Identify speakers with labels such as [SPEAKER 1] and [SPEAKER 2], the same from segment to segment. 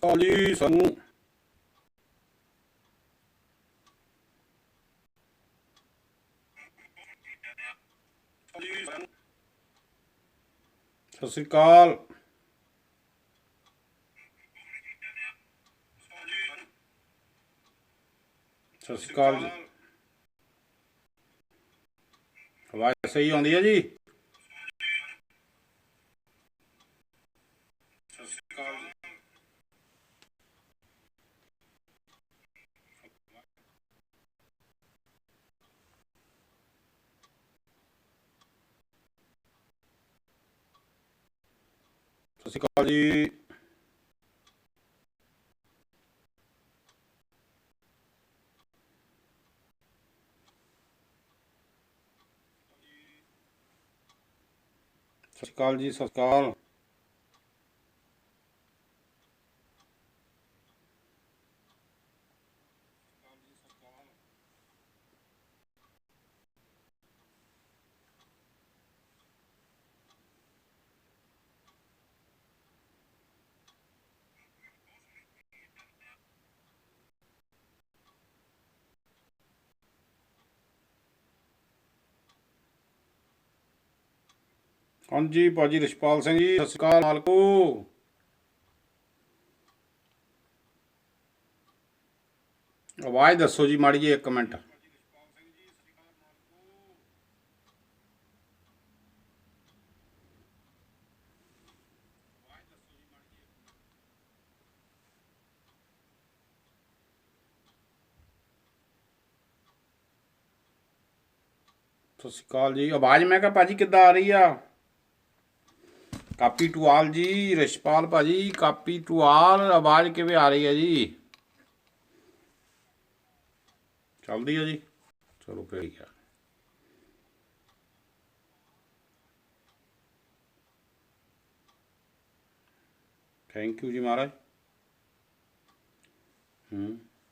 [SPEAKER 1] ਜੀ ਸਾਨੂੰ ਸਤਿ ਸ੍ਰੀ ਅਕਾਲ। ਸਤਿ ਸ੍ਰੀ ਅਕਾਲ ਜੀ। ਆਵਾਜ਼ ਸਹੀ ਆਉਂਦੀ ਹੈ ਜੀ? ਸਤਿ ਸ੍ਰੀ ਅਕਾਲ ਜੀ। ਸਤਿ ਸ੍ਰੀ ਅਕਾਲ ਜੀ। ਸਤਿ ਸ੍ਰੀ ਅਕਾਲ ਜੀ। ਸਤਿ ਸ੍ਰੀ ਅਕਾਲ। ਹਾਂਜੀ ਭਾਜੀ ਰਿਸ਼ਪਾਲ ਸਿੰਘ ਜੀ, ਸਤਿ ਸ੍ਰੀ ਅਕਾਲ ਮਾਲਕੋ। ਆਵਾਜ਼ ਦੱਸੋ ਜੀ ਮਾੜੀ ਜੀ, 1 ਮਿੰਟ। ਸਤਿ ਸ੍ਰੀ ਅਕਾਲ ਜੀ। ਆਵਾਜ਼ ਮੈਂ ਕਿਹਾ ਭਾਜੀ ਕਿੱਦਾਂ ਆ ਰਹੀ ਆ? ਕਾਪੀ ਟੂ ਆਲ ਜੀ, ਰਿਸ਼ਪਾਲ ਭਾਜੀ ਕਾਪੀ ਟੂ ਆਲ। ਆਵਾਜ਼ ਕਿਵੇਂ ਆ ਰਹੀ ਹੈ ਜੀ? ਚੱਲਦੀ ਹੈ ਜੀ? ਚਲੋ ਫਿਰ ਠੀਕ ਆ। ਥੈਂਕ ਯੂ ਜੀ ਮਹਾਰਾਜ।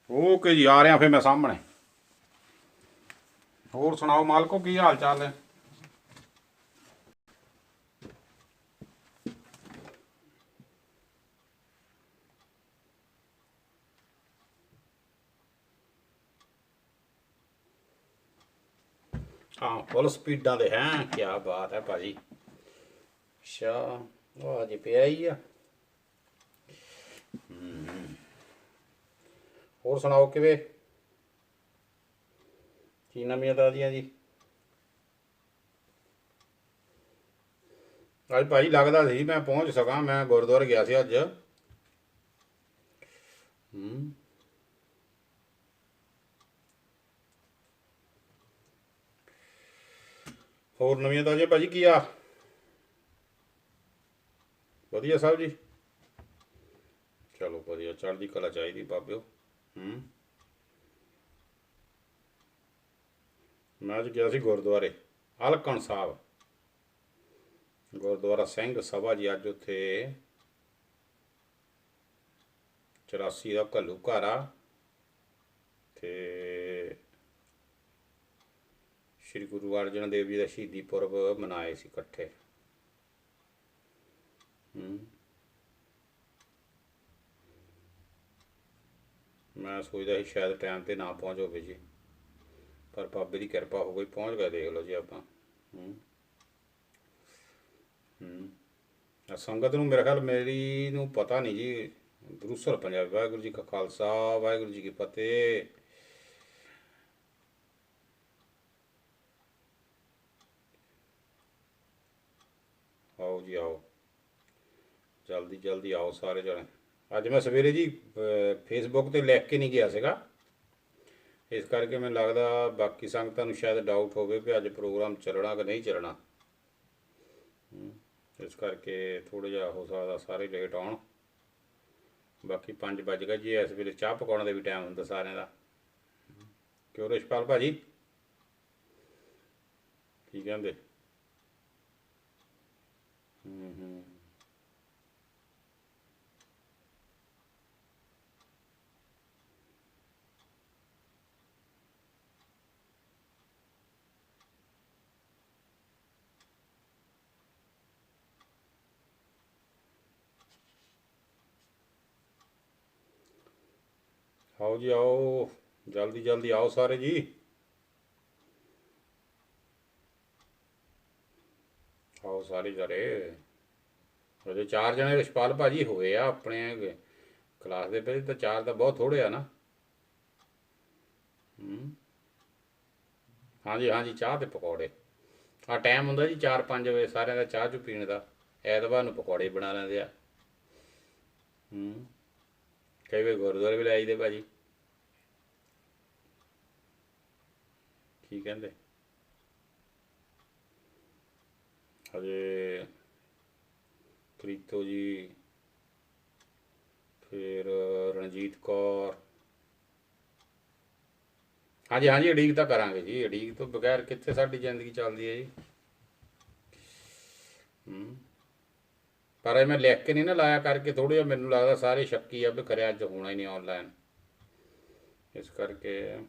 [SPEAKER 1] ਓਕੇ ਜੀ, ਆ ਰਿਹਾ ਫਿਰ ਮੈਂ ਸਾਹਮਣੇ। ਹੋਰ ਸੁਣਾਓ ਮਾਲਕੋ, ਕੀ ਹਾਲ ਚਾਲ ਹੈ? ਹਾਂ ਫੁੱਲ ਸਪੀਡਾਂ ਦੇ ਹੈ, ਕੀ ਬਾਤ ਹੈ ਭਾਜੀ। ਅੱਛਾ, ਉਹ ਅਜੇ ਪਿਆ ਹੀ ਆ। ਹੋਰ ਸੁਣਾਓ ਕਿਵੇਂ, ਕੀ ਨਵੀਆਂ ਤਾਜ਼ੀਆਂ ਜੀ? ਅੱਜ ਭਾਜੀ ਲੱਗਦਾ ਸੀ ਮੈਂ ਪਹੁੰਚ ਸਕਾਂ, ਮੈਂ ਗੁਰਦੁਆਰੇ ਗਿਆ ਸੀ ਅੱਜ। ਹੋਰ ਨਵੀਆਂ ਤਾਜ਼ੀਆਂ ਭਾਜੀ ਕੀ ਆ? ਵਧੀਆ ਸਾਹਿਬ ਜੀ। ਚਲੋ ਵਧੀਆ, ਚੜ੍ਹਦੀ ਕਲਾ ਚਾਹੀਦੀ ਬਾਬਿਓ। ਮੈਂ ਅੱਜ ਗਿਆ ਸੀ ਗੁਰਦੁਆਰੇ ਹਲਕਣ ਸਾਹਿਬ, ਗੁਰਦੁਆਰਾ ਸਿੰਘ ਸਭਾ ਜੀ। ਅੱਜ ਉੱਥੇ 84 ਦਾ ਘੱਲੂ ਘਰ ਆ, ਤੇ ਸ਼੍ਰੀ ਗੁਰੂ ਅਰਜਨ ਦੇਵ ਜੀ ਦਾ ਸ਼ਹੀਦੀ ਪੁਰਬ ਮਨਾਏ ਸੀ ਇਕੱਠੇ। ਮੈਂ ਸੋਚਦਾ ਸੀ ਸ਼ਾਇਦ ਟਾਈਮ 'ਤੇ ਨਾ ਪਹੁੰਚ ਹੋਵੇ ਜੀ, ਪਰ ਬਾਬੇ ਦੀ ਕਿਰਪਾ ਹੋ ਗਈ, ਪਹੁੰਚ ਗਏ। ਦੇਖ ਲਓ ਜੀ ਆਪਾਂ। ਸੰਗਤ ਨੂੰ ਮੇਰੇ ਖਿਆਲ ਮੇਰੀ ਨੂੰ ਪਤਾ ਨਹੀਂ ਜੀ। ਦਰੂਸਰ ਪੰਜਾਬੀ। ਵਾਹਿਗੁਰੂ ਜੀ ਕਾ ਖਾਲਸਾ, ਵਾਹਿਗੁਰੂ ਜੀ ਕੀ ਫਤਿਹ। ਆਓ ਜੀ ਆਓ, ਜਲਦੀ ਜਲਦੀ ਆਓ ਸਾਰੇ ਜਣੇ। ਅੱਜ ਮੈਂ ਸਵੇਰੇ ਜੀ ਫੇਸਬੁੱਕ 'ਤੇ ਲਿਖ ਕੇ ਨਹੀਂ ਗਿਆ ਸੀਗਾ, ਇਸ ਕਰਕੇ ਮੈਨੂੰ ਲੱਗਦਾ ਬਾਕੀ ਸੰਗਤਾਂ ਨੂੰ ਸ਼ਾਇਦ ਡਾਊਟ ਹੋਵੇ ਵੀ ਅੱਜ ਪ੍ਰੋਗਰਾਮ ਚੱਲਣਾ ਕਿ ਨਹੀਂ ਚੱਲਣਾ। ਇਸ ਕਰਕੇ ਥੋੜ੍ਹਾ ਜਿਹਾ ਹੋ ਸਕਦਾ ਸਾਰੇ ਲੇਟ ਆਉਣ। ਬਾਕੀ 5 ਵੱਜ ਗਏ ਜੀ, ਇਸ ਵੇਲੇ ਚਾਹ ਪਕਾਉਣ ਦਾ ਵੀ ਟਾਈਮ ਹੁੰਦਾ ਸਾਰਿਆਂ ਦਾ। ਕਿਉਂ ਰਿਸ਼ਪਾਲ ਭਾਜੀ, ਕੀ ਕਹਿੰਦੇ? आओ जी आओ, जल्दी जल्दी आओ सारे जी। आओ सारे जरे। ਅਜੇ 4 ਜਣੇ ਰਿਸ਼ਪਾਲ ਭਾਜੀ ਹੋਏ ਆ ਆਪਣੇ ਕਲਾਸ ਦੇ ਵਿੱਚ, ਤਾਂ 4 ਤਾਂ ਬਹੁਤ ਥੋੜੇ ਆ ਨਾ। ਹਾਂਜੀ ਹਾਂਜੀ, ਚਾਹ ਤੇ ਪਕੌੜੇ। ਆ ਟਾਈਮ ਹੁੰਦਾ ਜੀ 4-5 ਵਜੇ ਸਾਰਿਆਂ ਦਾ ਚਾਹ ਚੂ ਪੀਣ ਦਾ। ਐਤਵਾਰ ਨੂੰ ਪਕੌੜੇ ਬਣਾ ਲੈਂਦੇ ਆ। ਕਈ ਵਾਰ ਗੁਰਦੁਆਰੇ ਵੀ ਲੈ ਆਈਦੇ ਭਾਜੀ। ਕੀ ਕਹਿੰਦੇ? ਹਜੇ ਪ੍ਰੀਤੋ ਜੀ, ਫਿਰ ਰਣਜੀਤ ਕੌਰ। ਹਾਂਜੀ ਹਾਂਜੀ, ਉਡੀਕ ਤਾਂ ਕਰਾਂਗੇ ਜੀ, ਉਡੀਕ ਤੋਂ ਬਗੈਰ ਕਿੱਥੇ ਸਾਡੀ ਜ਼ਿੰਦਗੀ ਚੱਲਦੀ ਹੈ ਜੀ। ਪਰ ਇਹ ਮੈਂ ਲਿਖ ਕੇ ਨਹੀਂ ਨਾ ਲਾਇਆ, ਕਰਕੇ ਥੋੜ੍ਹਾ ਜਿਹਾ ਮੈਨੂੰ ਲੱਗਦਾ ਸਾਰੇ ਸ਼ੱਕੀ ਆ ਵੀ ਖਰਿਆ ਅੱਜ ਹੋਣਾ ਹੀ ਨਹੀਂ ਆਨਲਾਈਨ, ਇਸ ਕਰਕੇ।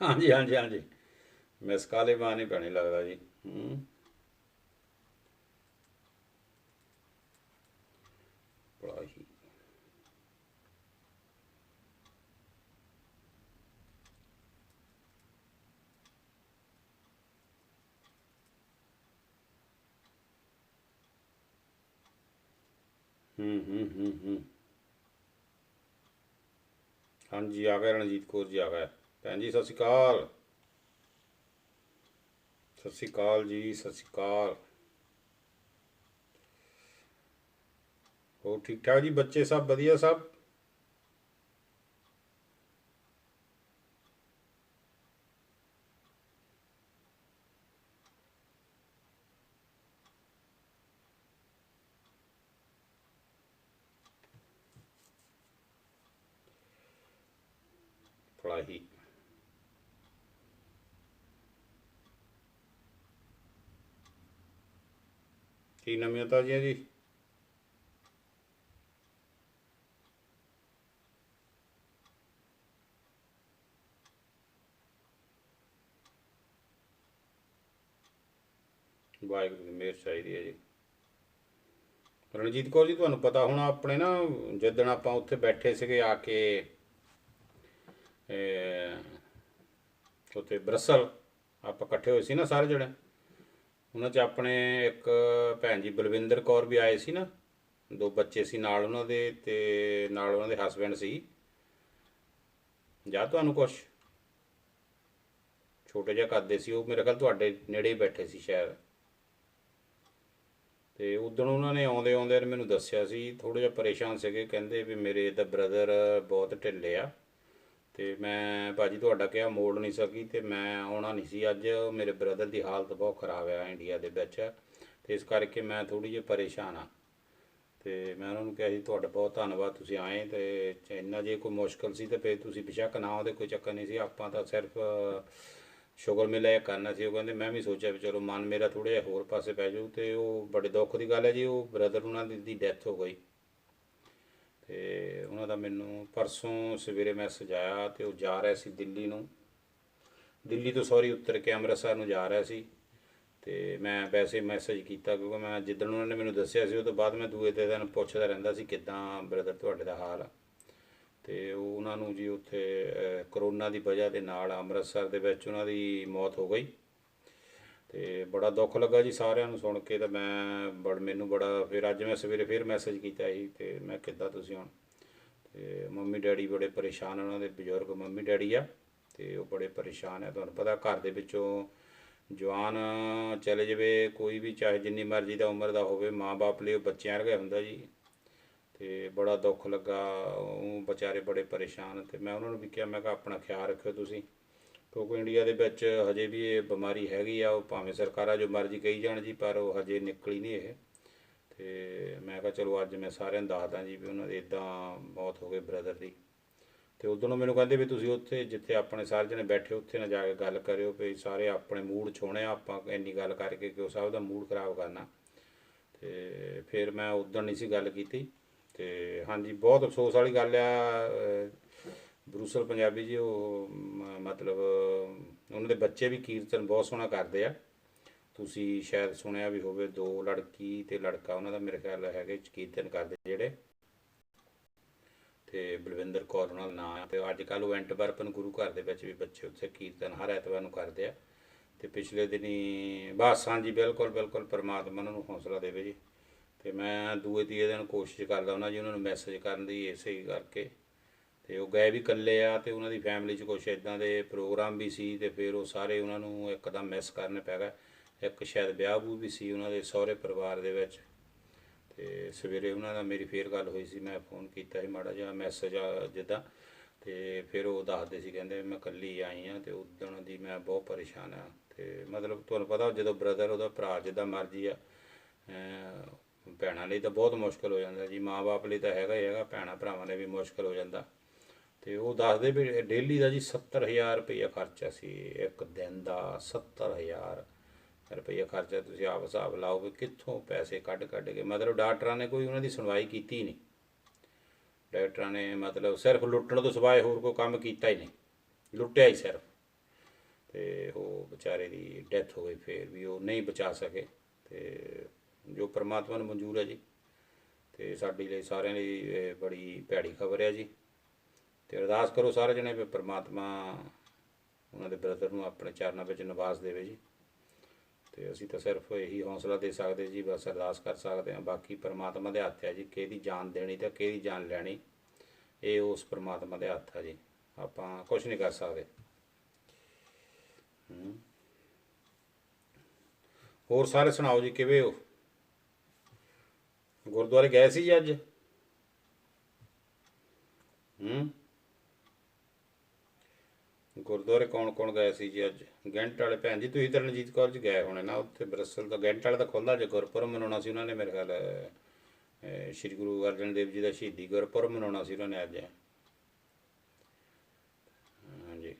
[SPEAKER 1] ਹਾਂਜੀ ਹਾਂਜੀ ਹਾਂਜੀ, ਮਿਸ ਕਾਲੇ ਬਾਣੀ ਪੈਣੀ ਲੱਗਦਾ ਜੀ। ਪੜਾਈ। ਹਾਂਜੀ ਆ ਗਏ, ਰਣਜੀਤ ਕੌਰ ਜੀ ਆ ਗਏ। ਭੈਣ ਜੀ ਸਤਿ ਸ਼੍ਰੀ ਅਕਾਲ। ਸਤਿ ਸ਼੍ਰੀ ਅਕਾਲ ਜੀ, ਸਤਿ ਸ਼੍ਰੀ ਅਕਾਲ। ਹੋਰ ਠੀਕ ਠਾਕ ਜੀ, ਬੱਚੇ ਸਭ ਵਧੀਆ ਸਭ? ਪੜਾਈ। ਕੀ ਨਵੀਆਂ ਤਾਜ਼ੀਆਂ ਜੀ? ਵਾਹਿਗੁਰੂ ਦੀ ਮਿਹਰ ਚਾਹੀਦੀ ਹੈ ਜੀ। ਰਣਜੀਤ ਕੌਰ ਜੀ, ਤੁਹਾਨੂੰ ਪਤਾ ਹੋਣਾ ਆਪਣੇ ਨਾ, ਜਿੱਦਣ ਆਪਾਂ ਉੱਥੇ ਬੈਠੇ ਸੀਗੇ ਆ ਕੇ ਉੱਥੇ ਬਰਸਲ, ਆਪਾਂ ਇਕੱਠੇ ਹੋਏ ਸੀ ਨਾ ਸਾਰੇ ਜਣੇ। ਉਹਨਾਂ 'ਚ ਆਪਣੇ ਇੱਕ ਭੈਣ ਜੀ ਬਲਵਿੰਦਰ ਕੌਰ ਵੀ ਆਏ ਸੀ ਨਾ, 2 ਬੱਚੇ ਸੀ ਨਾਲ ਉਹਨਾਂ ਦੇ, ਅਤੇ ਨਾਲ ਉਹਨਾਂ ਦੇ ਹਸਬੈਂਡ ਸੀ। ਜਾਂ ਤੁਹਾਨੂੰ ਕੁਛ ਛੋਟੇ ਜਿਹਾ ਕਰਦੇ ਸੀ ਉਹ, ਮੇਰੇ ਖਿਆਲ ਤੁਹਾਡੇ ਨੇੜੇ ਹੀ ਬੈਠੇ ਸੀ ਸ਼ਾਇਦ। ਅਤੇ ਉਦਣ ਉਹਨਾਂ ਨੇ ਆਉਂਦੇ ਆਉਂਦੇ ਨੇ ਮੈਨੂੰ ਦੱਸਿਆ ਸੀ, ਥੋੜ੍ਹਾ ਜਿਹਾ ਪਰੇਸ਼ਾਨ ਸੀਗੇ, ਕਹਿੰਦੇ ਵੀ ਮੇਰੇ ਤਾਂ ਬ੍ਰਦਰ ਬਹੁਤ ਢਿੱਲੇ ਆ, ਅਤੇ ਮੈਂ ਭਾਜੀ ਤੁਹਾਡਾ ਕਿਹਾ ਮੋੜ ਨਹੀਂ ਸਕੀ, ਅਤੇ ਮੈਂ ਆਉਣਾ ਨਹੀਂ ਸੀ ਅੱਜ। ਮੇਰੇ ਬ੍ਰਦਰ ਦੀ ਹਾਲਤ ਬਹੁਤ ਖ਼ਰਾਬ ਆ ਇੰਡੀਆ ਦੇ ਵਿੱਚ, ਅਤੇ ਇਸ ਕਰਕੇ ਮੈਂ ਥੋੜ੍ਹੀ ਜਿਹੀ ਪਰੇਸ਼ਾਨ ਹਾਂ। ਅਤੇ ਮੈਂ ਉਹਨਾਂ ਨੂੰ ਕਿਹਾ ਜੀ ਤੁਹਾਡਾ ਬਹੁਤ ਧੰਨਵਾਦ ਤੁਸੀਂ ਆਏ, ਅਤੇ ਇੰਨਾ ਜੇ ਕੋਈ ਮੁਸ਼ਕਿਲ ਸੀ ਤਾਂ ਫਿਰ ਤੁਸੀਂ ਬੇਸ਼ੱਕ ਨਾ ਆਉਂਦੇ, ਕੋਈ ਚੱਕਰ ਨਹੀਂ ਸੀ। ਆਪਾਂ ਤਾਂ ਸਿਰਫ ਸ਼ੁਗਰ ਮੇਲਾ ਇਹ ਕਰਨਾ ਸੀ। ਉਹ ਕਹਿੰਦੇ ਮੈਂ ਵੀ ਸੋਚਿਆ ਵੀ ਚਲੋ ਮਨ ਮੇਰਾ ਥੋੜ੍ਹਾ ਜਿਹਾ ਹੋਰ ਪਾਸੇ ਪੈ ਜਾਊ, ਅਤੇ ਉਹ ਬੜੇ ਦੁੱਖ ਦੀ ਗੱਲ ਹੈ ਜੀ, ਉਹ ਬ੍ਰਦਰ ਉਹਨਾਂ ਦੀ ਡੈਥ ਹੋ ਗਈ। ਅਤੇ ਉਹਨਾਂ ਦਾ ਮੈਨੂੰ ਪਰਸੋਂ ਸਵੇਰੇ ਮੈਸੇਜ ਆਇਆ, ਅਤੇ ਉਹ ਜਾ ਰਿਹਾ ਸੀ ਦਿੱਲੀ ਨੂੰ, ਦਿੱਲੀ ਤੋਂ ਸੌਰੀ ਉੱਤਰ ਕੇ ਅੰਮ੍ਰਿਤਸਰ ਨੂੰ ਜਾ ਰਿਹਾ ਸੀ। ਅਤੇ ਮੈਂ ਵੈਸੇ ਮੈਸੇਜ ਕੀਤਾ, ਕਿਉਂਕਿ ਮੈਂ ਜਿੱਦਣ ਉਹਨਾਂ ਨੇ ਮੈਨੂੰ ਦੱਸਿਆ ਸੀ ਉਹ ਤੋਂ ਬਾਅਦ ਮੈਂ ਦੂਏ ਦਿਨ ਪੁੱਛਦਾ ਰਹਿੰਦਾ ਸੀ ਕਿੱਦਾਂ ਬ੍ਰਦਰ ਤੁਹਾਡੇ ਦਾ ਹਾਲ ਆ। ਅਤੇ ਉਹ ਉਹਨਾਂ ਨੂੰ ਜੀ ਉੱਥੇ ਕਰੋਨਾ ਦੀ ਵਜ੍ਹਾ ਦੇ ਨਾਲ ਅੰਮ੍ਰਿਤਸਰ ਦੇ ਵਿੱਚ ਉਹਨਾਂ ਦੀ ਮੌਤ ਹੋ ਗਈ। ਅਤੇ ਬੜਾ ਦੁੱਖ ਲੱਗਾ ਜੀ ਸਾਰਿਆਂ ਨੂੰ ਸੁਣ ਕੇ, ਤਾਂ ਮੈਨੂੰ ਬੜਾ, ਫਿਰ ਅੱਜ ਮੈਂ ਸਵੇਰੇ ਫਿਰ ਮੈਸੇਜ ਕੀਤਾ ਸੀ, ਅਤੇ ਮੈਂ ਕਿੱਦਾਂ ਤੁਸੀਂ ਹੁਣ। ਅਤੇ ਮੰਮੀ ਡੈਡੀ ਬੜੇ ਪਰੇਸ਼ਾਨ, ਉਹਨਾਂ ਦੇ ਬਜ਼ੁਰਗ ਮੰਮੀ ਡੈਡੀ ਆ, ਅਤੇ ਉਹ ਬੜੇ ਪਰੇਸ਼ਾਨ ਆ। ਤੁਹਾਨੂੰ ਪਤਾ ਘਰ ਦੇ ਵਿੱਚੋਂ ਜਵਾਨ ਚਲੇ ਜਾਵੇ ਕੋਈ ਵੀ, ਚਾਹੇ ਜਿੰਨੀ ਮਰਜ਼ੀ ਦਾ ਉਮਰ ਦਾ ਹੋਵੇ, ਮਾਂ ਬਾਪ ਲਈ ਉਹ ਬੱਚਿਆਂ ਵਰਗਾ ਹੁੰਦਾ ਜੀ। ਅਤੇ ਬੜਾ ਦੁੱਖ ਲੱਗਾ, ਉਹ ਵਿਚਾਰੇ ਬੜੇ ਪਰੇਸ਼ਾਨ। ਅਤੇ ਮੈਂ ਉਹਨਾਂ ਨੂੰ ਵੀ ਕਿਹਾ, ਮੈਂ ਕਿਹਾ ਆਪਣਾ ਖਿਆਲ ਰੱਖਿਓ ਤੁਸੀਂ, ਕਿਉਂਕਿ ਇੰਡੀਆ ਦੇ ਵਿੱਚ ਹਜੇ ਵੀ ਇਹ ਬਿਮਾਰੀ ਹੈਗੀ ਆ। ਉਹ ਭਾਵੇਂ ਸਰਕਾਰਾਂ ਜੋ ਮਰਜ਼ੀ ਕਹੀ ਜਾਣ ਜੀ, ਪਰ ਉਹ ਹਜੇ ਨਿਕਲੀ ਨਹੀਂ ਇਹ। ਅਤੇ ਮੈਂ ਕਿਹਾ ਚਲੋ ਅੱਜ ਮੈਂ ਸਾਰਿਆਂ ਨੂੰ ਦੱਸਦਾ ਜੀ ਵੀ ਉਹਨਾਂ ਦੀ ਇੱਦਾਂ ਮੌਤ ਹੋ ਗਈ ਬ੍ਰਦਰ ਦੀ। ਤੇ ਉਦੋਂ ਮੈਨੂੰ ਕਹਿੰਦੇ ਵੀ ਤੁਸੀਂ ਉੱਥੇ ਜਿੱਥੇ ਆਪਣੇ ਸਾਰੇ ਜਣੇ ਬੈਠੇ ਉੱਥੇ ਨਾ ਜਾ ਕੇ ਗੱਲ ਕਰਿਓ ਵੀ ਸਾਰੇ ਆਪਣੇ ਮੂਡ ਛੋਣੇ ਆਪਾਂ ਇੰਨੀ ਗੱਲ ਕਰਕੇ ਕਿ ਉਹ ਸਭ ਦਾ ਮੂਡ ਖਰਾਬ ਕਰਨਾ। ਤੇ ਫਿਰ ਮੈਂ ਉਦੋਂ ਨਹੀਂ ਸੀ ਗੱਲ ਕੀਤੀ। ਤੇ ਹਾਂਜੀ ਬਹੁਤ ਅਫਸੋਸ ਵਾਲੀ ਗੱਲ ਆ। ਬਰੂਸਲ ਪੰਜਾਬੀ ਜੀ ਉਹ ਮਤਲਬ ਉਹਨਾਂ ਦੇ ਬੱਚੇ ਵੀ ਕੀਰਤਨ ਬਹੁਤ ਸੋਹਣਾ ਕਰਦੇ ਆ। ਤੁਸੀਂ ਸ਼ਾਇਦ ਸੁਣਿਆ ਵੀ ਹੋਵੇ, 2 ਲੜਕੀ ਤੇ ਲੜਕਾ ਉਹਨਾਂ ਦਾ ਮੇਰੇ ਖਿਆਲ ਹੈਗੇ ਕੀਰਤਨ ਕਰਦੇ ਜਿਹੜੇ। ਤੇ ਬਲਵਿੰਦਰ ਕੌਰ ਉਹਨਾਂ ਦਾ ਨਾਂ ਆ। ਤੇ ਅੱਜ ਕੱਲ੍ਹ ਉਹ ਐਂਟਵਰਪਨ ਗੁਰੂ ਘਰ ਦੇ ਵਿੱਚ ਵੀ ਬੱਚੇ ਉੱਥੇ ਕੀਰਤਨ ਹਰ ਐਤਵਾਰ ਨੂੰ ਕਰਦੇ ਆ। ਤੇ ਪਿਛਲੇ ਦਿਨੀ ਬਸ ਹਾਂਜੀ ਬਿਲਕੁਲ ਬਿਲਕੁਲ ਪਰਮਾਤਮਾ ਉਹਨਾਂ ਨੂੰ ਹੌਸਲਾ ਦੇਵੇ ਜੀ। ਤੇ ਮੈਂ ਦੂਏ ਤੀਏ ਦਿਨ ਕੋਸ਼ਿਸ਼ ਕਰਦਾ ਉਹਨਾਂ ਜੀ ਉਹਨਾਂ ਨੂੰ ਮੈਸੇਜ ਕਰਨ ਦੀ ਇਸੇ ਕਰਕੇ। ਤੇ ਉਹ ਗਏ ਵੀ ਇਕੱਲੇ ਆ ਤੇ ਉਹਨਾਂ ਦੀ ਫੈਮਿਲੀ 'ਚ ਕੁਛ ਇੱਦਾਂ ਦੇ ਪ੍ਰੋਗਰਾਮ ਵੀ ਸੀ ਤੇ ਫਿਰ ਉਹ ਸਾਰੇ ਉਹਨਾਂ ਨੂੰ ਇੱਕਦਮ ਮਿਸ ਕਰਨੇ ਪੈ ਗਏ। ਇੱਕ ਸ਼ਾਇਦ ਵਿਆਹ ਵੂ ਵੀ ਸੀ ਉਹਨਾਂ ਦੇ ਸਹੁਰੇ ਪਰਿਵਾਰ ਦੇ ਵਿੱਚ। ਤੇ ਸਵੇਰੇ ਉਹਨਾਂ ਨਾਲ ਮੇਰੀ ਫੇਰ ਗੱਲ ਹੋਈ ਸੀ, ਮੈਂ ਫ਼ੋਨ ਕੀਤਾ ਸੀ ਮਾੜਾ ਜਿਹਾ ਮੈਸੇਜ ਜਿੱਦਾਂ। ਤੇ ਫਿਰ ਉਹ ਦੱਸਦੇ ਸੀ ਕਹਿੰਦੇ ਮੈਂ ਇਕੱਲੀ ਆਈ ਹਾਂ ਤੇ ਉੱਦਣ ਦੀ ਮੈਂ ਬਹੁਤ ਪਰੇਸ਼ਾਨ ਆ। ਤੇ ਮਤਲਬ ਤੁਹਾਨੂੰ ਪਤਾ ਜਦੋਂ ਬ੍ਰਦਰ ਉਹਦਾ ਭਰਾ ਜਿੱਦਾਂ ਮਰਜ਼ੀ ਆ, ਭੈਣਾਂ ਲਈ ਤਾਂ ਬਹੁਤ ਮੁਸ਼ਕਿਲ ਹੋ ਜਾਂਦਾ ਜੀ। ਮਾਂ ਬਾਪ ਲਈ ਤਾਂ ਹੈਗਾ ਹੀ ਹੈਗਾ, ਭੈਣਾਂ ਭਰਾਵਾਂ ਲਈ ਵੀ ਮੁਸ਼ਕਿਲ ਹੋ ਜਾਂਦਾ। ਤੇ ਉਹ ਦੱਸਦੇ ਵੀ ਡੇਲੀ ਦਾ ਜੀ 70,000 ਰੁਪਈਆ ਖਰਚਾ ਸੀ ਇੱਕ ਦਿਨ ਦਾ। 70,000 ਰੁਪਈਆ ਖਰਚਾ ਤੁਸੀਂ ਆਪ ਹਿਸਾਬ ਲਾਓ ਵੀ ਕਿੱਥੋਂ ਪੈਸੇ ਕੱਢ ਕੱਢ ਕੇ। ਮਤਲਬ ਡਾਕਟਰਾਂ ਨੇ ਕੋਈ ਉਹਨਾਂ ਦੀ ਸੁਣਵਾਈ ਕੀਤੀ ਨਹੀਂ। ਡਾਕਟਰਾਂ ਨੇ ਮਤਲਬ ਸਿਰਫ ਲੁੱਟਣ ਤੋਂ ਸਿਵਾਏ ਹੋਰ ਕੋਈ ਕੰਮ ਕੀਤਾ ਹੀ ਨਹੀਂ, ਲੁੱਟਿਆ ਹੀ ਸਿਰਫ। ਤੇ ਉਹ ਵਿਚਾਰੇ ਦੀ ਡੈਥ ਹੋ ਗਈ, ਫਿਰ ਵੀ ਉਹ ਨਹੀਂ ਬਚਾ ਸਕੇ। ਤੇ ਜੋ ਪਰਮਾਤਮਾ ਨੂੰ ਮਨਜ਼ੂਰ ਹੈ ਜੀ। ਤੇ ਸਾਡੀ ਲਈ ਸਾਰਿਆਂ ਲਈ ਇਹ ਬੜੀ ਭੈੜੀ ਖਬਰ ਹੈ ਜੀ। ਤੇ ਅਰਦਾਸ ਕਰੋ ਸਾਰੇ ਜਣੇ ਵੀ ਪਰਮਾਤਮਾ ਉਹਨਾਂ ਦੇ ਬ੍ਰਦਰ ਨੂੰ ਆਪਣੇ ਚਰਨਾਂ ਵਿੱਚ ਨਿਵਾਸ ਦੇਵੇ ਜੀ। ਤੇ ਅਸੀਂ ਤਾਂ ਸਿਰਫ ਇਹੀ ਹੌਸਲਾ ਦੇ ਸਕਦੇ ਜੀ, ਬਸ ਅਰਦਾਸ ਕਰ ਸਕਦੇ ਹਾਂ। ਬਾਕੀ ਪਰਮਾਤਮਾ ਦੇ ਹੱਥ ਹੈ ਜੀ, ਕਿਹਦੀ ਜਾਨ ਦੇਣੀ ਤੇ ਕਿਹਦੀ ਜਾਨ ਲੈਣੀ ਇਹ ਉਸ ਪਰਮਾਤਮਾ ਦੇ ਹੱਥ ਹੈ ਜੀ। ਆਪਾਂ ਕੁਛ ਨਹੀਂ ਕਰ ਸਕਦੇ। ਹੋਰ ਸਾਰੇ ਸੁਣਾਓ ਜੀ, ਕਿਵੇਂ ਹੋ? ਗੁਰਦੁਆਰੇ ਗਏ ਸੀ ਜੀ ਅੱਜ? ਗੁਰਦੁਆਰੇ ਕੌਣ ਕੌਣ ਗਏ ਸੀ ਜੀ ਅੱਜ? ਗੈਂਟ ਵਾਲੇ ਭੈਣ ਜੀ ਤੁਸੀਂ ਤਾਂ ਰਣਜੀਤ ਕੌਰ 'ਚ ਗਏ ਹੋਣੇ ਨਾ ਉੱਥੇ ਬਰਸਲ ਦਾ। ਗੈਂਟ ਵਾਲੇ ਦਾ ਖੁੱਲ੍ਹਦਾ ਜੇ ਗੁਰਪੁਰਬ ਮਨਾਉਣਾ ਸੀ ਉਹਨਾਂ ਨੇ ਮੇਰੇ ਖਿਆਲ। ਸ਼੍ਰੀ ਗੁਰੂ ਅਰਜਨ ਦੇਵ ਜੀ ਦਾ ਸ਼ਹੀਦੀ ਗੁਰਪੁਰਬ ਮਨਾਉਣਾ ਸੀ ਉਹਨਾਂ ਨੇ ਅੱਜ। ਹਾਂਜੀ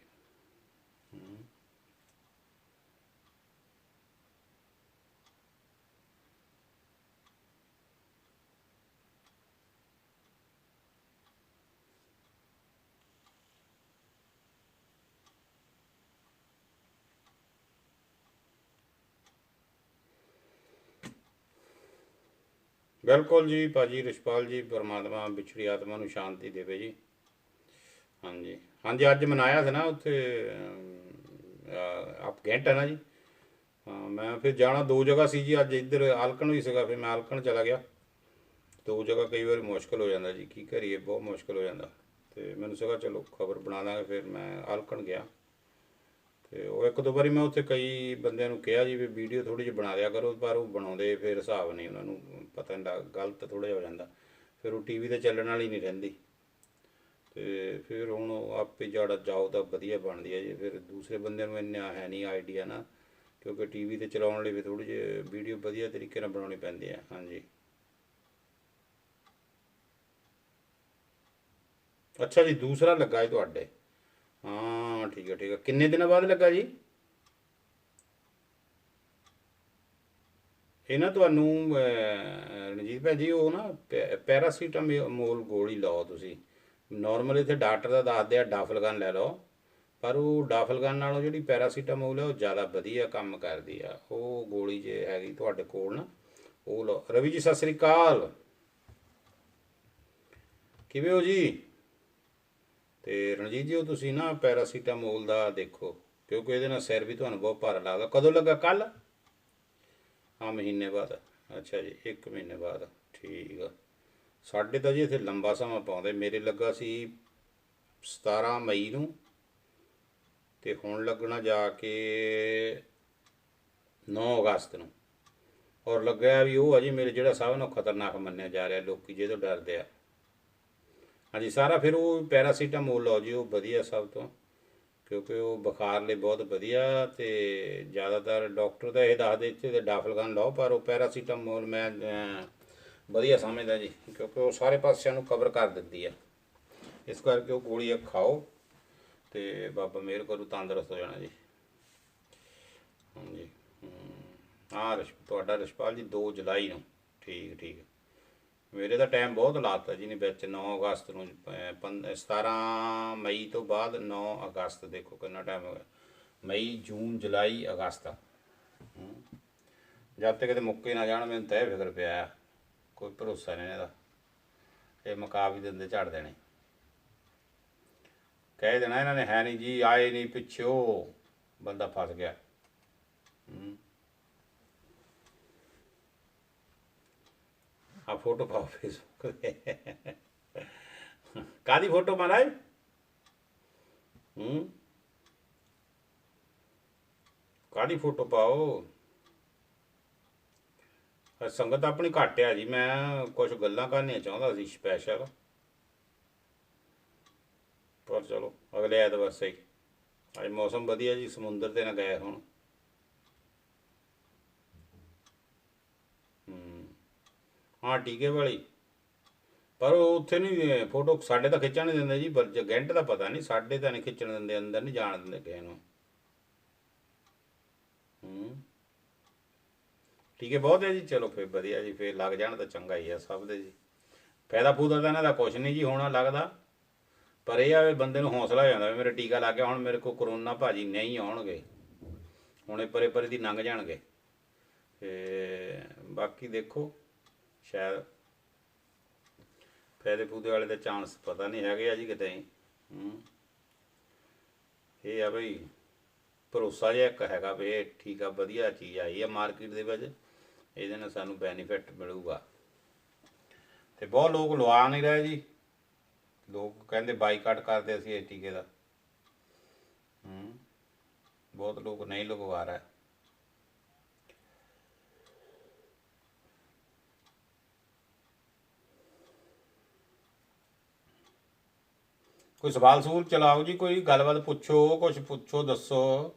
[SPEAKER 1] ਬਿਲਕੁਲ ਜੀ ਭਾਜੀ ਰਿਸ਼ਪਾਲ ਜੀ, ਪਰਮਾਤਮਾ ਵਿਛੜੀ ਆਤਮਾ ਨੂੰ ਸ਼ਾਂਤੀ ਦੇਵੇ ਜੀ। ਹਾਂਜੀ ਹਾਂਜੀ ਅੱਜ ਮਨਾਇਆ ਸੀ ਨਾ ਉੱਥੇ ਆਪ ਗੈਂਟ ਹੈ ਨਾ ਜੀ। ਹਾਂ ਮੈਂ ਫਿਰ ਜਾਣਾ 2 ਜਗ੍ਹਾ ਸੀ ਜੀ ਅੱਜ। ਇੱਧਰ ਆਲਕਣ ਵੀ ਸੀਗਾ, ਫਿਰ ਮੈਂ ਆਲਕਣ ਚਲਾ ਗਿਆ। 2 ਜਗ੍ਹਾ ਕਈ ਵਾਰੀ ਮੁਸ਼ਕਿਲ ਹੋ ਜਾਂਦਾ ਜੀ, ਕੀ ਕਰੀਏ ਬਹੁਤ ਮੁਸ਼ਕਿਲ ਹੋ ਜਾਂਦਾ। ਤੇ ਮੈਨੂੰ ਸੀਗਾ ਚਲੋ ਖਬਰ ਬਣਾ ਦਾਂਗੇ, ਫਿਰ ਮੈਂ ਆਲਕਣ ਗਿਆ। ਤੇ ਉਹ 1-2 ਵਾਰੀ ਮੈਂ ਉੱਥੇ ਕਈ ਬੰਦਿਆਂ ਨੂੰ ਕਿਹਾ ਜੀ ਵੀ ਵੀਡੀਓ ਥੋੜ੍ਹੀ ਜਿਹੀ ਬਣਾ ਦਿਆ ਕਰੋ, ਪਰ ਉਹ ਬਣਾਉਂਦੇ ਫਿਰ ਹਿਸਾਬ ਨਹੀਂ, ਉਹਨਾਂ ਨੂੰ ਪਤਾ ਨਹੀਂ ਗਲਤ ਥੋੜ੍ਹਾ ਜਿਹਾ ਹੋ ਜਾਂਦਾ। ਫਿਰ ਉਹ ਟੀ ਵੀ 'ਤੇ ਚੱਲਣ ਵਾਲੀ ਨਹੀਂ ਰਹਿੰਦੀ। ਤੇ ਫਿਰ ਹੁਣ ਆਪੇ ਜੜਾ ਜਾਓ ਤਾਂ ਵਧੀਆ ਬਣਦੀ ਹੈ ਜੀ। ਫਿਰ ਦੂਸਰੇ ਬੰਦਿਆਂ ਨੂੰ ਇੰਨਾ ਹੈ ਨਹੀਂ ਆਈਡੀਆ ਨਾ, ਕਿਉਂਕਿ ਟੀ ਵੀ 'ਤੇ ਚਲਾਉਣ ਲਈ ਵੀ ਥੋੜ੍ਹੀ ਜਿਹੀ ਵੀਡੀਓ ਵਧੀਆ ਤਰੀਕੇ ਨਾਲ ਬਣਾਉਣੀ ਪੈਂਦੀ ਹੈ। ਹਾਂਜੀ ਅੱਛਾ ਜੀ ਦੂਸਰਾ ਲੱਗਾ ਜੀ ਤੁਹਾਡੇ? ਹਾਂ ਠੀਕ ਹੈ ਠੀਕ ਹੈ। ਕਿੰਨੇ ਦਿਨਾਂ ਬਾਅਦ ਲੱਗਾ ਜੀ? ਇਹ ਨਾ ਤੁਹਾਨੂੰ ਰਣਜੀਤ ਭਾਅ ਜੀ ਉਹ ਨਾ ਪੈਰਾਸੀਟਾਮੋਲ ਗੋਲੀ ਲਾਓ ਤੁਸੀਂ। ਨੋਰਮਲ ਇੱਥੇ ਡਾਕਟਰ ਦਾ ਦੱਸਦੇ ਆ ਡਾਫਲਗਨ ਲੈ ਲਓ, ਪਰ ਉਹ ਡਾਫਲਗਨ ਨਾਲੋਂ ਜਿਹੜੀ ਪੈਰਾਸੀਟਾਮੋਲ ਹੈ ਉਹ ਜ਼ਿਆਦਾ ਵਧੀਆ ਕੰਮ ਕਰਦੀ ਆ। ਉਹ ਗੋਲੀ ਜੇ ਹੈਗੀ ਤੁਹਾਡੇ ਕੋਲ ਨਾ ਉਹ ਲਓ। ਰਵੀ ਜੀ ਸਤਿ ਸ੍ਰੀ ਅਕਾਲ, ਕਿਵੇਂ ਹੋ ਜੀ? ਤੇ ਰਣਜੀਤ ਜੀ ਉਹ ਤੁਸੀਂ ਨਾ ਪੈਰਾਸੀਟਾਮੋਲ ਦਾ ਦੇਖੋ, ਕਿਉਂਕਿ ਇਹਦੇ ਨਾਲ ਸਿਰ ਵੀ ਤੁਹਾਨੂੰ ਬਹੁਤ ਭਾਰਾ ਲੱਗਦਾ। ਕਦੋਂ ਲੱਗਾ? ਕੱਲ੍ਹ? ਹਾਂ ਮਹੀਨੇ ਬਾਅਦ। ਅੱਛਾ ਜੀ 1 ਮਹੀਨੇ ਬਾਅਦ, ਠੀਕ ਆ। ਸਾਡੇ ਤਾਂ ਜੀ ਇੱਥੇ ਲੰਬਾ ਸਮਾਂ ਪਾਉਂਦੇ। ਮੇਰੇ ਲੱਗਾ ਸੀ 17 ਮਈ ਨੂੰ ਤੇ ਹੁਣ ਲੱਗਣਾ ਜਾ ਕੇ 9 ਅਗਸਤ ਨੂੰ। ਔਰ ਲੱਗਿਆ ਵੀ ਉਹ ਆ ਜੀ ਮੇਰੇ ਜਿਹੜਾ ਸਭ ਨਾਲੋਂ ਖਤਰਨਾਕ ਮੰਨਿਆ ਜਾ ਰਿਹਾ, ਲੋਕ ਜਿਹਦੇ ਤੋਂ ਡਰਦੇ ਆ। ਹਾਂਜੀ ਸਾਰਾ ਫਿਰ ਉਹ ਪੈਰਾਸੀਟਾਮੋਲ ਲਓ ਜੀ, ਉਹ ਵਧੀਆ ਸਭ ਤੋਂ, ਕਿਉਂਕਿ ਉਹ ਬੁਖਾਰ ਲਈ ਬਹੁਤ ਵਧੀਆ। ਤੇ ਜ਼ਿਆਦਾਤਰ ਡਾਕਟਰ ਤਾਂ ਇਹ ਦੱਸਦੇ ਇੱਥੇ ਤੇ ਡਾਫਲਗਨ ਲਾਓ, ਪਰ ਉਹ ਪੈਰਾਸੀਟਾਮੋਲ ਮੈਂ ਵਧੀਆ ਸਮਝਦਾ ਜੀ, ਕਿਉਂਕਿ ਉਹ ਸਾਰੇ ਪਾਸਿਆਂ ਨੂੰ ਕਵਰ ਕਰ ਦਿੰਦੀ ਆ। ਇਸ ਕਰਕੇ ਉਹ ਗੋਲੀ ਇੱਕ ਖਾਓ ਤੇ ਬਾਬਾ ਮਿਹਰ ਕਰੂ ਤੰਦਰੁਸਤ ਹੋ ਜਾਣਾ ਜੀ। ਹਾਂਜੀ। ਹਾਂ ਤੁਹਾਡਾ ਰਿਸ਼ਪਾਲ ਜੀ 2 ਜੁਲਾਈ ਨੂੰ। ਠੀਕ ਠੀਕ। ਮੇਰੇ ਤਾਂ ਟਾਈਮ ਬਹੁਤ ਲਾਤਾ ਜੀ ਨੇ ਵਿੱਚ 9 ਅਗਸਤ ਨੂੰ 17 ਮਈ ਤੋਂ ਬਾਅਦ 9 ਅਗਸਤ ਦੇਖੋ ਕਿੰਨਾ ਟਾਈਮ ਹੋ ਗਿਆ। ਮਈ ਜੂਨ ਜੁਲਾਈ ਅਗਸਤ। ਜਦ ਤੱਕ ਕਿਤੇ ਮੁੱਕੇ ਨਾ ਜਾਣ ਮੈਨੂੰ ਤਾਂ ਇਹ ਫਿਕਰ ਪਿਆ ਕੋਈ ਭਰੋਸਾ ਨਹੀਂ ਇਹਦਾ। ਇਹ ਮੁਕਾ ਵੀ ਦਿੰਦੇ ਝੜ ਦੇਣੇ। ਕਹਿ ਦੇਣਾ ਇਹਨਾਂ ਨੇ ਹੈ ਨਹੀਂ ਜੀ ਆਏ ਨਹੀਂ ਪਿੱਛੋਂ ਬੰਦਾ ਫਸ ਗਿਆ। ਆ ਫੋਟੋ ਪਾਓ ਫੇਸਬੁੱਕ 'ਤੇ। ਕਾਹਦੀ ਫੋਟੋ ਮਹਾਰਾਜ? ਕਾਹਦੀ ਫੋਟੋ ਪਾਓ? ਸੰਗਤ ਆਪਣੀ ਘੱਟ ਆ ਜੀ। ਮੈਂ ਕੁਛ ਗੱਲਾਂ ਕਰਨੀਆਂ ਚਾਹੁੰਦਾ ਸੀ ਸਪੈਸ਼ਲ, ਪਰ ਚਲੋ ਅਗਲੇ ਐਤਵਾਰ ਸਹੀ। ਅੱਜ ਮੌਸਮ ਵਧੀਆ ਜੀ, ਸਮੁੰਦਰ 'ਤੇ ਨਾ ਗਏ ਹੁਣ। ਹਾਂ ਟੀਕੇ ਵਾਲੀ, ਪਰ ਉਹ ਉੱਥੇ ਨਹੀਂ ਫੋਟੋ ਸਾਡੇ ਤਾਂ ਖਿੱਚਣ ਨਹੀਂ ਦਿੰਦੇ ਜੀ। ਗੈਂਟ ਦਾ ਪਤਾ ਨਹੀਂ, ਸਾਡੇ ਤਾਂ ਨਹੀਂ ਖਿੱਚਣ ਦਿੰਦੇ, ਅੰਦਰ ਨਹੀਂ ਜਾਣ ਦਿੰਦੇ ਕਿਸੇ ਨੂੰ। ਟੀਕੇ ਬਹੁਤ ਹੈ ਜੀ। ਚਲੋ ਫਿਰ ਵਧੀਆ ਜੀ, ਫਿਰ ਲੱਗ ਜਾਣ ਤਾਂ ਚੰਗਾ ਹੀ ਆ ਸਭ ਦੇ ਜੀ। ਫਾਇਦਾ ਫੂਦਾ ਤਾਂ ਇਹਨਾਂ ਦਾ ਕੁਛ ਨਹੀਂ ਜੀ ਹੋਣਾ ਲੱਗਦਾ, ਪਰ ਇਹ ਆ ਵੀ ਬੰਦੇ ਨੂੰ ਹੌਸਲਾ ਹੋ ਜਾਂਦਾ ਵੀ ਮੇਰੇ ਟੀਕਾ ਲੱਗ ਗਿਆ, ਹੁਣ ਮੇਰੇ ਕੋਲ ਕਰੋਨਾ ਭਾਜੀ ਨਹੀਂ ਆਉਣਗੇ, ਹੁਣ ਇਹ ਪਰੇ ਪਰੇ ਦੀ ਲੰਘ ਜਾਣਗੇ। ਤੇ ਬਾਕੀ ਦੇਖੋ ਸ਼ਾਇਦ ਫਾਇਦੇ ਫੂਦੇ ਵਾਲੇ ਦੇ ਚਾਂਸ ਪਤਾ ਨਹੀਂ ਹੈਗੇ ਆ ਜੀ ਕਿਤੇ। ਇਹ ਆ ਬਈ ਭਰੋਸਾ ਜਿਹਾ ਇੱਕ ਹੈਗਾ ਵੀ ਇਹ ਠੀਕ ਆ, ਵਧੀਆ ਚੀਜ਼ ਆਈ ਆ ਮਾਰਕੀਟ ਦੇ ਵਿੱਚ, ਇਹਦੇ ਨਾਲ ਸਾਨੂੰ ਬੈਨੀਫਿਟ ਮਿਲੂਗਾ। ਤੇ ਬਹੁਤ ਲੋਕ ਲਵਾ ਨਹੀਂ ਰਹੇ ਜੀ। ਲੋਕ ਕਹਿੰਦੇ ਬਾਈਕਾਟ ਕਰਦੇ ਅਸੀਂ ਇਸ ਟੀਕੇ ਦਾ। ਬਹੁਤ ਲੋਕ ਨਹੀਂ ਲਗਵਾ ਰਹੇ। ਕੋਈ ਸਵਾਲ ਸਵੂਲ ਚਲਾਓ ਜੀ, ਕੋਈ ਗੱਲਬਾਤ ਪੁੱਛੋ, ਕੁਛ ਪੁੱਛੋ ਦੱਸੋ।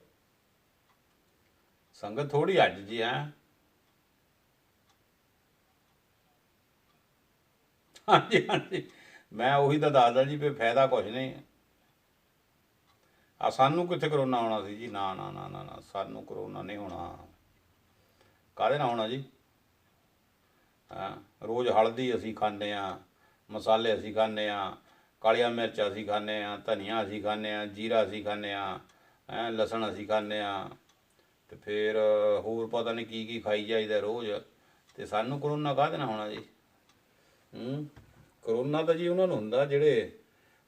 [SPEAKER 1] ਸੰਗਤ ਥੋੜੀ ਅੱਜ ਜੀ ਹੈ। ਹਾਂਜੀ ਹਾਂਜੀ, ਮੈਂ ਉਹੀ ਤਾਂ ਦੱਸਦਾ ਜੀ ਵੀ ਫਾਇਦਾ ਕੁਛ ਨਹੀਂ ਆ। ਸਾਨੂੰ ਕਿੱਥੇ ਕਰੋਨਾ ਆਉਣਾ ਸੀ ਜੀ? ਨਾ ਨਾ ਨਾ ਨਾ ਨਾ, ਸਾਨੂੰ ਕਰੋਨਾ ਨਹੀਂ ਹੋਣਾ। ਕਾਹਦੇ ਨਾਲ ਹੋਣਾ ਜੀ? ਹਾਂ, ਰੋਜ਼ ਹਲਦੀ ਅਸੀਂ ਖਾਂਦੇ ਹਾਂ, ਮਸਾਲੇ ਅਸੀਂ ਖਾਂਦੇ ਹਾਂ, ਕਾਲੀਆਂ ਮਿਰਚ ਅਸੀਂ ਖਾਂਦੇ ਹਾਂ, ਧਨੀਆ ਅਸੀਂ ਖਾਂਦੇ ਹਾਂ, ਜੀਰਾ ਅਸੀਂ ਖਾਂਦੇ ਹਾਂ, ਲਸਣ ਅਸੀਂ ਖਾਂਦੇ ਹਾਂ, ਅਤੇ ਫਿਰ ਹੋਰ ਪਤਾ ਨਹੀਂ ਕੀ ਕੀ ਖਾਈ ਜਾਈਦਾ ਰੋਜ਼। ਅਤੇ ਸਾਨੂੰ ਕਰੋਨਾ ਕਾਹਦੇ ਨਾਲ ਹੋਣਾ ਜੀ? ਕਰੋਨਾ ਤਾਂ ਜੀ ਉਹਨਾਂ ਨੂੰ ਹੁੰਦਾ ਜਿਹੜੇ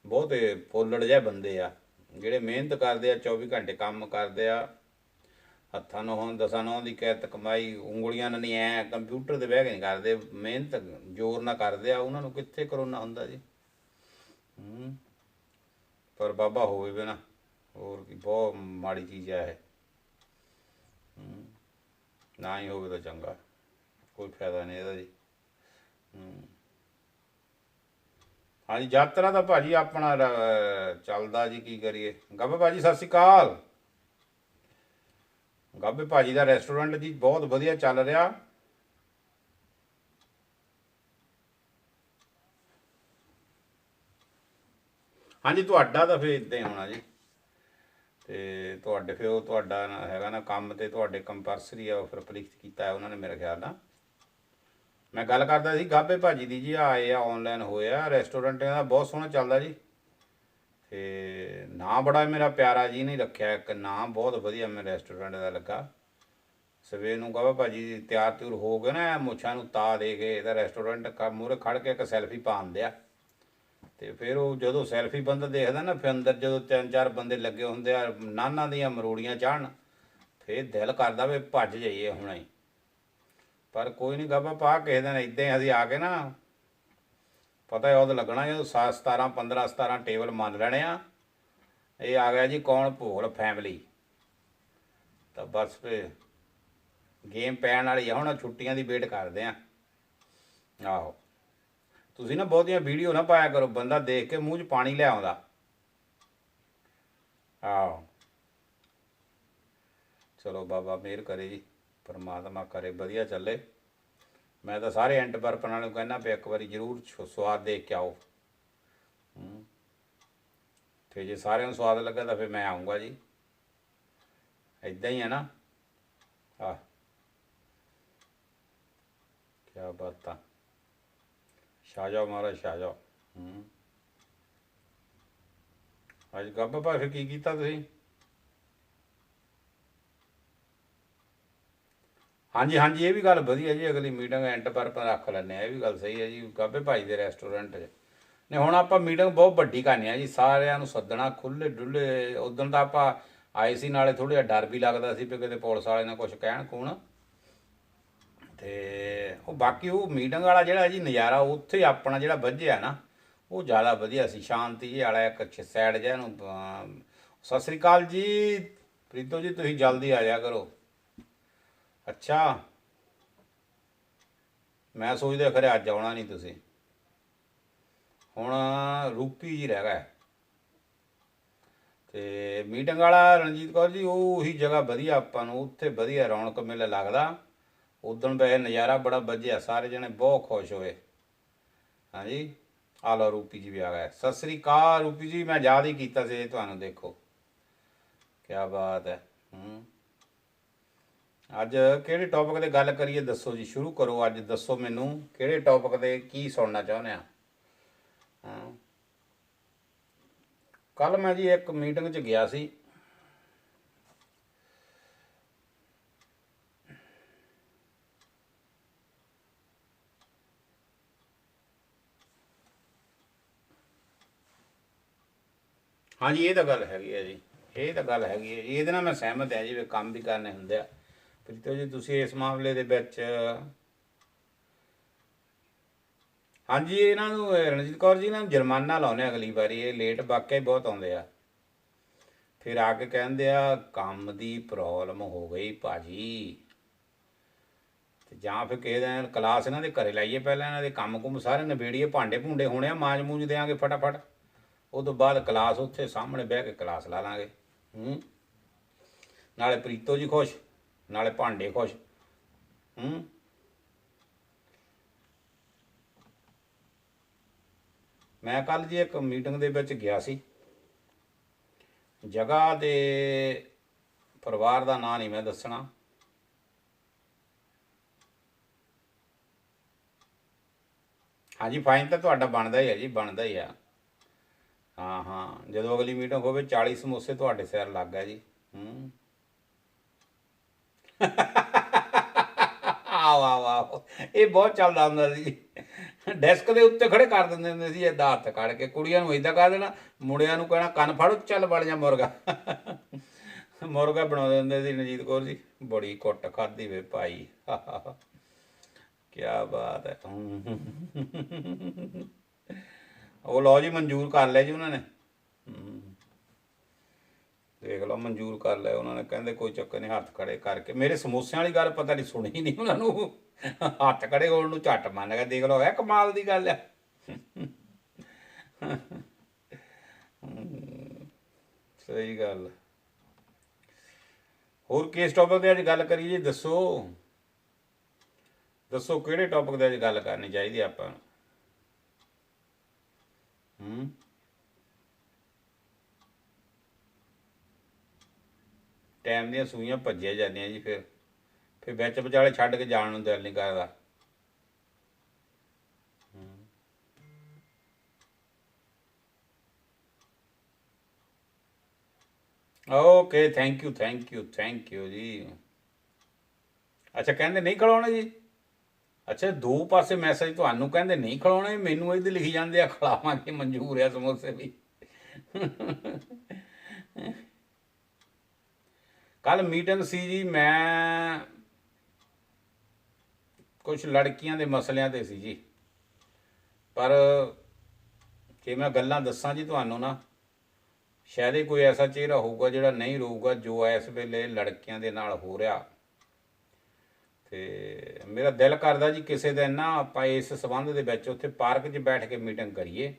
[SPEAKER 1] ਬਹੁਤੇ ਫੋਲੜ ਜਿਹੇ ਬੰਦੇ ਆ, ਜਿਹੜੇ ਮਿਹਨਤ ਕਰਦੇ ਆ, 24 ਘੰਟੇ ਕੰਮ ਕਰਦੇ ਆ, ਹੱਥਾਂ ਨੂੰ ਦਸਾਂ ਨਹੁੰ ਦੀ ਕਿਰਤ ਕਮਾਈ, ਉਂਗਲੀਆਂ ਨਾਲ ਨਹੀਂ ਐ ਕੰਪਿਊਟਰ 'ਤੇ ਬਹਿ ਕੇ ਨਹੀਂ ਕਰਦੇ, ਮਿਹਨਤ ਜ਼ੋਰ ਨਾਲ ਕਰਦੇ ਆ, ਉਹਨਾਂ ਨੂੰ ਕਿੱਥੇ ਕਰੋਨਾ ਹੁੰਦਾ ਜੀ। ਪਰ ਬਾਬਾ ਹੋਵੇ ਵੀ ਨਾ, ਹੋਰ ਕੀ ਬਹੁਤ ਮਾੜੀ ਚੀਜ਼ ਆ ਇਹ। ਨਾ ਹੀ ਹੋਵੇ ਤਾਂ ਚੰਗਾ, ਕੋਈ ਫਾਇਦਾ ਨਹੀਂ ਇਹਦਾ ਜੀ। ਹਾਂਜੀ, ਯਾਤਰਾ ਦਾ ਭਾਜੀ ਆਪਣਾ ਚੱਲਦਾ ਜੀ, ਕੀ ਕਰੀਏ। ਗੱਬੇ ਭਾਜੀ ਸਤਿ ਸ਼੍ਰੀ ਅਕਾਲ। ਗੱਬੇ ਭਾਜੀ ਦਾ ਰੈਸਟੋਰੈਂਟ ਜੀ ਬਹੁਤ ਵਧੀਆ ਚੱਲ ਰਿਹਾ। ਹਾਂਜੀ, ਤੁਹਾਡਾ ਤਾਂ ਫਿਰ ਇੱਦਾਂ ਹੀ ਹੋਣਾ ਜੀ। ਅਤੇ ਤੁਹਾਡੇ ਫਿਰ ਉਹ ਤੁਹਾਡਾ ਹੈਗਾ ਨਾ ਕੰਮ, ਤੇ ਤੁਹਾਡੇ ਕੰਪਲਸਰੀ ਆ ਉਹ ਫਿਰ ਪਲਿਖਤ ਕੀਤਾ ਹੈ ਉਹਨਾਂ ਨੇ ਮੇਰੇ ਖਿਆਲ ਨਾਲ। ਮੈਂ ਗੱਲ ਕਰਦਾ ਸੀ ਗਾਬੇ ਭਾਜੀ ਦੀ ਜੀ, ਆਏ ਆ ਔਨਲਾਈਨ ਹੋਏ ਆ, ਰੈਸਟੋਰੈਂਟ ਦਾ ਬਹੁਤ ਸੋਹਣਾ ਚੱਲਦਾ ਜੀ। ਅਤੇ ਨਾਂ ਬੜਾ ਮੇਰਾ ਪਿਆਰਾ ਜੀ ਨੇ ਰੱਖਿਆ, ਇੱਕ ਨਾਂ ਬਹੁਤ ਵਧੀਆ ਮੇਰੇ ਰੈਸਟੋਰੈਂਟ ਦਾ ਲੱਗਾ। ਸਵੇਰ ਨੂੰ ਗਾਬਾ ਭਾਜੀ ਤਿਆਰ ਤਿਉਰ ਹੋ ਗਏ ਨਾ, ਮੁੱਛਾਂ ਨੂੰ ਤਾ ਦੇ ਕੇ ਇਹਦਾ ਰੈਸਟੋਰੈਂਟ ਮੂਹਰੇ ਖੜ੍ਹ ਕੇ ਇੱਕ ਸੈਲਫੀ ਪਾਉਂਦੇ ਆ। ਅਤੇ ਫਿਰ ਉਹ ਜਦੋਂ ਸੈਲਫੀ ਬੰਦਾ ਦੇਖਦਾ ਨਾ, ਫਿਰ ਅੰਦਰ ਜਦੋਂ 3-4 ਬੰਦੇ ਲੱਗੇ ਹੁੰਦੇ ਆ ਨਾਨਾਂ ਦੀਆਂ ਮਰੋੜੀਆਂ ਚਾੜਨ, ਫਿਰ ਦਿਲ ਕਰਦਾ ਵੀ ਭੱਜ ਜਾਈਏ ਹੁਣੇ ਹੀ। ਪਰ ਕੋਈ ਨਹੀਂ ਗਾਬਾ ਪਾ, ਕਿਸੇ ਦਿਨ ਇੱਦਾਂ ਹੀ ਅਸੀਂ ਆ ਕੇ ਨਾ, ਪਤਾ ਉਦੋਂ ਲੱਗਣਾ ਜਦੋਂ 17 15 17 ਟੇਬਲ ਮੰਨ ਲੈਣੇ ਆ। ਇਹ ਆ ਗਿਆ ਜੀ ਕੌਣ ਭੋਲ ਫੈਮਿਲੀ, ਤਾਂ ਬਸ ਫਿਰ ਗੇਮ ਪੈਣ ਵਾਲੀ ਆ। ਹੁਣ ਛੁੱਟੀਆਂ ਦੀ ਵੇਟ ਕਰਦੇ ਆ। ਆਹੋ, ਤੁਸੀਂ ਨਾ ਬਹੁਤੀਆਂ ਵੀਡੀਓ ਨਾ ਪਾਇਆ ਕਰੋ, ਬੰਦਾ ਦੇਖ ਕੇ ਮੂੰਹ 'ਚ ਪਾਣੀ ਲੈ ਆਉਂਦਾ। ਆਹੋ, ਚਲੋ ਬਾਬਾ ਮਿਹਰ ਕਰੇ ਜੀ, ਪਰਮਾਤਮਾ ਕਰੇ ਵਧੀਆ ਚੱਲੇ। ਮੈਂ ਤਾਂ ਸਾਰੇ ਐਂਟਰਪ੍ਰੈਨਰ ਨੂੰ ਕਹਿੰਦਾ ਵੀ ਇੱਕ ਵਾਰੀ ਜ਼ਰੂਰ ਸਵਾਦ ਦੇਖ ਕੇ ਆਓ। ਫਿਰ ਜੇ ਸਾਰਿਆਂ ਨੂੰ ਸਵਾਦ ਲੱਗਾ ਤਾਂ ਫਿਰ ਮੈਂ ਆਊਂਗਾ ਜੀ। ਇੱਦਾਂ ਹੀ ਹੈ ਨਾ। ਆਹ ਕਿਆ ਬਾਤਾਂ। ਛਾ ਜਾਓ ਮਹਾਰਾਜ, ਛਾ ਜਾਓ। ਅੱਜ ਗੱਬ ਭਾਈ ਫਿਰ ਕੀ ਕੀਤਾ ਤੁਸੀਂ? ਹਾਂਜੀ ਹਾਂਜੀ, ਇਹ ਵੀ ਗੱਲ ਵਧੀਆ ਜੀ। ਅਗਲੀ ਮੀਟਿੰਗ ਐਂਟ ਪਰ ਆਪਾਂ ਰੱਖ ਲੈਂਦੇ ਹਾਂ, ਇਹ ਵੀ ਗੱਲ ਸਹੀ ਹੈ ਜੀ। ਗੱਬੇ ਭਾਈ ਦੇ ਰੈਸਟੋਰੈਂਟ 'ਚ ਨਹੀਂ, ਹੁਣ ਆਪਾਂ ਮੀਟਿੰਗ ਬਹੁਤ ਵੱਡੀ ਕਰਨੀ ਆ ਜੀ, ਸਾਰਿਆਂ ਨੂੰ ਸੱਦਣਾ ਖੁੱਲ੍ਹੇ ਡੁੱਲੇ। ਉਦੋਂ ਤਾਂ ਆਪਾਂ ਆਏ ਸੀ, ਨਾਲੇ ਥੋੜ੍ਹਾ ਜਿਹਾ ਡਰ ਵੀ ਲੱਗਦਾ ਸੀ ਵੀ ਕਿਤੇ ਪੁਲਿਸ ਵਾਲੇ ਨੇ ਕੁਛ ਕਹਿਣ ਕੂਣ। ਅਤੇ ਉਹ ਬਾਕੀ ਉਹ ਮੀਟਿੰਗ ਵਾਲਾ ਜਿਹੜਾ ਜੀ ਨਜ਼ਾਰਾ ਉੱਥੇ ਆਪਣਾ ਜਿਹੜਾ ਵੱਜਿਆ ਨਾ, ਉਹ ਜ਼ਿਆਦਾ ਵਧੀਆ ਸੀ। ਸ਼ਾਂਤੀ ਜਿਹੀ ਵਾਲਾ ਇੱਕ ਸਾਈਡ ਜਿਹਾ ਨੂੰ। ਸਤਿ ਸ਼੍ਰੀ ਅਕਾਲ ਜੀ ਪ੍ਰੀਤੋ ਜੀ, ਤੁਸੀਂ ਜਲਦੀ ਆ ਜਾਇਆ ਕਰੋ। ਅੱਛਾ, ਮੈਂ ਸੋਚਦਾ ਖਰੇ ਅੱਜ ਆਉਣਾ ਨਹੀਂ ਤੁਸੀਂ। ਹੁਣ ਰੂਪੀ ਜੀ ਰਹਿ ਗਿਆ। ਅਤੇ ਮੀਟਿੰਗ ਵਾਲਾ ਰਣਜੀਤ ਕੌਰ ਜੀ, ਉਹ ਉਹੀ ਜਗ੍ਹਾ ਵਧੀਆ ਆਪਾਂ ਨੂੰ, ਉੱਥੇ ਵਧੀਆ ਰੌਣਕ ਮੇਲਾ ਲੱਗਦਾ। ਉਦਣ ਵੈਸੇ ਨਜ਼ਾਰਾ ਬੜਾ ਵੱਜਿਆ, ਸਾਰੇ ਜਣੇ ਬਹੁਤ ਖੁਸ਼ ਹੋਏ। ਹਾਂਜੀ, ਆ ਲਓ ਰੂਪੀ ਜੀ ਵੀ ਆ ਗਏ। ਸਤਿ ਸ਼੍ਰੀ ਅਕਾਲ ਰੂਪੀ ਜੀ, ਮੈਂ ਯਾਦ ਹੀ ਕੀਤਾ ਸੀ ਤੁਹਾਨੂੰ। ਦੇਖੋ ਕਿਆ ਬਾਤ ਹੈ। ਅੱਜ ਕਿਹੜੇ ਟੌਪਿਕ 'ਤੇ ਗੱਲ ਕਰੀਏ ਦੱਸੋ ਜੀ, ਸ਼ੁਰੂ ਕਰੋ। ਅੱਜ ਦੱਸੋ ਮੈਨੂੰ ਕਿਹੜੇ ਟੌਪਿਕ 'ਤੇ ਕੀ ਸੁਣਨਾ ਚਾਹੁੰਦੇ ਆ। ਕੱਲ੍ਹ ਮੈਂ ਜੀ ਇੱਕ ਮੀਟਿੰਗ 'ਚ ਗਿਆ ਸੀ। ਹਾਂਜੀ, ਇਹ ਤਾਂ ਗੱਲ ਹੈਗੀ ਹੈ ਜੀ, ਇਹ ਤਾਂ ਗੱਲ ਹੈਗੀ ਹੈ। ਇਹਦੇ ਨਾਲ ਮੈਂ ਸਹਿਮਤ ਹਾਂ ਜੀ, ਵੀ ਕੰਮ ਵੀ ਕਰਨੇ ਹੁੰਦੇ ਆ। ਪ੍ਰੀਤੋ ਜੀ ਤੁਸੀਂ ਇਸ ਮਾਮਲੇ ਦੇ ਵਿੱਚ, ਹਾਂਜੀ, ਇਹਨਾਂ ਨੂੰ ਰਣਜੀਤ ਕੌਰ ਜੀ ਇਹਨਾਂ ਨੂੰ ਜੁਰਮਾਨਾ ਲਾਉਂਦੇ ਅਗਲੀ ਵਾਰੀ। ਇਹ ਲੇਟ ਵਾਕਿਆ ਹੀ ਬਹੁਤ ਆਉਂਦੇ ਆ। ਫਿਰ ਆ ਕੇ ਕਹਿੰਦੇ ਆ ਕੰਮ ਦੀ ਪ੍ਰੋਬਲਮ ਹੋ ਗਈ ਭਾਜੀ। ਅਤੇ ਜਾਂ ਫਿਰ ਕਿਸੇ ਦਿਨ ਕਲਾਸ ਇਹਨਾਂ ਦੇ ਘਰੇ ਲਾਈਏ, ਪਹਿਲਾਂ ਇਹਨਾਂ ਦੇ ਕੰਮ ਕੁੰਮ ਸਾਰੇ ਨਿਬੇੜੀਏ, ਭਾਂਡੇ ਭੂੰਡੇ ਹੋਣੇ ਆ, ਮਾਂਜ ਮੂੰਜ ਦਿਆਂਗੇ ਫਟਾਫਟ। ਉਹ ਤੋਂ ਬਾਅਦ ਕਲਾਸ ਉੱਥੇ ਸਾਹਮਣੇ ਬਹਿ ਕੇ ਕਲਾਸ ਲਾ ਲਾਂਗੇ। ਨਾਲੇ ਪ੍ਰੀਤੋ ਜੀ ਖੁਸ਼, ਨਾਲੇ ਭਾਂਡੇ ਖੁਸ਼। ਮੈਂ ਕੱਲ੍ਹ ਜੀ ਇੱਕ ਮੀਟਿੰਗ ਦੇ ਵਿੱਚ ਗਿਆ ਸੀ। ਜਗ੍ਹਾ ਦੇ ਪਰਿਵਾਰ ਦਾ ਨਾਂ ਨਹੀਂ ਮੈਂ ਦੱਸਣਾ। ਹਾਂਜੀ, ਫਾਈਨ ਤਾਂ ਤੁਹਾਡਾ ਬਣਦਾ ਹੀ ਹੈ ਜੀ, ਬਣਦਾ ਹੀ ਆ। ਹਾਂ ਹਾਂ, ਜਦੋਂ ਅਗਲੀ ਮੀਟਿੰਗ ਹੋਵੇ 40 ਸਮੋਸੇ ਤੁਹਾਡੇ ਸਿਰ ਲੱਗ ਗਿਆ ਜੀ। ਆਹੋ ਆਹੋ ਆਹੋ, ਇਹ ਬਹੁਤ ਚੱਲਦਾ ਹੁੰਦਾ ਸੀ। ਡੈਸਕ ਦੇ ਉੱਤੇ ਖੜੇ ਕਰ ਦਿੰਦੇ ਹੁੰਦੇ ਸੀ ਇੱਦਾਂ ਹੱਥ ਕੱਢ ਕੇ। ਕੁੜੀਆਂ ਨੂੰ ਇੱਦਾਂ ਕਰ ਦੇਣਾ, ਮੁੰਡਿਆਂ ਨੂੰ ਕਹਿਣਾ ਕੰਨ ਫੜੋ, ਚੱਲ ਬਣ ਜਾ ਮੁਰਗਾ। ਮੁਰਗਾ ਬਣਾਉਂਦੇ ਹੁੰਦੇ ਸੀ ਰਣਜੀਤ ਕੌਰ ਜੀ। ਬੜੀ ਕੁੱਟ ਖਾਧੀ ਵੇ ਭਾਈ। ਕਿਆ ਬਾਤ ਹੈ। ਉਹ ਲਓ ਜੀ, ਮਨਜ਼ੂਰ ਕਰ ਲਿਆ ਜੀ ਉਹਨਾਂ ਨੇ। ਦੇਖ ਲਓ, ਮਨਜ਼ੂਰ ਕਰ ਲਿਆ ਉਹਨਾਂ ਨੇ। ਕਹਿੰਦੇ ਕੋਈ ਚੱਕਰ ਨਹੀਂ, ਹੱਥ ਖੜੇ ਕਰਕੇ। ਮੇਰੇ ਸਮੋਸਿਆਂ ਵਾਲੀ ਗੱਲ ਪਤਾ ਨਹੀਂ ਸੁਣੀ ਨਹੀਂ ਉਹਨਾਂ ਨੂੰ, ਹੱਥ ਖੜੇ ਹੋਣ ਨੂੰ ਝੱਟ ਮੰਨ ਗਿਆ। ਦੇਖ ਲਓ, ਹੈ ਕਮਾਲ ਦੀ ਗੱਲ ਆ। ਸਹੀ ਗੱਲ। ਹੋਰ ਕਿਸ ਟੌਪਿਕ 'ਤੇ ਅੱਜ ਗੱਲ ਕਰੀਏ ਜੀ, ਦੱਸੋ ਦੱਸੋ ਕਿਹੜੇ ਟੌਪਿਕ 'ਤੇ ਅੱਜ ਗੱਲ ਕਰਨੀ ਚਾਹੀਦੀ ਆਪਾਂ ਨੂੰ। ਟਾਈਮ ਦੀਆਂ ਸੂਈਆਂ ਭੱਜੀਆਂ ਜਾਂਦੀਆਂ ਜੀ। ਫਿਰ ਵਿੱਚ ਵਿਚਾਲੇ ਛੱਡ ਕੇ ਜਾਣ ਨੂੰ ਦਿਲ ਨਹੀਂ ਕਰਦਾ। Okay, thank you thank you thank you ਜੀ। ਅੱਛਾ, ਕਹਿੰਦੇ ਨਹੀਂ ਖਿਲਾਉਣਾ ਜੀ। ਅੱਛਾ, ਦੋ ਪਾਸੇ ਮੈਸੇਜ, ਤੁਹਾਨੂੰ ਕਹਿੰਦੇ ਨਹੀਂ ਖਿਲਾਉਣਾ, ਮੈਨੂੰ ਇਹਦੇ ਲਿਖੀ ਜਾਂਦੇ ਆ ਖਿਲਾਵਾਂਗੇ, ਮਨਜ਼ੂਰ ਆ ਸਮੋਸੇ ਵੀ। ਕੱਲ੍ਹ ਮੀਟਿੰਗ ਸੀ ਜੀ, ਮੈਂ ਕੁਛ ਲੜਕੀਆਂ ਦੇ ਮਸਲਿਆਂ 'ਤੇ ਸੀ ਜੀ। ਪਰ ਜੇ ਮੈਂ ਗੱਲਾਂ ਦੱਸਾਂ ਜੀ ਤੁਹਾਨੂੰ ਨਾ, ਸ਼ਾਇਦ ਹੀ ਕੋਈ ਐਸਾ ਚਿਹਰਾ ਹੋਊਗਾ ਜਿਹੜਾ ਨਹੀਂ ਰਹੂਗਾ ਜੋ ਇਸ ਵੇਲੇ ਲੜਕੀਆਂ ਦੇ ਨਾਲ ਹੋ ਰਿਹਾ। ਅਤੇ ਮੇਰਾ ਦਿਲ ਕਰਦਾ ਜੀ ਕਿਸੇ ਦਿਨ ਨਾ ਆਪਾਂ ਇਸ ਸੰਬੰਧ ਦੇ ਵਿੱਚ ਉੱਥੇ ਪਾਰਕ 'ਚ ਬੈਠ ਕੇ ਮੀਟਿੰਗ ਕਰੀਏ।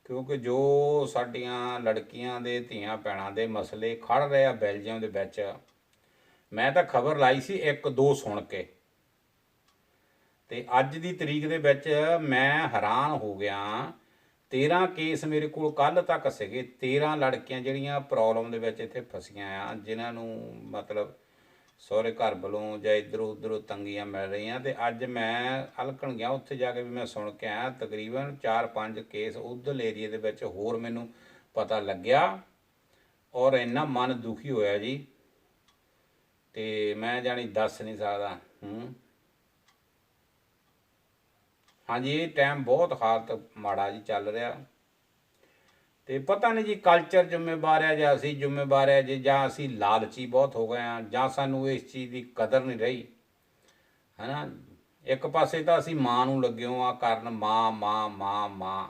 [SPEAKER 1] ਕਿਉਂਕਿ ਜੋ ਸਾਡੀਆਂ ਲੜਕੀਆਂ ਦੇ ਧੀਆਂ ਭੈਣਾਂ ਦੇ ਮਸਲੇ ਖੜ੍ਹ ਰਹੇ ਆ ਬੈਲਜੀਅਮ ਦੇ ਵਿੱਚ, ਮੈਂ ਤਾਂ ਖਬਰ ਲਾਈ ਸੀ 1-2 ਸੁਣ ਕੇ, ਅਤੇ ਅੱਜ ਦੀ ਤਰੀਕ ਦੇ ਵਿੱਚ ਮੈਂ ਹੈਰਾਨ ਹੋ ਗਿਆ 13 ਕੇਸ ਮੇਰੇ ਕੋਲ ਕੱਲ੍ਹ ਤੱਕ ਸੀਗੇ। 13 ਲੜਕੀਆਂ ਜਿਹੜੀਆਂ ਪ੍ਰੋਬਲਮ ਦੇ ਵਿੱਚ ਇੱਥੇ ਫਸੀਆਂ ਆ, ਜਿਨ੍ਹਾਂ ਨੂੰ ਮਤਲਬ ਸਹੁਰੇ ਘਰ ਵੱਲੋਂ ਜਾਂ ਇੱਧਰੋਂ ਉੱਧਰੋਂ ਤੰਗੀਆਂ ਮਿਲ ਰਹੀਆਂ। ਅਤੇ ਅੱਜ ਮੈਂ ਹਲਕਣ ਗਿਆ, ਉੱਥੇ ਜਾ ਕੇ ਵੀ ਮੈਂ ਸੁਣ ਕੇ ਆਇਆ ਤਕਰੀਬਨ 4-5 ਕੇਸ ਉੱਧਰ ਏਰੀਏ ਦੇ ਵਿੱਚ ਹੋਰ ਮੈਨੂੰ ਪਤਾ ਲੱਗਿਆ, ਔਰ ਇੰਨਾ ਮਨ ਦੁਖੀ ਹੋਇਆ ਜੀ, ਅਤੇ ਮੈਂ ਜਾਣੀ ਦੱਸ ਨਹੀਂ ਸਕਦਾ। ਹਾਂਜੀ, ਇਹ ਟਾਈਮ ਬਹੁਤ ਹਾਲਤ ਮਾੜਾ ਜੀ ਚੱਲ ਰਿਹਾ, ਅਤੇ ਪਤਾ ਨਹੀਂ ਜੀ ਕਲਚਰ ਜ਼ਿੰਮੇਵਾਰ ਹੈ ਜਾਂ ਅਸੀਂ ਜ਼ਿੰਮੇਵਾਰ ਹੈ ਜੀ, ਜਾਂ ਅਸੀਂ ਲਾਲਚੀ ਬਹੁਤ ਹੋ ਗਏ ਹਾਂ, ਜਾਂ ਸਾਨੂੰ ਇਸ ਚੀਜ਼ ਦੀ ਕਦਰ ਨਹੀਂ ਰਹੀ, ਹੈ ਨਾ। ਇੱਕ ਪਾਸੇ ਤਾਂ ਅਸੀਂ ਮਾਂ ਨੂੰ ਲੱਗੇ ਹੋ ਆ ਕਰਨ, ਮਾਂ ਮਾਂ ਮਾਂ ਮਾਂ,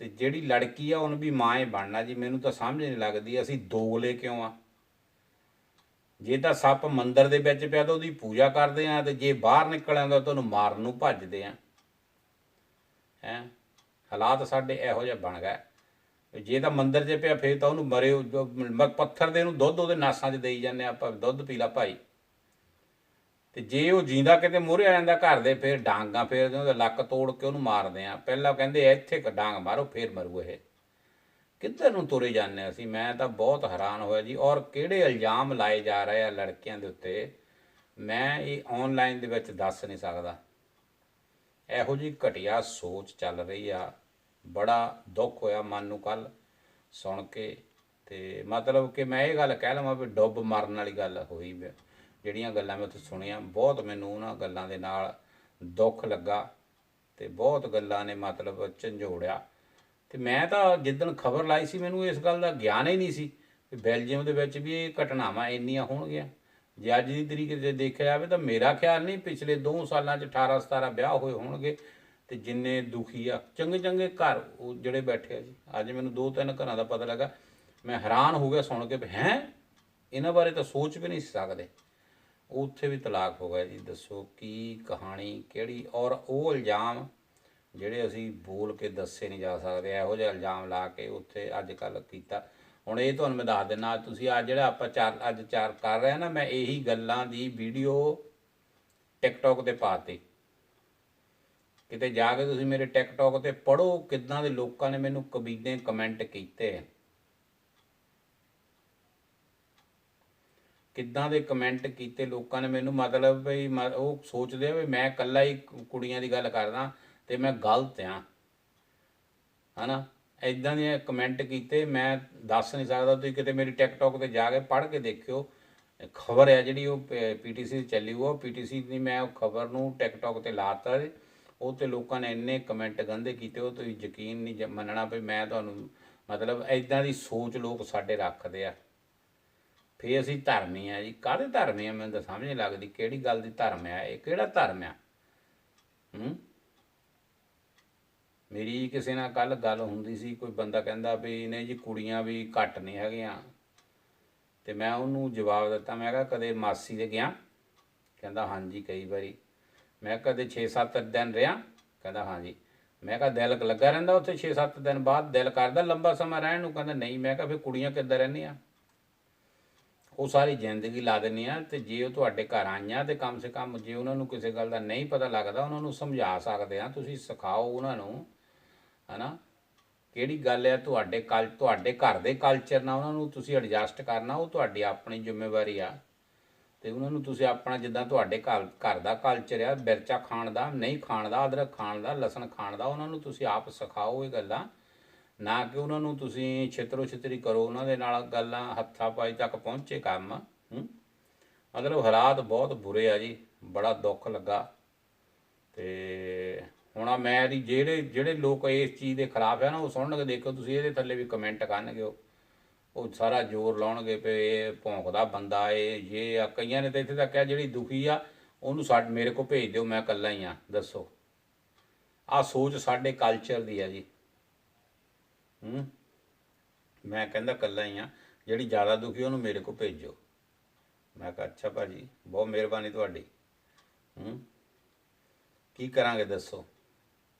[SPEAKER 1] ਅਤੇ ਜਿਹੜੀ ਲੜਕੀ ਆ ਉਹਨੂੰ ਵੀ ਮਾਂ ਹੀ ਬਣਨਾ ਜੀ। ਮੈਨੂੰ ਤਾਂ ਸਮਝ ਨਹੀਂ ਲੱਗਦੀ ਅਸੀਂ ਦੋਗਲੇ ਕਿਉਂ ਆ। ਜੇ ਤਾਂ ਸੱਪ ਮੰਦਰ ਦੇ ਵਿੱਚ ਪਿਆ ਤਾਂ ਉਹਦੀ ਪੂਜਾ ਕਰਦੇ ਹਾਂ, ਅਤੇ ਜੇ ਬਾਹਰ ਨਿਕਲ ਆਉਂਦਾ ਤਾਂ ਉਹਨੂੰ ਮਾਰਨ ਨੂੰ ਭੱਜਦੇ ਹਾਂ। ਹਾਲਾਤ ਸਾਡੇ ਇਹੋ ਜਿਹੇ ਬਣ ਗਏ। ਜੇ ਤਾਂ ਮੰਦਰ 'ਚ ਪਿਆ ਫਿਰ ਤਾਂ ਉਹਨੂੰ ਮਰੇ ਪੱਥਰ ਦੇ ਨੂੰ ਦੁੱਧ ਉਹਦੇ ਨਾਸਾਂ 'ਚ ਦੇਈ ਜਾਂਦੇ ਆਪਾਂ, ਦੁੱਧ ਪੀ ਲਾ ਭਾਈ। ਅਤੇ ਜੇ ਉਹ ਜਿੰਦਾ ਕਿਤੇ ਮੂਹਰੇ ਆ ਜਾਂਦਾ ਘਰ ਦੇ, ਫਿਰ ਡਾਂਗਾਂ ਫੇਰਦੇ, ਉਹਦਾ ਲੱਕ ਤੋੜ ਕੇ ਉਹਨੂੰ ਮਾਰਦੇ ਆ। ਪਹਿਲਾਂ ਕਹਿੰਦੇ ਇੱਥੇ ਡਾਂਗ ਮਾਰੋ ਫਿਰ ਮਰੂ। ਇਹ ਕਿੱਧਰ ਨੂੰ ਤੁਰੇ ਜਾਂਦੇ ਅਸੀਂ। ਮੈਂ ਤਾਂ ਬਹੁਤ ਹੈਰਾਨ ਹੋਇਆ ਜੀ। ਔਰ ਕਿਹੜੇ ਇਲਜ਼ਾਮ ਲਾਏ ਜਾ ਰਹੇ ਆ ਲੜਕੀਆਂ ਦੇ ਉੱਤੇ, ਮੈਂ ਇਹ ਔਨਲਾਈਨ ਦੇ ਵਿੱਚ ਦੱਸ ਨਹੀਂ ਸਕਦਾ। ਇਹੋ ਜਿਹੀ ਘਟੀਆ ਸੋਚ ਚੱਲ ਰਹੀ ਆ। ਬੜਾ ਦੁੱਖ ਹੋਇਆ ਮਨ ਨੂੰ ਕੱਲ੍ਹ ਸੁਣ ਕੇ, ਅਤੇ ਮਤਲਬ ਕਿ ਮੈਂ ਇਹ ਗੱਲ ਕਹਿ ਲਵਾਂ ਵੀ ਡੁੱਬ ਮਰਨ ਵਾਲੀ ਗੱਲ ਹੋਈ। ਜਿਹੜੀਆਂ ਗੱਲਾਂ ਮੈਂ ਉੱਥੇ ਸੁਣੀਆਂ, ਬਹੁਤ ਮੈਨੂੰ ਉਹਨਾਂ ਗੱਲਾਂ ਦੇ ਨਾਲ ਦੁੱਖ ਲੱਗਾ, ਅਤੇ ਬਹੁਤ ਗੱਲਾਂ ਨੇ ਮਤਲਬ ਝੰਜੋੜਿਆ। ਅਤੇ ਮੈਂ ਤਾਂ ਜਿੱਦਣ ਖਬਰ ਲਾਈ ਸੀ, ਮੈਨੂੰ ਇਸ ਗੱਲ ਦਾ ਗਿਆਨ ਹੀ ਨਹੀਂ ਸੀ ਕਿ ਬੈਲਜੀਅਮ ਦੇ ਵਿੱਚ ਵੀ ਇਹ ਘਟਨਾਵਾਂ ਇੰਨੀਆਂ ਹੋਣਗੀਆਂ। ਜੇ ਅੱਜ ਦੀ ਤਰੀਕ 'ਤੇ ਦੇਖਿਆ ਜਾਵੇ ਤਾਂ ਮੇਰਾ ਖਿਆਲ ਨਹੀਂ ਪਿਛਲੇ 2 ਸਾਲਾਂ 'ਚ 18-17 ਵਿਆਹ ਹੋਏ ਹੋਣਗੇ, ਅਤੇ ਜਿੰਨੇ ਦੁਖੀ ਆ ਚੰਗੇ ਚੰਗੇ ਘਰ ਉਹ ਜਿਹੜੇ ਬੈਠੇ ਆ ਜੀ। ਅੱਜ ਮੈਨੂੰ 2-3 ਘਰਾਂ ਦਾ ਪਤਾ ਲੱਗਾ, ਮੈਂ ਹੈਰਾਨ ਹੋ ਗਿਆ ਸੁਣ ਕੇ ਵੀ ਇਹਨਾਂ ਬਾਰੇ ਤਾਂ ਸੋਚ ਵੀ ਨਹੀਂ ਸਕਦੇ। ਉੱਥੇ ਵੀ ਤਲਾਕ ਹੋ ਗਿਆ ਜੀ। ਦੱਸੋ ਕੀ ਕਹਾਣੀ ਕਿਹੜੀ। ਔਰ ਉਹ ਇਲਜ਼ਾਮ ਜਿਹੜੇ ਅਸੀਂ ਬੋਲ ਕੇ ਦੱਸੇ ਨਹੀਂ ਜਾ ਸਕਦੇ, ਇਹੋ ਜਿਹਾ ਇਲਜ਼ਾਮ ਲਾ ਕੇ ਉੱਥੇ ਅੱਜ ਕੱਲ੍ਹ ਕੀਤਾ। ਹੁਣ ਇਹ ਤੁਹਾਨੂੰ ਮੈਂ ਦੱਸ ਦਿੰਦਾ, ਤੁਸੀਂ ਅੱਜ ਜਿਹੜਾ ਆਪਾਂ ਅੱਜ ਕਰ ਰਹੇ ਹਾਂ ਨਾ, ਮੈਂ ਇਹੀ ਗੱਲਾਂ ਦੀ ਵੀਡੀਓ ਟਿਕਟੋਕ 'ਤੇ ਪਾਤੀ। ਕਿਤੇ ਜਾ ਕੇ ਤੁਸੀਂ ਮੇਰੇ ਟਿਕਟੋਕ 'ਤੇ ਪੜ੍ਹੋ ਕਿੱਦਾਂ ਦੇ ਲੋਕਾਂ ਨੇ ਮੈਨੂੰ ਕਬੀਨੇ ਕਮੈਂਟ ਕੀਤੇ, ਕਿੱਦਾਂ ਦੇ ਕਮੈਂਟ ਕੀਤੇ ਲੋਕਾਂ ਨੇ ਮੈਨੂੰ। ਮਤਲਬ ਵੀ ਉਹ ਸੋਚਦੇ ਆ ਵੀ ਮੈਂ ਇਕੱਲਾ ਹੀ ਕੁੜੀਆਂ ਦੀ ਗੱਲ ਕਰਦਾ ਅਤੇ ਮੈਂ ਗਲਤ ਹਾਂ, ਹੈ ਨਾ। ਇੱਦਾਂ ਦੀਆਂ ਕਮੈਂਟ ਕੀਤੇ, ਮੈਂ ਦੱਸ ਨਹੀਂ ਸਕਦਾ। ਤੁਸੀਂ ਕਿਤੇ ਮੇਰੀ ਟਿਕਟੋਕ 'ਤੇ ਜਾ ਕੇ ਪੜ੍ਹ ਕੇ ਦੇਖਿਓ। ਖਬਰ ਹੈ ਜਿਹੜੀ ਉਹ PTC ਚੱਲੀ, ਉਹ PTC ਦੀ ਮੈਂ ਉਹ ਖਬਰ ਨੂੰ ਟਿਕਟੋਕ 'ਤੇ ਲਾ ਤਾ। ਉਹ 'ਤੇ ਲੋਕਾਂ ਨੇ ਇੰਨੇ ਕਮੈਂਟ ਗੰਦੇ ਕੀਤੇ, ਉਹ ਤੁਸੀਂ ਯਕੀਨ ਨਹੀਂ ਮੰਨਣਾ ਵੀ ਮੈਂ ਤੁਹਾਨੂੰ ਮਤਲਬ ਇੱਦਾਂ ਦੀ ਸੋਚ ਲੋਕ ਸਾਡੇ ਰੱਖਦੇ ਆ। ਫਿਰ ਅਸੀਂ ਧਰਮੀ ਆ ਜੀ। ਕਾਹਦੇ ਧਰਮੀ ਆ, ਮੈਨੂੰ ਤਾਂ ਸਮਝ ਨਹੀਂ ਲੱਗਦੀ ਕਿਹੜੀ ਗੱਲ ਦੀ ਧਰਮ ਆ। ਇਹ ਕਿਹੜਾ ਧਰਮ ਆ। ਮੇਰੀ ਕਿਸੇ ਨਾਲ ਕੱਲ੍ਹ ਗੱਲ ਹੁੰਦੀ ਸੀ, ਕੋਈ ਬੰਦਾ ਕਹਿੰਦਾ ਵੀ ਨਹੀਂ ਜੀ ਕੁੜੀਆਂ ਵੀ ਘੱਟ ਨਹੀਂ ਹੈਗੀਆਂ, ਅਤੇ ਮੈਂ ਉਹਨੂੰ ਜਵਾਬ ਦਿੱਤਾ, ਮੈਂ ਕਿਹਾ ਕਦੇ ਮਾਸੀ ਦੇ ਗਿਆ? ਕਹਿੰਦਾ ਹਾਂਜੀ ਕਈ ਵਾਰੀ। ਮੈਂ ਕਦੇ 6-7 ਦਿਨ ਰਿਹਾ? ਕਹਿੰਦਾ ਹਾਂਜੀ। ਮੈਂ ਕਿਹਾ ਦਿਲ ਲੱਗਾ ਰਹਿੰਦਾ ਉੱਥੇ 6-7 ਦਿਨ ਬਾਅਦ? ਦਿਲ ਕਰਦਾ ਲੰਬਾ ਸਮਾਂ ਰਹਿਣ ਨੂੰ? ਕਹਿੰਦਾ ਨਹੀਂ। ਮੈਂ ਕਿਹਾ ਫਿਰ ਕੁੜੀਆਂ ਕਿੱਦਾਂ ਰਹਿੰਦੀਆਂ? ਉਹ ਸਾਰੀ ਜ਼ਿੰਦਗੀ ਲਾ ਦਿੰਦੀ ਆ। ਅਤੇ ਜੇ ਉਹ ਤੁਹਾਡੇ ਘਰ ਆਈਆਂ ਤਾਂ ਕਮ ਸੇ ਕਮ ਜੇ ਉਹਨਾਂ ਨੂੰ ਕਿਸੇ ਗੱਲ ਦਾ ਨਹੀਂ ਪਤਾ ਲੱਗਦਾ, ਉਹਨਾਂ ਨੂੰ ਸਮਝਾ ਸਕਦੇ ਆ, ਤੁਸੀਂ ਸਿਖਾਓ ਉਹਨਾਂ ਨੂੰ, ਹੈ ਨਾ। ਕਿਹੜੀ ਗੱਲ ਹੈ, ਤੁਹਾਡੇ ਘਰ ਦੇ ਕਲਚਰ ਨਾਲ ਉਹਨਾਂ ਨੂੰ ਤੁਸੀਂ ਐਡਜਸਟ ਕਰਨਾ, ਉਹ ਤੁਹਾਡੀ ਆਪਣੀ ਜ਼ਿੰਮੇਵਾਰੀ ਆ। ਅਤੇ ਉਹਨਾਂ ਨੂੰ ਤੁਸੀਂ ਆਪਣਾ ਜਿੱਦਾਂ ਤੁਹਾਡੇ ਘਰ ਦਾ ਕਲਚਰ ਆ, ਮਿਰਚਾਂ ਖਾਣ ਦਾ, ਨਹੀਂ ਖਾਣ ਦਾ, ਅਦਰਕ ਖਾਣ ਦਾ, ਲਸਣ ਖਾਣ ਦਾ, ਉਹਨਾਂ ਨੂੰ ਤੁਸੀਂ ਆਪ ਸਿਖਾਓ ਇਹ ਗੱਲਾਂ, ਨਾ ਕਿ ਉਹਨਾਂ ਨੂੰ ਤੁਸੀਂ ਛਿੱਤਰੋ ਛਿੱਤਰੀ ਕਰੋ ਉਹਨਾਂ ਦੇ ਨਾਲ। ਗੱਲਾਂ ਹੱਥਾਪਾਈ ਤੱਕ ਪਹੁੰਚੇ ਕੰਮ। ਮਤਲਬ ਹਾਲਾਤ ਬਹੁਤ ਬੁਰੇ ਆ ਜੀ। ਬੜਾ ਦੁੱਖ ਲੱਗਾ। ਅਤੇ ਹੁਣ ਮੈਂ ਜਿਹੜੇ ਲੋਕ ਇਸ ਚੀਜ਼ ਦੇ ਖਿਲਾਫ ਆ ਨਾ, ਉਹ ਸੁਣਨਗੇ, ਦੇਖੋ ਤੁਸੀਂ ਇਹਦੇ ਥੱਲੇ ਵੀ ਕਮੈਂਟ ਕਰਨਗੇ। ਉਹ ਸਾਰਾ ਜ਼ੋਰ ਲਾਉਣਗੇ ਵੀ ਇਹ ਭੌਂਕਦਾ ਬੰਦਾ, ਇਹ ਆ। ਕਈਆਂ ਨੇ ਤਾਂ ਇੱਥੇ ਤੱਕ ਕਿਹਾ ਜਿਹੜੀ ਦੁਖੀ ਆ ਉਹਨੂੰ ਮੇਰੇ ਕੋਲ ਭੇਜ ਦਿਓ, ਮੈਂ ਇਕੱਲਾ ਹੀ ਹਾਂ। ਦੱਸੋ, ਆਹ ਸੋਚ ਸਾਡੇ ਕਲਚਰ ਦੀ ਆ ਜੀ। ਮੈਂ ਕਹਿੰਦਾ ਇਕੱਲਾ ਹੀ ਹਾਂ, ਜਿਹੜੀ ਜ਼ਿਆਦਾ ਦੁਖੀ ਉਹਨੂੰ ਮੇਰੇ ਕੋਲ ਭੇਜੋ। ਮੈਂ ਕਿਹਾ ਅੱਛਾ ਭਾਅ ਜੀ, ਬਹੁਤ ਮਿਹਰਬਾਨੀ ਤੁਹਾਡੀ। ਕੀ ਕਰਾਂਗੇ ਦੱਸੋ,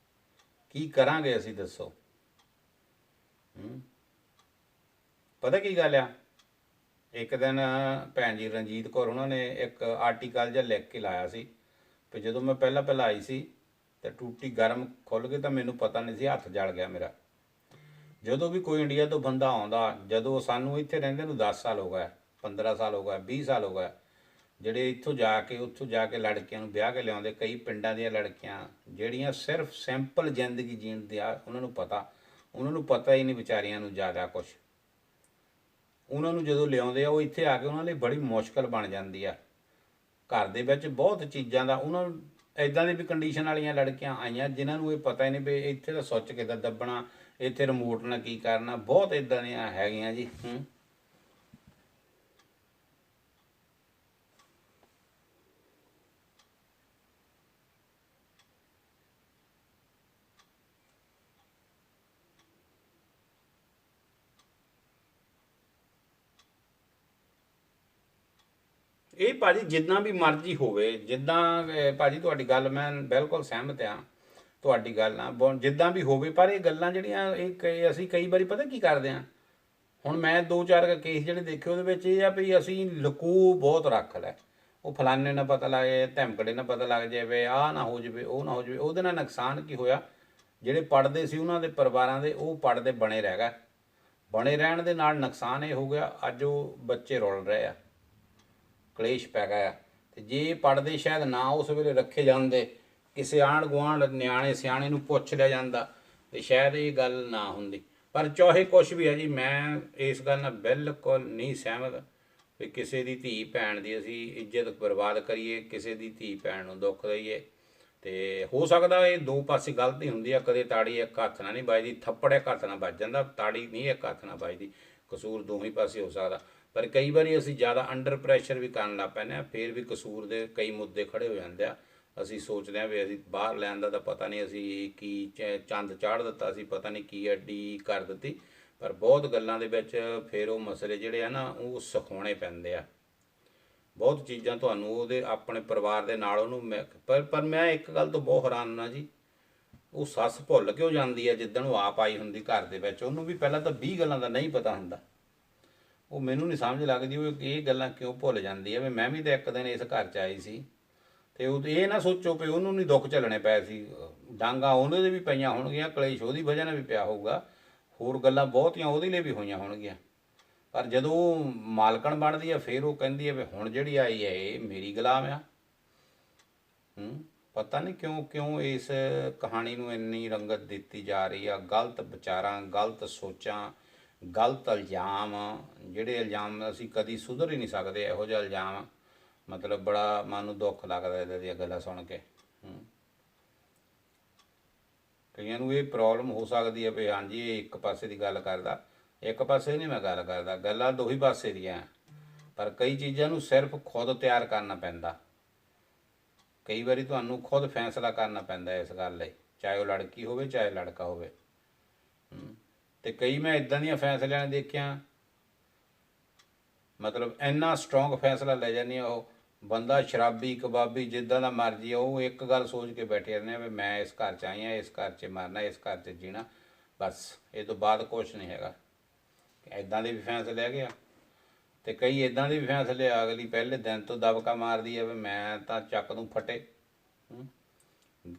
[SPEAKER 1] ਕੀ ਕਰਾਂਗੇ ਅਸੀਂ ਦੱਸੋ। ਪਤਾ ਕੀ ਗੱਲ ਆ, ਇੱਕ ਦਿਨ ਭੈਣ ਜੀ ਰਣਜੀਤ ਕੌਰ ਉਹਨਾਂ ਨੇ ਇੱਕ ਆਰਟੀਕਲ ਜਿਹਾ ਲਿਖ ਕੇ ਲਾਇਆ ਸੀ ਵੀ ਜਦੋਂ ਮੈਂ ਪਹਿਲਾਂ ਆਈ ਸੀ ਤੇ ਟੂਟੀ ਗਰਮ ਖੁੱਲ੍ਹ ਗਈ ਤਾਂ ਮੈਨੂੰ ਪਤਾ ਨਹੀਂ ਸੀ, ਹੱਥ ਜਲ ਗਿਆ ਮੇਰਾ। ਜਦੋਂ ਵੀ ਕੋਈ ਇੰਡੀਆ ਤੋਂ ਬੰਦਾ ਆਉਂਦਾ, ਜਦੋਂ ਸਾਨੂੰ ਇੱਥੇ ਰਹਿੰਦੇ ਨੂੰ 10 ਸਾਲ ਹੋ ਗਏ, 15 ਸਾਲ ਹੋ ਗਏ, 20 ਸਾਲ ਹੋ ਗਏ, ਜਿਹੜੇ ਇੱਥੋਂ ਜਾ ਕੇ ਲੜਕੀਆਂ ਨੂੰ ਵਿਆਹ ਕੇ ਲਿਆਉਂਦੇ, ਕਈ ਪਿੰਡਾਂ ਦੀਆਂ ਲੜਕੀਆਂ ਜਿਹੜੀਆਂ ਸਿਰਫ ਸਿੰਪਲ ਜ਼ਿੰਦਗੀ ਜੀਣ ਦੀ ਆ, ਉਹਨਾਂ ਨੂੰ ਪਤਾ ਹੀ ਨਹੀਂ ਵਿਚਾਰੀਆਂ ਨੂੰ ਜ਼ਿਆਦਾ ਕੁਛ। ਉਹਨਾਂ ਨੂੰ ਜਦੋਂ ਲਿਆਉਂਦੇ ਆ, ਉਹ ਇੱਥੇ ਆ ਕੇ ਉਹਨਾਂ ਲਈ ਬੜੀ ਮੁਸ਼ਕਲ ਬਣ ਜਾਂਦੀ ਆ। ਘਰ ਦੇ ਵਿੱਚ ਬਹੁਤ ਚੀਜ਼ਾਂ ਦਾ ਉਹਨਾਂ ਨੂੰ ਇੱਦਾਂ ਦੀ ਵੀ ਕੰਡੀਸ਼ਨ ਵਾਲੀਆਂ ਲੜਕੀਆਂ ਆਈਆਂ ਜਿਨ੍ਹਾਂ ਨੂੰ ਇਹ ਪਤਾ ਹੀ ਨਹੀਂ ਵੀ ਇੱਥੇ ਦਾ ਸੁੱਚ ਕਿੱਦਾਂ ਦੱਬਣਾ, ਇੱਥੇ ਰਿਮੋਟ ਨਾਲ ਕੀ ਕਰਨਾ, ਬਹੁਤ ਇੱਦਾਂ ਦੀਆਂ ਹੈਗੀਆਂ ਜੀ। ਇਹ ਭਾਜੀ ਜਿੱਦਾਂ ਵੀ ਮਰਜ਼ੀ ਹੋਵੇ, ਜਿੱਦਾਂ ਭਾਜੀ ਤੁਹਾਡੀ ਗੱਲ ਮੈਂ ਬਿਲਕੁਲ ਸਹਿਮਤ ਹਾਂ ਤੁਹਾਡੀ ਗੱਲ ਨਾਲ, ਜਿੱਦਾਂ ਵੀ ਹੋਵੇ, ਪਰ ਇਹ ਗੱਲਾਂ ਜਿਹੜੀਆਂ ਅਸੀਂ ਕਈ ਵਾਰੀ ਪਤਾ ਕੀ ਕਰਦੇ ਹਾਂ। ਹੁਣ ਮੈਂ 2-4 ਕੇਸ ਜਿਹੜੇ ਦੇਖੇ, ਉਹਦੇ ਵਿੱਚ ਇਹ ਆ ਵੀ ਅਸੀਂ ਲਕੂ ਬਹੁਤ ਰੱਖ ਲੈ, ਉਹ ਫਲਾਨੇ ਨਾਲ ਪਤਾ ਲੱਗ ਜਾਏ, ਧਮਕੜੇ ਨਾਲ ਪਤਾ ਲੱਗ ਜਾਵੇ, ਆਹ ਨਾ ਹੋ ਜਾਵੇ, ਉਹ ਨਾ ਹੋ ਜਾਵੇ। ਉਹਦੇ ਨਾਲ ਨੁਕਸਾਨ ਕੀ ਹੋਇਆ, ਜਿਹੜੇ ਪੜ੍ਹਦੇ ਸੀ ਉਹਨਾਂ ਦੇ ਪਰਿਵਾਰਾਂ ਦੇ, ਉਹ ਪੜ੍ਹਦੇ ਬਣੇ ਰਹਿ ਗਏ। ਬਣੇ ਰਹਿਣ ਦੇ ਨਾਲ ਨੁਕਸਾਨ ਇਹ ਹੋ ਗਿਆ, ਅੱਜ ਉਹ ਬੱਚੇ ਰੁਲ ਰਹੇ ਆ, ਕਲੇਸ਼ ਪੈ ਗਿਆ। ਤੇ ਜੇ ਪੜ੍ਹਦੇ ਸ਼ਾਇਦ ਨਾ ਉਸ ਵੇਲੇ ਰੱਖੇ ਜਾਂਦੇ, ਕਿਸੇ ਆਂਢ ਗੁਆਂਢ ਨਿਆਣੇ ਸਿਆਣੇ ਨੂੰ ਪੁੱਛ ਲਿਆ ਜਾਂਦਾ, ਤੇ ਸ਼ਾਇਦ ਇਹ ਗੱਲ ਨਾ ਹੁੰਦੀ। ਪਰ ਚਾਹੇ ਕੁਛ ਵੀ ਹੈ ਜੀ, ਮੈਂ ਇਸ ਗੱਲ ਨਾਲ ਬਿਲਕੁਲ ਨਹੀਂ ਸਹਿਮਤ ਵੀ ਕਿਸੇ ਦੀ ਧੀ ਭੈਣ ਦੀ ਅਸੀਂ ਇੱਜ਼ਤ ਬਰਬਾਦ ਕਰੀਏ, ਕਿਸੇ ਦੀ ਧੀ ਭੈਣ ਨੂੰ ਦੁੱਖ ਦਈਏ। ਤੇ ਹੋ ਸਕਦਾ ਇਹ ਦੋ ਪਾਸੇ ਗਲਤੀ ਹੁੰਦੀ ਆ, ਕਦੇ ਤਾੜੀ ਇੱਕ ਹੱਥ ਨਾਲ ਨਹੀਂ ਵੱਜਦੀ, ਥੱਪੜ ਇੱਕ ਹੱਥ ਨਾਲ ਵੱਜ ਜਾਂਦਾ, ਤਾੜੀ ਨਹੀਂ ਇੱਕ ਹੱਥ ਨਾਲ ਵੱਜਦੀ, ਕਸੂਰ ਦੋਵੇਂ ਪਾਸੇ ਹੋ ਸਕਦਾ। ਪਰ ਕਈ ਵਾਰੀ ਅਸੀਂ ਜ਼ਿਆਦਾ ਅੰਡਰ ਪ੍ਰੈਸ਼ਰ ਵੀ ਕਰਨ ਲੱਗ ਪੈਂਦੇ ਹਾਂ, ਫਿਰ ਵੀ ਕਸੂਰ ਦੇ ਕਈ ਮੁੱਦੇ ਖੜ੍ਹੇ ਹੋ ਜਾਂਦੇ ਆ। ਅਸੀਂ ਸੋਚਦੇ ਹਾਂ ਵੀ ਅਸੀਂ ਬਾਹਰ ਲੈਣ ਦਾ ਤਾਂ ਪਤਾ ਨਹੀਂ, ਅਸੀਂ ਕੀ ਚੰਦ ਚਾੜ ਦਿੱਤਾ, ਅਸੀਂ ਪਤਾ ਨਹੀਂ ਕੀ ਅੱਡੀ ਕਰ ਦਿੱਤੀ। ਪਰ ਬਹੁਤ ਗੱਲਾਂ ਦੇ ਵਿੱਚ ਫਿਰ ਉਹ ਮਸਲੇ ਜਿਹੜੇ ਆ ਨਾ, ਉਹ ਸਿਖਾਉਣੇ ਪੈਂਦੇ ਆ। ਬਹੁਤ ਚੀਜ਼ਾਂ ਤੁਹਾਨੂੰ ਉਹਦੇ ਆਪਣੇ ਪਰਿਵਾਰ ਦੇ ਨਾਲ ਉਹਨੂੰ ਪਰ ਮੈਂ ਇੱਕ ਗੱਲ ਤੋਂ ਬਹੁਤ ਹੈਰਾਨ ਹਾਂ ਜੀ, ਉਹ ਸੱਸ ਭੁੱਲ ਕਿਉਂ ਜਾਂਦੀ ਹੈ ਜਿੱਦਣ ਉਹ ਆਪ ਆਈ ਹੁੰਦੀ ਘਰ ਦੇ ਵਿੱਚ। ਉਹਨੂੰ ਵੀ ਪਹਿਲਾਂ ਤਾਂ 20 ਗੱਲਾਂ ਦਾ ਨਹੀਂ ਪਤਾ ਹੁੰਦਾ। ਉਹ ਮੈਨੂੰ ਨਹੀਂ ਸਮਝ ਲੱਗਦੀ ਉਹ ਇਹ ਗੱਲਾਂ ਕਿਉਂ ਭੁੱਲ ਜਾਂਦੀ ਹੈ। ਵੀ ਮੈਂ ਵੀ ਤਾਂ ਇੱਕ ਦਿਨ ਇਸ ਘਰ 'ਚ ਆਈ ਸੀ, ਤੇ ਉਹ ਇਹ ਨਾ ਸੋਚੋ ਵੀ ਉਹਨੂੰ ਨਹੀਂ ਦੁੱਖ ਝੱਲਣੇ ਪਏ ਸੀ, ਡਾਂਗਾ ਉਹਦੇ ਦੇ ਵੀ ਪਈਆਂ ਹੋਣਗੀਆਂ, ਕਲੇਸ਼ ਉਹਦੀ ਵਜ੍ਹਾ ਨਾਲ ਵੀ ਪਿਆ ਹੋਊਗਾ, ਹੋਰ ਗੱਲਾਂ ਬਹੁਤੀਆਂ ਉਹਦੇ ਲਈ ਵੀ ਹੋਈਆਂ ਹੋਣਗੀਆਂ। ਪਰ ਜਦੋਂ ਉਹ ਮਾਲਕਣ ਬਣਦੀ ਆ, ਫਿਰ ਉਹ ਕਹਿੰਦੀ ਹੈ ਵੀ ਹੁਣ ਜਿਹੜੀ ਆਈ ਹੈ ਇਹ ਮੇਰੀ ਗੁਲਾਮ ਆ। ਪਤਾ ਨਹੀਂ ਕਿਉਂ ਇਸ ਕਹਾਣੀ ਨੂੰ ਇੰਨੀ ਰੰਗਤ ਦਿੱਤੀ ਜਾ ਰਹੀ ਆ। ਗਲਤ ਵਿਚਾਰਾਂ, ਗਲਤ ਸੋਚਾਂ, ਗਲਤ ਇਲਜ਼ਾਮ, ਜਿਹੜੇ ਇਲਜ਼ਾਮ ਅਸੀਂ ਕਦੀ ਸੁਧਰ ਹੀ ਨਹੀਂ ਸਕਦੇ। ਇਹੋ ਜਿਹਾ ਇਲਜ਼ਾਮ ਮਤਲਬ ਬੜਾ ਮਨ ਨੂੰ ਦੁੱਖ ਲੱਗਦਾ ਇੱਦਾਂ ਦੀਆਂ ਗੱਲਾਂ ਸੁਣ ਕੇ। ਕਈਆਂ ਨੂੰ ਇਹ ਪ੍ਰੋਬਲਮ ਹੋ ਸਕਦੀ ਹੈ ਵੀ ਹਾਂਜੀ ਇਹ ਇੱਕ ਪਾਸੇ ਦੀ ਗੱਲ ਕਰਦਾ, ਇੱਕ ਪਾਸੇ ਨਹੀਂ ਮੈਂ ਗੱਲ ਕਰਦਾ, ਗੱਲਾਂ ਦੋਹੀ ਪਾਸੇ ਦੀਆਂ। ਪਰ ਕਈ ਚੀਜ਼ਾਂ ਨੂੰ ਸਿਰਫ ਖੁਦ ਤਿਆਰ ਕਰਨਾ ਪੈਂਦਾ। ਕਈ ਵਾਰੀ ਤੁਹਾਨੂੰ ਖੁਦ ਫੈਸਲਾ ਕਰਨਾ ਪੈਂਦਾ ਇਸ ਗੱਲ ਲਈ, ਚਾਹੇ ਉਹ ਲੜਕੀ ਹੋਵੇ ਚਾਹੇ ਲੜਕਾ ਹੋਵੇ। ਤੇ ਕਈ ਮੈਂ ਇੱਦਾਂ ਦੀਆਂ ਫੈਸਲਿਆਂ ਨੇ ਦੇਖਿਆ, ਮਤਲਬ ਇੰਨਾ ਸਟਰੋਂਗ ਫੈਸਲਾ ਲੈ ਜਾਂਦੀ ਆ ਉਹ ਬੰਦਾ, ਸ਼ਰਾਬੀ ਕਬਾਬੀ ਜਿੱਦਾਂ ਦਾ ਮਰਜ਼ੀ ਆ, ਉਹ ਇੱਕ ਗੱਲ ਸੋਚ ਕੇ ਬੈਠੇ ਰਹਿੰਦੇ ਆ ਵੀ ਮੈਂ ਇਸ ਘਰ 'ਚ ਆਈ ਹਾਂ, ਇਸ ਘਰ 'ਚ ਮਰਨਾ, ਇਸ ਘਰ 'ਚ ਜੀਣਾ, ਬਸ ਇਹ ਤੋਂ ਬਾਅਦ ਕੁਛ ਨਹੀਂ ਹੈਗਾ। ਇੱਦਾਂ ਦੇ ਵੀ ਫੈਸਲੇ ਹੈਗੇ ਆ। ਤੇ ਕਈ ਇੱਦਾਂ ਦੇ ਵੀ ਫੈਸਲੇ ਆ, ਅਗਲੀ ਪਹਿਲੇ ਦਿਨ ਤੋਂ ਦਬਕਾ ਮਾਰਦੀ ਹੈ ਵੀ ਮੈਂ ਤਾਂ ਚੱਕ ਦੂੰ ਫਟੇ।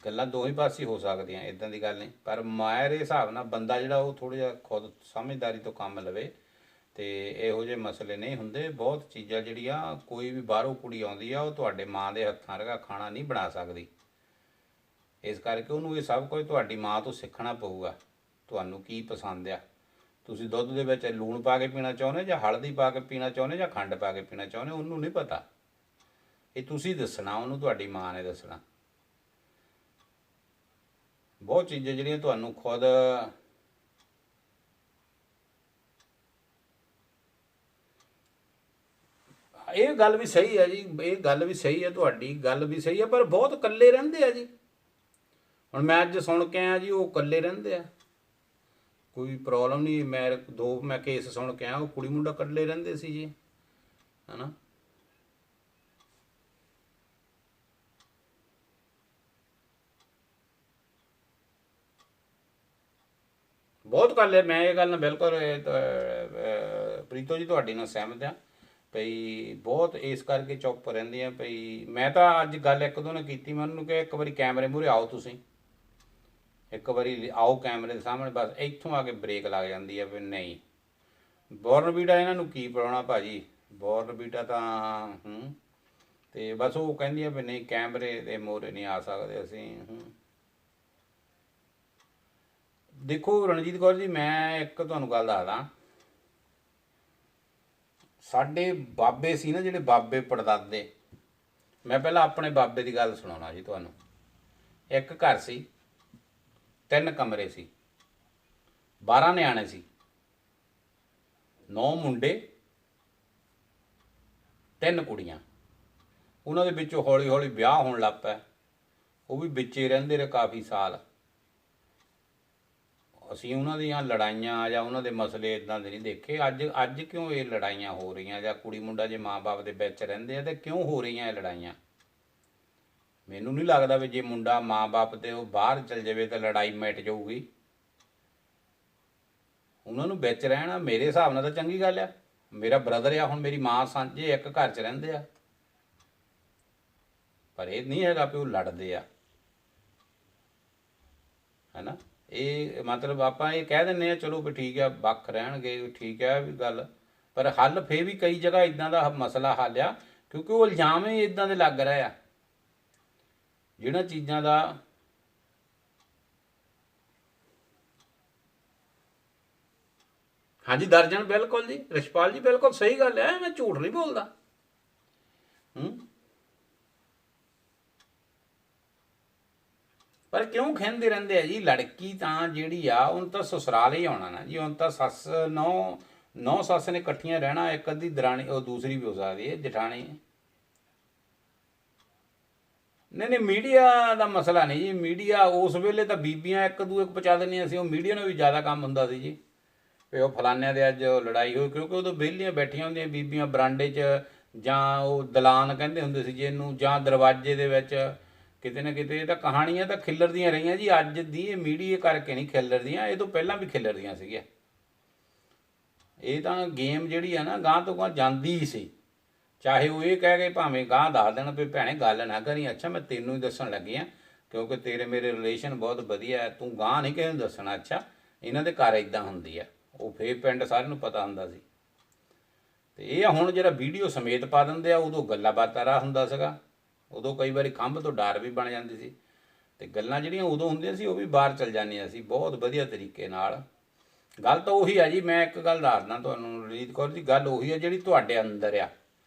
[SPEAKER 1] ਗੱਲਾਂ ਦੋਵੇਂ ਪਾਸੇ ਹੋ ਸਕਦੀਆਂ, ਇੱਦਾਂ ਦੀ ਗੱਲ ਨਹੀਂ। ਪਰ ਮੇਰੇ ਹਿਸਾਬ ਨਾਲ ਬੰਦਾ ਜਿਹੜਾ ਉਹ ਥੋੜ੍ਹਾ ਜਿਹਾ ਖੁਦ ਸਮਝਦਾਰੀ ਤੋਂ ਕੰਮ ਲਵੇ ਤੇ ਇਹੋ ਜਿਹੇ ਮਸਲੇ ਨਹੀਂ ਹੁੰਦੇ। ਬਹੁਤ ਚੀਜ਼ਾਂ ਜਿਹੜੀਆਂ ਕੋਈ ਵੀ ਬਾਹਰੋਂ ਕੁੜੀ ਆਉਂਦੀ ਆ, ਉਹ ਤੁਹਾਡੇ ਮਾਂ ਦੇ ਹੱਥਾਂ ਵਰਗਾ ਖਾਣਾ ਨਹੀਂ ਬਣਾ ਸਕਦੀ। ਇਸ ਕਰਕੇ ਉਹਨੂੰ ਇਹ ਸਭ ਕੁਝ ਤੁਹਾਡੀ ਮਾਂ ਤੋਂ ਸਿੱਖਣਾ ਪਊਗਾ। ਤੁਹਾਨੂੰ ਕੀ ਪਸੰਦ ਆ, ਤੁਸੀਂ ਦੁੱਧ ਦੇ ਵਿੱਚ ਲੂਣ ਪਾ ਕੇ ਪੀਣਾ ਚਾਹੁੰਦੇ ਜਾਂ ਹਲਦੀ ਪਾ ਕੇ ਪੀਣਾ ਚਾਹੁੰਦੇ ਜਾਂ ਖੰਡ ਪਾ ਕੇ ਪੀਣਾ ਚਾਹੁੰਦੇ, ਉਹਨੂੰ ਨਹੀਂ ਪਤਾ। ਇਹ ਤੁਸੀਂ ਦੱਸਣਾ ਉਹਨੂੰ, ਤੁਹਾਡੀ ਮਾਂ ਨੇ ਦੱਸਣਾ। ਬਹੁਤ ਚੀਜ਼ਾਂ ਜਿਹੜੀਆਂ ਤੁਹਾਨੂੰ ਖੁਦ ਇਹ ਗੱਲ ਵੀ ਸਹੀ ਹੈ ਜੀ, ਇਹ ਗੱਲ ਵੀ ਸਹੀ ਹੈ, ਤੁਹਾਡੀ ਗੱਲ ਵੀ ਸਹੀ ਹੈ। ਪਰ ਬਹੁਤ ਇਕੱਲੇ ਰਹਿੰਦੇ ਆ ਜੀ। ਹੁਣ ਮੈਂ ਅੱਜ ਸੁਣ ਕੇ ਆਇਆ ਜੀ, ਉਹ ਇਕੱਲੇ ਰਹਿੰਦੇ ਆ, ਕੋਈ ਪ੍ਰੋਬਲਮ ਨਹੀਂ। ਮੈਂ ਕੇਸ ਸੁਣ ਕੇ ਆਇਆ, ਉਹ ਕੁੜੀ ਮੁੰਡਾ ਇਕੱਲੇ ਰਹਿੰਦੇ ਸੀ ਜੀ, ਹੈ ਨਾ। ਬਹੁਤ ਗੱਲ ਹੈ। ਮੈਂ ਇਹ ਗੱਲ ਨਾਲ ਬਿਲਕੁਲ ਪ੍ਰੀਤੋ ਜੀ ਤੁਹਾਡੀ ਨਾਲ ਸਹਿਮਤ ਹਾਂ ਭਈ ਬਹੁਤ ਇਸ ਕਰਕੇ ਚੁੱਪ ਰਹਿੰਦੀਆਂ। ਭਈ ਮੈਂ ਤਾਂ ਅੱਜ ਗੱਲ ਇੱਕ ਦੋ ਨੇ ਕੀਤੀ, ਮੈਂ ਉਹਨੂੰ ਕਿਹਾ ਇੱਕ ਵਾਰੀ ਕੈਮਰੇ ਮੂਹਰੇ ਆਓ, ਤੁਸੀਂ ਇੱਕ ਵਾਰੀ ਆਓ ਕੈਮਰੇ ਦੇ ਸਾਹਮਣੇ, ਬਸ ਇੱਥੋਂ ਆ ਕੇ ਬ੍ਰੇਕ ਲੱਗ ਜਾਂਦੀ ਹੈ ਵੀ ਨਹੀਂ ਬੋਰਨਵੀਟਾ ਇਹਨਾਂ ਨੂੰ ਕੀ ਪਿਲਾਉਣਾ ਭਾਜੀ, ਬੋਰਨਵੀਟਾ ਤਾਂ ਤੇ ਬਸ ਉਹ ਕਹਿੰਦੀਆਂ ਵੀ ਨਹੀਂ ਕੈਮਰੇ ਦੇ ਮੂਹਰੇ ਨਹੀਂ ਆ ਸਕਦੇ ਅਸੀਂ। ਦੇਖੋ ਰਣਜੀਤ ਕੌਰ ਜੀ, ਮੈਂ ਇੱਕ ਤੁਹਾਨੂੰ ਗੱਲ ਦੱਸਦਾ, ਸਾਡੇ ਬਾਬੇ ਸੀ ਨਾ ਜਿਹੜੇ ਬਾਬੇ ਪੜਦਾਦੇ, ਮੈਂ ਪਹਿਲਾਂ ਆਪਣੇ ਬਾਬੇ ਦੀ ਗੱਲ ਸੁਣਾਉਣਾ ਜੀ ਤੁਹਾਨੂੰ। ਇੱਕ ਘਰ ਸੀ, 3 ਕਮਰੇ ਸੀ, 12 ਨਿਆਣੇ ਸੀ, 9 ਮੁੰਡੇ 3 ਕੁੜੀਆਂ। ਉਹਨਾਂ ਦੇ ਵਿੱਚੋਂ ਹੌਲੀ ਹੌਲੀ ਵਿਆਹ ਹੋਣ ਲੱਗ ਪਿਆ, ਉਹ ਵੀ ਵਿੱਚੇ ਰਹਿੰਦੇ ਰਹੇ ਕਾਫੀ ਸਾਲ। ਅਸੀਂ ਉਹਨਾਂ ਦੀਆਂ ਲੜਾਈਆਂ ਜਾਂ ਉਹਨਾਂ ਦੇ ਮਸਲੇ ਇੱਦਾਂ ਦੇ ਨਹੀਂ ਦੇਖੇ। ਅੱਜ ਕਿਉਂ ਇਹ ਲੜਾਈਆਂ ਹੋ ਰਹੀਆਂ, ਜਾਂ ਕੁੜੀ ਮੁੰਡਾ ਜੇ ਮਾਂ-ਬਾਪ ਦੇ ਵਿੱਚ ਰਹਿੰਦੇ ਆ ਤਾਂ ਕਿਉਂ ਹੋ ਰਹੀਆਂ ਇਹ ਲੜਾਈਆਂ? ਮੈਨੂੰ ਨਹੀਂ ਲੱਗਦਾ ਵੀ ਜੇ ਮੁੰਡਾ ਮਾਂ-ਬਾਪ ਤੇ ਉਹ ਬਾਹਰ ਚਲ ਜਾਵੇ ਤਾਂ ਲੜਾਈ ਮਿਟ ਜਾਊਗੀ। ਉਹਨਾਂ ਨੂੰ ਵਿੱਚ ਰਹਿਣਾ ਮੇਰੇ ਹਿਸਾਬ ਨਾਲ ਤਾਂ ਚੰਗੀ ਗੱਲ ਆ। ਮੇਰਾ ਬ੍ਰਦਰ ਆ, ਹੁਣ ਮੇਰੀ ਮਾਂ ਸਾਂਝੇ ਇੱਕ ਘਰ 'ਚ ਰਹਿੰਦੇ ਆ, ਪਰ ਇਹ ਨਹੀਂ ਹੈਗਾ ਵੀ ਉਹ ਲੜਦੇ ਆ, ਹੈ ਨਾ। ਇਹ ਮਤਲਬ ਆਪਾਂ ਇਹ ਕਹਿ ਦਿੰਦੇ ਆ ਚਲੋ ਵੀ ਠੀਕ ਆ ਵੱਖ ਰਹਿਣਗੇ, ਠੀਕ ਹੈ ਵੀ ਗੱਲ, ਪਰ ਹੱਲ ਫੇਰ ਵੀ ਕਈ ਜਗ੍ਹਾ ਇੱਦਾਂ ਦਾ ਮਸਲਾ ਹੱਲ ਆ, ਕਿਉਂਕਿ ਉਹ ਇਲਜ਼ਾਮ ਹੀ ਇੱਦਾਂ ਦੇ ਲੱਗ ਰਹੇ ਆ ਜਿਹੜਾ ਚੀਜ਼ਾਂ ਦਾ। ਹਾਂਜੀ ਦਰਜਨ, ਬਿਲਕੁਲ ਜੀ ਰਿਸ਼ਪਾਲ ਜੀ, ਬਿਲਕੁਲ ਸਹੀ ਗੱਲ ਹੈ, ਮੈਂ ਝੂਠ ਨਹੀਂ ਬੋਲਦਾ। ਪਰ ਕਿਉਂ ਖਹਿੰਦੇ ਰਹਿੰਦੇ ਆ ਜੀ? ਲੜਕੀ ਤਾਂ ਜਿਹੜੀ ਆ ਉਹਨੂੰ ਤਾਂ ਸਸੁਰਾਲ ਹੀ ਆਉਣਾ ਨਾ ਜੀ। ਹੁਣ ਤਾਂ ਸੱਸ ਨੌ ਸੱਸ ਨੇ ਇਕੱਠੀਆਂ ਰਹਿਣਾ, ਇੱਕ ਅੱਧੀ ਦਰਾਣੀ ਉਹ ਦੂਸਰੀ ਵੀ ਹੋ ਸਕਦੀ ਹੈ ਜਠਾਣੀ। ਨਹੀਂ ਮੀਡੀਆ ਦਾ ਮਸਲਾ ਨਹੀਂ ਜੀ। ਮੀਡੀਆ ਉਸ ਵੇਲੇ ਤਾਂ ਬੀਬੀਆਂ ਇੱਕ ਦੂਏ ਪਹੁੰਚਾ ਦਿੰਦੀਆਂ ਸੀ, ਉਹ ਮੀਡੀਆ ਨੂੰ ਵੀ ਜ਼ਿਆਦਾ ਕੰਮ ਹੁੰਦਾ ਸੀ ਜੀ ਵੀ ਉਹ ਫਲਾਨਿਆਂ ਦੇ ਅੱਜ ਲੜਾਈ ਹੋਈ, ਕਿਉਂਕਿ ਉਦੋਂ ਵਿਹਲੀਆਂ ਬੈਠੀਆਂ ਹੁੰਦੀਆਂ ਬੀਬੀਆਂ ਬਰਾਂਡੇ 'ਚ, ਜਾਂ ਉਹ ਦਲਾਨ ਕਹਿੰਦੇ ਹੁੰਦੇ ਸੀ ਜਿਹਨੂੰ, ਜਾਂ ਦਰਵਾਜ਼ੇ ਦੇ ਵਿੱਚ ਕਿਤੇ ਨਾ ਕਿਤੇ। ਇਹ ਤਾਂ ਕਹਾਣੀਆਂ ਤਾਂ ਖਿੱਲਰਦੀਆਂ ਰਹੀਆਂ ਜੀ, ਅੱਜ ਦੀ ਇਹ ਮੀਡੀਆ ਕਰਕੇ ਨਹੀਂ ਖਿੱਲਰਦੀਆਂ, ਇਹ ਤੋਂ ਪਹਿਲਾਂ ਵੀ ਖਿੱਲਰਦੀਆਂ ਸੀਗੀਆਂ। ਇਹ ਤਾਂ ਗੇਮ ਜਿਹੜੀ ਆ ਨਾ ਗਾਂਹ ਤੋਂ ਗਾਂਹ ਜਾਂਦੀ ਹੀ ਸੀ, ਚਾਹੇ ਉਹ ਇਹ ਕਹਿ ਕੇ ਭਾਵੇਂ ਗਾਂਹ ਦੱਸ ਦੇਣ ਵੀ ਭੈਣੇ ਗੱਲ ਨਾ ਕਰੀ, ਅੱਛਾ ਮੈਂ ਤੈਨੂੰ ਹੀ ਦੱਸਣ ਲੱਗੀ ਆ ਕਿਉਂਕਿ ਤੇਰੇ ਮੇਰੇ ਰਿਲੇਸ਼ਨ ਬਹੁਤ ਵਧੀਆ ਹੈ, ਤੂੰ ਗਾਂਹ ਨਹੀਂ ਕਿਸੇ ਨੂੰ ਦੱਸਣਾ, ਅੱਛਾ ਇਹਨਾਂ ਦੇ ਘਰ ਇੱਦਾਂ ਹੁੰਦੀ ਆ। ਉਹ ਫੇਰ ਪਿੰਡ ਸਾਰਿਆਂ ਨੂੰ ਪਤਾ ਹੁੰਦਾ ਸੀ। ਤੇ ਇਹ ਹੁਣ ਜਿਹੜਾ ਵੀਡੀਓ ਸਮੇਤ ਪਾ ਦਿੰਦੇ ਆ, ਉਦੋਂ ਗੱਲਾਂ ਬਾਤਾਂ ਰਾਹ ਹੁੰਦਾ ਸੀਗਾ, ਉਦੋਂ ਕਈ ਵਾਰੀ ਖੰਭ ਤੋਂ ਡਰ ਵੀ ਬਣ ਜਾਂਦੀ ਸੀ, ਤੇ ਗੱਲਾਂ ਜਿਹੜੀਆਂ ਉਦੋਂ ਹੁੰਦੀਆਂ ਸੀ ਉਹ ਵੀ ਬਾਹਰ ਚਲ ਜਾਂਦੀਆਂ ਸੀ ਬਹੁਤ ਵਧੀਆ ਤਰੀਕੇ ਨਾਲ। ਗੱਲ ਤਾਂ ਉਹੀ ਆ ਜੀ, ਮੈਂ ਇੱਕ ਗੱਲ ਦੱਸਦਾ ਤੁਹਾਨੂੰ ਰਣਜੀਤ ਕੌਰ ਜੀ, ਗੱਲ ਉਹੀ ਆ ਜਿਹੜੀ ਤੁਹਾਡੇ ਅੰਦਰ ਆ,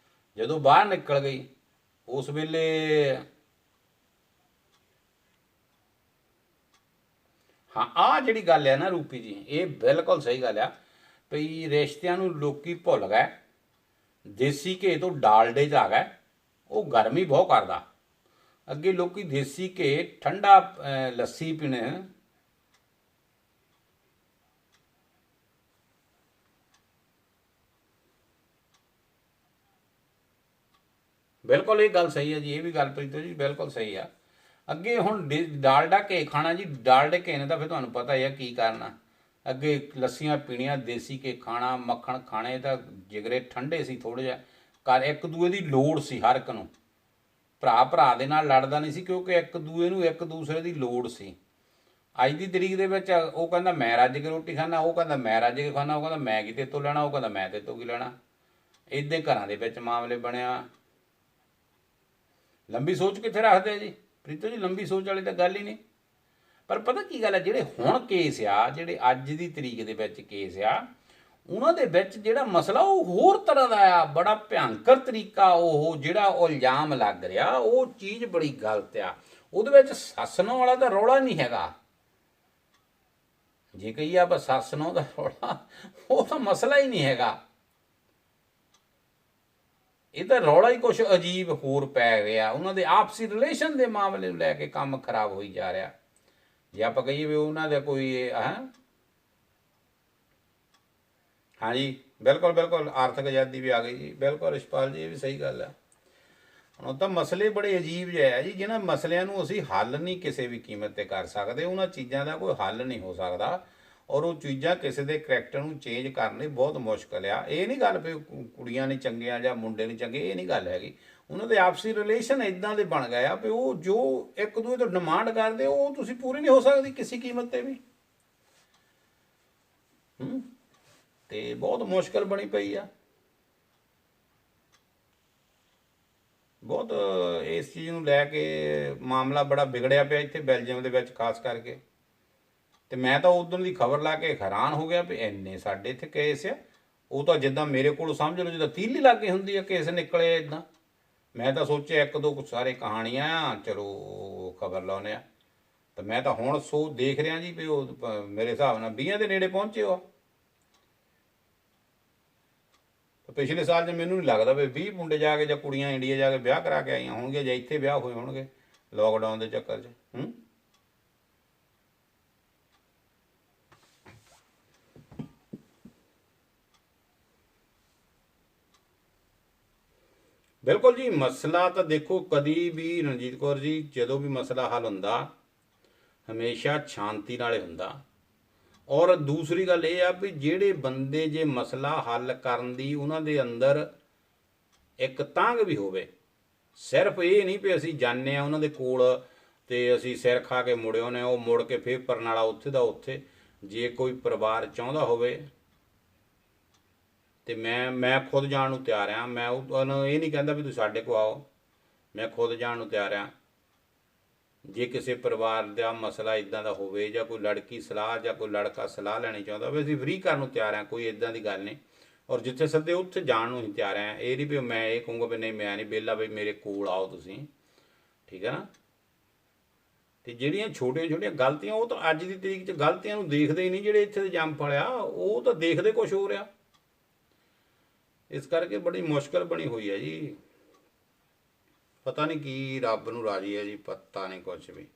[SPEAKER 1] ਜਦੋਂ ਬਾਹਰ ਨਿਕਲ ਗਈ ਉਸ ਵੇਲੇ। ਹਾਂ ਆਹ ਜਿਹੜੀ ਗੱਲ ਆ ਨਾ ਰੂਪੀ ਜੀ, ਇਹ ਬਿਲਕੁਲ ਸਹੀ ਗੱਲ ਆ ਵੀ ਰਿਸ਼ਤਿਆਂ ਨੂੰ ਲੋਕੀ ਭੁੱਲ ਗਏ, ਦੇਸੀ ਘੇ ਤੋਂ ਡਾਲਡੇ 'ਚ ਆ ਗਏ। ਉਹ ਗਰਮੀ ਬਹੁਤ ਕਰਦਾ। ਅੱਗੇ ਲੋਕੀ ਦੇਸੀ ਘੇ ਠੰਡਾ ਲੱਸੀ ਪੀਣੇ, ਬਿਲਕੁਲ ਇਹ ਗੱਲ ਸਹੀ ਹੈ ਜੀ, ਇਹ ਵੀ ਗੱਲ ਪ੍ਰੀਤੋ ਜੀ ਬਿਲਕੁਲ ਸਹੀ ਆ। ਅੱਗੇ ਹੁਣ ਡਾਲਡਾ ਘੇ ਖਾਣਾ ਜੀ, ਡਾਲਡੇ ਘੇ ਨੇ ਤਾਂ ਫਿਰ ਤੁਹਾਨੂੰ ਪਤਾ ਹੀ ਆ ਕੀ ਕਰਨਾ। ਅੱਗੇ ਲੱਸੀਆਂ ਪੀਣੀਆਂ, ਦੇਸੀ ਘੇ ਖਾਣਾ, ਮੱਖਣ ਖਾਣੇ, ਤਾਂ ਜਿਗਰੇ ਠੰਡੇ ਸੀ ਥੋੜ੍ਹਾ ਜਿਹਾ, ਘਰ ਇੱਕ ਦੂਏ ਦੀ ਲੋੜ ਸੀ ਹਰ ਇੱਕ ਨੂੰ। ਭਰਾ ਦੇ ਨਾਲ ਲੜਦਾ ਨਹੀਂ ਸੀ ਕਿਉਂਕਿ ਇੱਕ ਦੂਏ ਨੂੰ ਇੱਕ ਦੂਸਰੇ ਦੀ ਲੋੜ ਸੀ। ਅੱਜ ਦੀ ਤਰੀਕ ਦੇ ਵਿੱਚ ਉਹ ਕਹਿੰਦਾ ਮੈਂ ਰੱਜ ਕੇ ਰੋਟੀ ਖਾਣਾ, ਉਹ ਕਹਿੰਦਾ ਮੈਂ ਰੱਜ ਕੇ ਖਾਣਾ, ਉਹ ਕਹਿੰਦਾ ਮੈਂ ਕੀ ਤੇਤੋਂ ਲੈਣਾ, ਉਹ ਕਹਿੰਦਾ ਮੈਂ ਤੇਤੋਂ ਕੀ ਲੈਣਾ। ਇੱਦਾਂ ਘਰਾਂ ਦੇ ਵਿੱਚ ਮਾਮਲੇ ਬਣਿਆ। ਲੰਬੀ ਸੋਚ ਕਿੱਥੇ ਰੱਖਦੇ ਆ ਜੀ ਪ੍ਰੀਤੋ ਜੀ? ਲੰਬੀ ਸੋਚ ਵਾਲੀ ਤਾਂ ਗੱਲ ਹੀ ਨਹੀਂ। ਪਰ ਪਤਾ ਕੀ ਗੱਲ ਹੈ, ਜਿਹੜੇ ਹੁਣ ਕੇਸ ਆ, ਜਿਹੜੇ ਅੱਜ ਦੀ ਤਰੀਕ ਦੇ ਵਿੱਚ ਕੇਸ ਆ, ਉਹਨਾਂ ਦੇ ਵਿੱਚ ਜਿਹੜਾ ਮਸਲਾ ਉਹ ਹੋਰ ਤਰ੍ਹਾਂ ਦਾ ਆ, ਬੜਾ ਭਿਆਨਕ ਤਰੀਕਾ। ਉਹ ਜਿਹੜਾ ਉਹ ਇਲਜ਼ਾਮ ਲੱਗ ਰਿਹਾ ਉਹ ਚੀਜ਼ ਬੜੀ ਗਲਤ ਆ। ਉਹਦੇ ਵਿੱਚ ਸੱਸ ਨੂੰਹ ਵਾਲਾ ਤਾਂ ਰੌਲਾ ਨਹੀਂ ਹੈਗਾ। ਜੇ ਕਹੀਏ ਆਪਾਂ ਸੱਸ ਨੂੰਹ ਦਾ ਰੌਲਾ, ਉਹ ਤਾਂ ਮਸਲਾ ਹੀ ਨਹੀਂ ਹੈਗਾ। ਇਹ ਤਾਂ ਰੌਲਾ ਹੀ ਕੁਛ ਅਜੀਬ ਹੋਰ ਪੈ ਗਿਆ। ਉਹਨਾਂ ਦੇ ਆਪਸੀ ਰਿਲੇਸ਼ਨ ਦੇ ਮਾਮਲੇ ਨੂੰ ਲੈ ਕੇ ਕੰਮ ਖਰਾਬ ਹੋਈ ਜਾ ਰਿਹਾ। ਜੇ ਆਪਾਂ ਕਹੀਏ ਵੀ ਉਹਨਾਂ ਦਾ ਕੋਈ ਹਾਂਜੀ ਬਿਲਕੁਲ ਬਿਲਕੁਲ ਆਰਥਿਕ ਆਜ਼ਾਦੀ ਵੀ ਆ ਗਈ ਜੀ, ਬਿਲਕੁਲ ਰਿਸ਼ਪਾਲ ਜੀ ਇਹ ਵੀ ਸਹੀ ਗੱਲ ਆ। ਹੁਣ ਤਾਂ ਮਸਲੇ ਬੜੇ ਅਜੀਬ ਜਿਹੇ ਆ ਜੀ, ਜਿਹਨਾਂ ਮਸਲਿਆਂ ਨੂੰ ਅਸੀਂ ਹੱਲ ਨਹੀਂ ਕਿਸੇ ਵੀ ਕੀਮਤ 'ਤੇ ਕਰ ਸਕਦੇ। ਉਹਨਾਂ ਚੀਜ਼ਾਂ ਦਾ ਕੋਈ ਹੱਲ ਨਹੀਂ ਹੋ ਸਕਦਾ। ਔਰ ਉਹ ਚੀਜ਼ਾਂ ਕਿਸੇ ਦੇ ਕਰੈਕਟਰ ਨੂੰ ਚੇਂਜ ਕਰਨੇ ਬਹੁਤ ਮੁਸ਼ਕਲ ਆ। ਇਹ ਨਹੀਂ ਗੱਲ ਵੀ ਕੁੜੀਆਂ ਨਹੀਂ ਚੰਗੀਆਂ ਜਾਂ ਮੁੰਡੇ ਨਹੀਂ ਚੰਗੇ, ਇਹ ਨਹੀਂ ਗੱਲ ਹੈਗੀ। ਉਹਨਾਂ ਦੇ ਆਪਸੀ ਰਿਲੇਸ਼ਨ ਇਦਾਂ ਦੇ ਬਣ ਗਏ ਆ ਵੀ ਉਹ ਜੋ ਇੱਕ ਦੂਜੇ ਤੋਂ ਡਿਮਾਂਡ ਕਰਦੇ ਉਹ ਤੁਸੀਂ ਪੂਰੀ ਨਹੀਂ ਹੋ ਸਕਦੀ ਕਿਸੇ ਕੀਮਤ ਤੇ ਵੀ। ਤੇ ਬਹੁਤ ਮੁਸ਼ਕਲ ਬਣੀ ਪਈ ਆ। ਬਹੁਤ ਇਸ ਚੀਜ਼ ਨੂੰ ਲੈ ਕੇ ਮਾਮਲਾ ਬੜਾ ਵਿਗੜਿਆ ਪਿਆ ਇੱਥੇ ਬੈਲਜੀਅਮ ਦੇ ਵਿੱਚ ਖਾਸ ਕਰਕੇ। ਤੇ ਮੈਂ ਤਾਂ ਉਦੋਂ ਦੀ ਖਬਰ ਲਾ ਕੇ ਹੈਰਾਨ ਹੋ ਗਿਆ ਵੀ ਇੰਨੇ ਸਾਡੇ ਇੱਥੇ ਕੇਸ ਆ। ਉਹ ਤਾਂ ਜਿੱਦਾਂ ਮੇਰੇ ਕੋਲ ਸਮਝ ਲਓ ਜਿੱਦਾਂ ਤੀਲੀ ਲਾਗੇ ਹੁੰਦੀ ਆ ਕੇਸ ਨਿਕਲੇ ਇੱਦਾਂ। ਮੈਂ ਤਾਂ ਸੋਚਿਆ ਇੱਕ ਦੋ ਸਾਰੇ ਕਹਾਣੀਆਂ ਆ, ਚਲੋ ਖਬਰ ਲਾਉਂਦੇ ਆ। ਤਾਂ ਮੈਂ ਤਾਂ ਹੁਣ ਦੇਖ ਰਿਹਾ ਜੀ ਵੀ ਉਹ ਮੇਰੇ ਹਿਸਾਬ ਨਾਲ 20 ਦੇ ਨੇੜੇ ਪਹੁੰਚੇ ਹੋ। ਪਿਛਲੇ ਸਾਲ 'ਚ ਮੈਨੂੰ ਨਹੀਂ ਲੱਗਦਾ ਵੀ 20 ਮੁੰਡੇ ਜਾ ਕੇ ਜਾਂ ਕੁੜੀਆਂ ਇੰਡੀਆ ਜਾ ਕੇ ਵਿਆਹ ਕਰਾ ਕੇ ਆਈਆਂ ਹੋਣਗੀਆਂ ਜਾਂ ਇੱਥੇ ਵਿਆਹ ਹੋਏ ਹੋਣਗੇ ਲੋਕਡਾਊਨ ਦੇ ਚੱਕਰ 'ਚ। ਬਿਲਕੁਲ ਜੀ। ਮਸਲਾ ਤਾਂ ਦੇਖੋ ਕਦੀ ਵੀ ਰਣਜੀਤ ਕੌਰ ਜੀ ਜਦੋਂ ਵੀ ਮਸਲਾ ਹੱਲ ਹੁੰਦਾ ਹਮੇਸ਼ਾ ਸ਼ਾਂਤੀ ਨਾਲ ਹੁੰਦਾ। ਔਰ ਦੂਸਰੀ ਗੱਲ ਇਹ ਆ ਵੀ ਜਿਹੜੇ ਬੰਦੇ ਜੇ ਮਸਲਾ ਹੱਲ ਕਰਨ ਦੀ ਉਹਨਾਂ ਦੇ ਅੰਦਰ ਇੱਕ ਤਾਂਘ ਵੀ ਹੋਵੇ, ਸਿਰਫ ਇਹ ਨਹੀਂ ਵੀ ਅਸੀਂ ਜਾਂਦੇ ਹਾਂ ਉਹਨਾਂ ਦੇ ਕੋਲ ਤੇ ਅਸੀਂ ਸਿਰ ਖਾ ਕੇ ਮੁੜਿਓ ਨੇ ਉਹ ਮੁੜ ਕੇ ਫੇਰ ਪਰਨਾਲਾ ਉੱਥੇ ਦਾ ਉੱਥੇ। ਜੇ ਕੋਈ ਪਰਿਵਾਰ ਚਾਹੁੰਦਾ ਹੋਵੇ ਤੇ ਮੈਂ ਖੁਦ ਜਾਣ ਨੂੰ ਤਿਆਰ ਹਾਂ। ਮੈਂ ਉਹਨੂੰ ਇਹ ਨਹੀਂ ਕਹਿੰਦਾ ਵੀ ਤੁਸੀਂ ਸਾਡੇ ਕੋਲ ਆਓ, ਮੈਂ ਖੁਦ ਜਾਣ ਨੂੰ ਤਿਆਰ ਹਾਂ। ਜੇ ਕਿਸੇ ਪਰਿਵਾਰ ਦਾ ਮਸਲਾ ਇਦਾਂ ਦਾ ਹੋਵੇ ਜਾਂ ਕੋਈ ਲੜਕੀ ਸਲਾਹ ਜਾਂ ਕੋਈ ਲੜਕਾ ਸਲਾਹ ਲੈਣੀ ਚਾਹੁੰਦਾ ਹੋਵੇ ਅਸੀਂ ਫ੍ਰੀ ਕਰਨ ਨੂੰ ਤਿਆਰ ਹਾਂ, ਕੋਈ ਇਦਾਂ ਦੀ ਗੱਲ ਨਹੀਂ। ਔਰ ਜਿੱਥੇ ਸੱਦੇ ਉੱਥੇ ਜਾਣ ਨੂੰ ਹੀ ਤਿਆਰ ਹਾਂ। ਇਹ ਨਹੀਂ ਵੀ ਮੈਂ ਇਹ ਕਹੂੰਗਾ ਵੀ ਨਹੀਂ ਮੈਂ ਨਹੀਂ ਵਿਹਲਾ ਵੀ ਮੇਰੇ ਕੋਲ ਆਓ ਤੁਸੀਂ, ਠੀਕ ਹੈ ਨਾ। ਤੇ ਜਿਹੜੀਆਂ ਛੋਟੀਆਂ ਛੋਟੀਆਂ ਗਲਤੀਆਂ ਉਹ ਤਾਂ ਅੱਜ ਦੀ ਤਰੀਕ 'ਚ ਗਲਤੀਆਂ ਨੂੰ ਦੇਖਦੇ ਹੀ ਨਹੀਂ। ਜਿਹੜੇ ਇੱਥੇ ਦੇ ਜੰਮ ਫਲਿਆ ਉਹ ਤਾਂ ਦੇਖਦੇ ਕੁਛ ਹੋ ਰਿਹਾ। ਇਸ ਕਰਕੇ ਬੜੀ ਮੁਸ਼ਕਲ ਬਣੀ ਹੋਈ ਹੈ ਜੀ। ਪਤਾ ਨਹੀਂ ਕੀ ਰੱਬ ਨੂੰ ਰਾਜੀ ਹੈ ਜੀ, ਪਤਾ ਨਹੀਂ ਕੁਛ ਵੀ।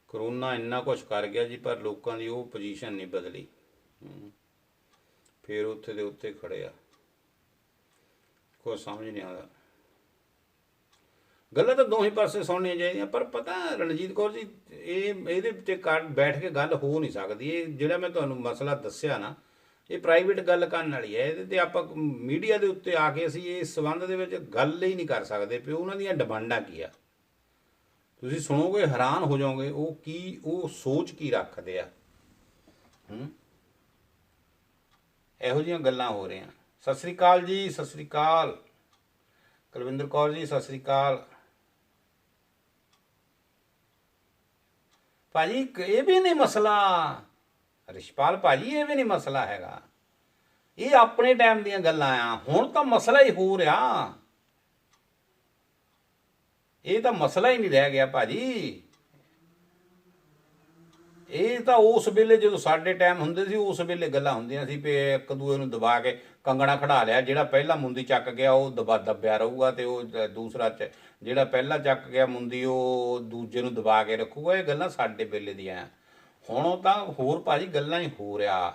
[SPEAKER 1] ਕਰੋਨਾ ਇੰਨਾ ਕੁਛ ਕਰ ਗਿਆ ਜੀ ਪਰ ਲੋਕਾਂ ਦੀ ਉਹ ਪੋਜੀਸ਼ਨ ਨਹੀਂ ਬਦਲੀ। ਫਿਰ ਉੱਥੇ ਦੇ ਉੱਤੇ ਖੜੇ ਆ, ਕੁਛ ਸਮਝ ਨਹੀਂ ਆਉਂਦਾ। ਗੱਲਾਂ ਤਾਂ ਦੋਹੇ ਪਾਸੇ ਸੁਣਨੀਆਂ ਚਾਹੀਦੀਆਂ ਪਰ ਪਤਾ ਰਣਜੀਤ ਕੌਰ ਜੀ ਇਹਦੇ ਉੱਤੇ ਬੈਠ ਕੇ ਗੱਲ ਹੋ ਨਹੀਂ ਸਕਦੀ। ਇਹ ਜਿਹੜਾ ਮੈਂ ਤੁਹਾਨੂੰ ਮਸਲਾ ਦੱਸਿਆ ਨਾ ਇਹ ਪ੍ਰਾਈਵੇਟ ਗੱਲ ਕਰਨ ਵਾਲੀ ਹੈ। ਇਹਦੇ 'ਤੇ ਆਪਾਂ ਮੀਡੀਆ ਦੇ ਉੱਤੇ ਆ ਕੇ ਅਸੀਂ ਇਸ ਸੰਬੰਧ ਦੇ ਵਿੱਚ ਗੱਲ ਹੀ ਨਹੀਂ ਕਰ ਸਕਦੇ ਵੀ ਉਹਨਾਂ ਦੀਆਂ ਡਿਮਾਂਡਾਂ ਕੀ ਆ। ਤੁਸੀਂ ਸੁਣੋਗੇ ਹੈਰਾਨ ਹੋ ਜਾਓਗੇ ਉਹ ਸੋਚ ਕੀ ਰੱਖਦੇ ਆ। ਇਹੋ ਜਿਹੀਆਂ ਗੱਲਾਂ ਹੋ ਰਹੀਆਂ। ਸਤਿ ਸ੍ਰੀ ਅਕਾਲ ਜੀ, ਸਤਿ ਸ੍ਰੀ ਅਕਾਲ ਕੁਲਵਿੰਦਰ ਕੌਰ ਜੀ, ਸਤਿ ਸ੍ਰੀ ਅਕਾਲ ਭਾਜੀ। ਇਹ ਵੀ ਨਹੀਂ ਮਸਲਾ ਰਿਸ਼ਪਾਲ ਭਾਜੀ, ਇਹ ਵੀ ਨਹੀਂ ਮਸਲਾ ਹੈਗਾ। ਇਹ ਆਪਣੇ ਟਾਈਮ ਦੀਆਂ ਗੱਲਾਂ ਆ। ਹੁਣ ਤਾਂ ਮਸਲਾ ਹੀ ਹੋ ਰਿਹਾ। ਇਹ ਤਾਂ ਮਸਲਾ ਹੀ ਨਹੀਂ ਰਹਿ ਗਿਆ ਭਾਜੀ। ਇਹ ਤਾਂ ਉਸ ਵੇਲੇ ਜਦੋਂ ਸਾਡੇ ਟਾਈਮ ਹੁੰਦੇ ਸੀ ਉਸ ਵੇਲੇ ਗੱਲਾਂ ਹੁੰਦੀਆਂ ਸੀ ਵੀ ਇੱਕ ਦੂਏ ਨੂੰ ਦਬਾ ਕੇ ਕੰਗਣਾ ਖੜਾ ਲਿਆ। ਜਿਹੜਾ ਪਹਿਲਾਂ ਮੁੰਦੀ ਚੱਕ ਗਿਆ ਉਹ ਦੱਬਿਆ ਰਹੂਗਾ ਤੇ ਉਹ ਦੂਸਰਾ ਜਿਹੜਾ ਪਹਿਲਾਂ ਚੱਕ ਗਿਆ ਮੁੰਦੀ ਉਹ ਦੂਜੇ ਨੂੰ ਦਬਾ ਕੇ ਰੱਖੂਗਾ। ਇਹ ਗੱਲਾਂ ਸਾਡੇ ਵੇਲੇ ਦੀਆਂ। ਹੁਣ ਉਹ ਤਾਂ ਹੋਰ ਭਾਜੀ ਗੱਲਾਂ ਹੀ ਹੋ ਰਿਹਾ।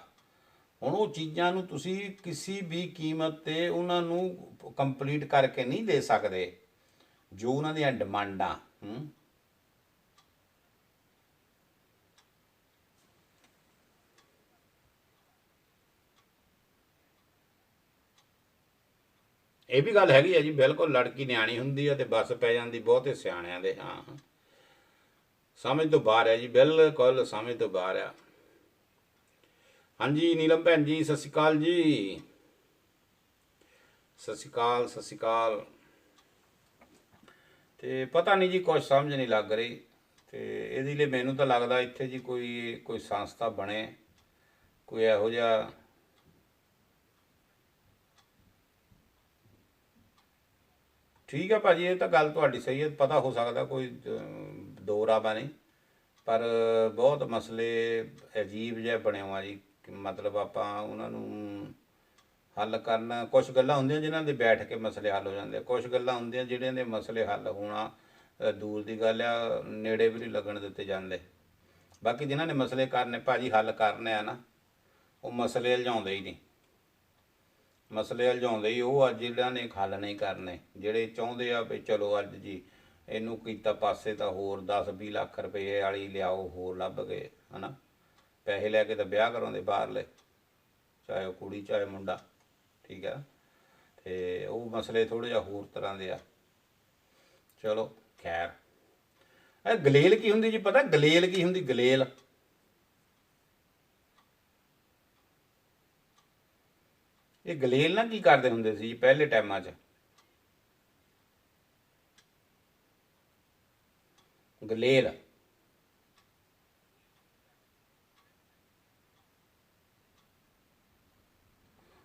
[SPEAKER 1] ਹੁਣ ਉਹ ਚੀਜ਼ਾਂ ਨੂੰ ਤੁਸੀਂ ਕਿਸੇ ਵੀ ਕੀਮਤ 'ਤੇ ਉਹਨਾਂ ਨੂੰ ਕੰਪਲੀਟ ਕਰਕੇ ਨਹੀਂ ਦੇ ਸਕਦੇ ਜੋ ਉਹਨਾਂ ਦੀਆਂ ਡਿਮਾਂਡਾਂ। ਇਹ ਵੀ ਗੱਲ ਹੈਗੀ ਹੈ ਜੀ, ਬਿਲਕੁਲ। ਲੜਕੀ ਨਿਆਣੀ ਹੁੰਦੀ ਹੈ ਤੇ ਬੱਸ ਪੈ ਜਾਂਦੀ ਬਹੁਤੇ ਸਿਆਣਿਆਂ ਦੇ। ਹਾਂ, ਸਮਝ ਤੋਂ ਬਾਹਰ ਹੈ ਜੀ, ਬਿਲਕੁਲ ਸਮਝ ਤੋਂ ਬਾਹਰ ਆ। ਹਾਂਜੀ ਨੀਲਮ ਭੈਣ ਜੀ, ਸਤਿ ਸ਼੍ਰੀ ਅਕਾਲ ਜੀ, ਸਤਿ ਸ਼੍ਰੀ ਅਕਾਲ, ਸਤਿ ਸ਼੍ਰੀ ਅਕਾਲ। ਤੇ ਪਤਾ ਨਹੀਂ ਜੀ ਕੁਛ ਸਮਝ ਨਹੀਂ ਲੱਗ ਰਹੀ। ਤੇ ਇਹਦੇ ਲਈ ਮੈਨੂੰ ਤਾਂ ਲੱਗਦਾ ਇੱਥੇ ਜੀ ਕੋਈ ਸੰਸਥਾ ਬਣੇ, ਕੋਈ ਇਹੋ ਜਿਹਾ ਠੀਕ ਹੈ ਭਾਜੀ। ਇਹ ਤਾਂ ਗੱਲ ਤੁਹਾਡੀ ਸਹੀ ਹੈ। ਪਤਾ ਹੋ ਸਕਦਾ ਕੋਈ ਦੋ ਰਾਹ ਨਹੀਂ ਪਰ ਬਹੁਤ ਮਸਲੇ ਅਜੀਬ ਜਿਹੇ ਬਣੇ ਹੋਆ ਜੀ। ਮਤਲਬ ਆਪਾਂ ਉਹਨਾਂ ਨੂੰ ਹੱਲ ਕਰਨਾ, ਕੁਛ ਗੱਲਾਂ ਹੁੰਦੀਆਂ ਜਿਨ੍ਹਾਂ ਦੇ ਬੈਠ ਕੇ ਮਸਲੇ ਹੱਲ ਹੋ ਜਾਂਦੇ, ਕੁਛ ਗੱਲਾਂ ਹੁੰਦੀਆਂ ਜਿਹੜਿਆਂ ਦੇ ਮਸਲੇ ਹੱਲ ਹੋਣਾ ਦੂਰ ਦੀ ਗੱਲ ਆ, ਨੇੜੇ ਵੀ ਨਹੀਂ ਲੱਗਣ ਦਿੱਤੇ ਜਾਂਦੇ। ਬਾਕੀ ਜਿਨ੍ਹਾਂ ਨੇ ਮਸਲੇ ਕਰਨੇ ਭਾਜੀ ਹੱਲ ਕਰਨੇ ਆ ਨਾ, ਉਹ ਮਸਲੇ ਉਲਝਾਉਂਦੇ ਹੀ ਨਹੀਂ। ਮਸਲੇ ਉਲਝਾਉਂਦੇ ਹੀ ਉਹ ਆ ਜਿਹਨਾਂ ਨੇ ਹੱਲ ਨਹੀਂ ਕਰਨੇ। ਜਿਹੜੇ ਚਾਹੁੰਦੇ ਆ ਵੀ ਚਲੋ ਅੱਜ ਜੀ ਇਹਨੂੰ ਕੀਤਾ ਪਾਸੇ ਤਾਂ ਹੋਰ 10-20 ਲੱਖ ਰੁਪਏ ਵਾਲੀ ਲਿਆਓ ਹੋਰ ਲੱਭ ਗਏ। है ना। पैसे लैके तो ब्याह कराते बाहरले, चाहे वह कुड़ी चाहे मुंडा, ठीक है। तो वो मसले थोड़े जिहा होर तरह के आ। चलो खैर, गलेल की हुंदी जी, पता गलेल की हुंदी? गलेल ये गलेल ना की करते हुंदे सी पहले टाइमां 'ਚ। गलेल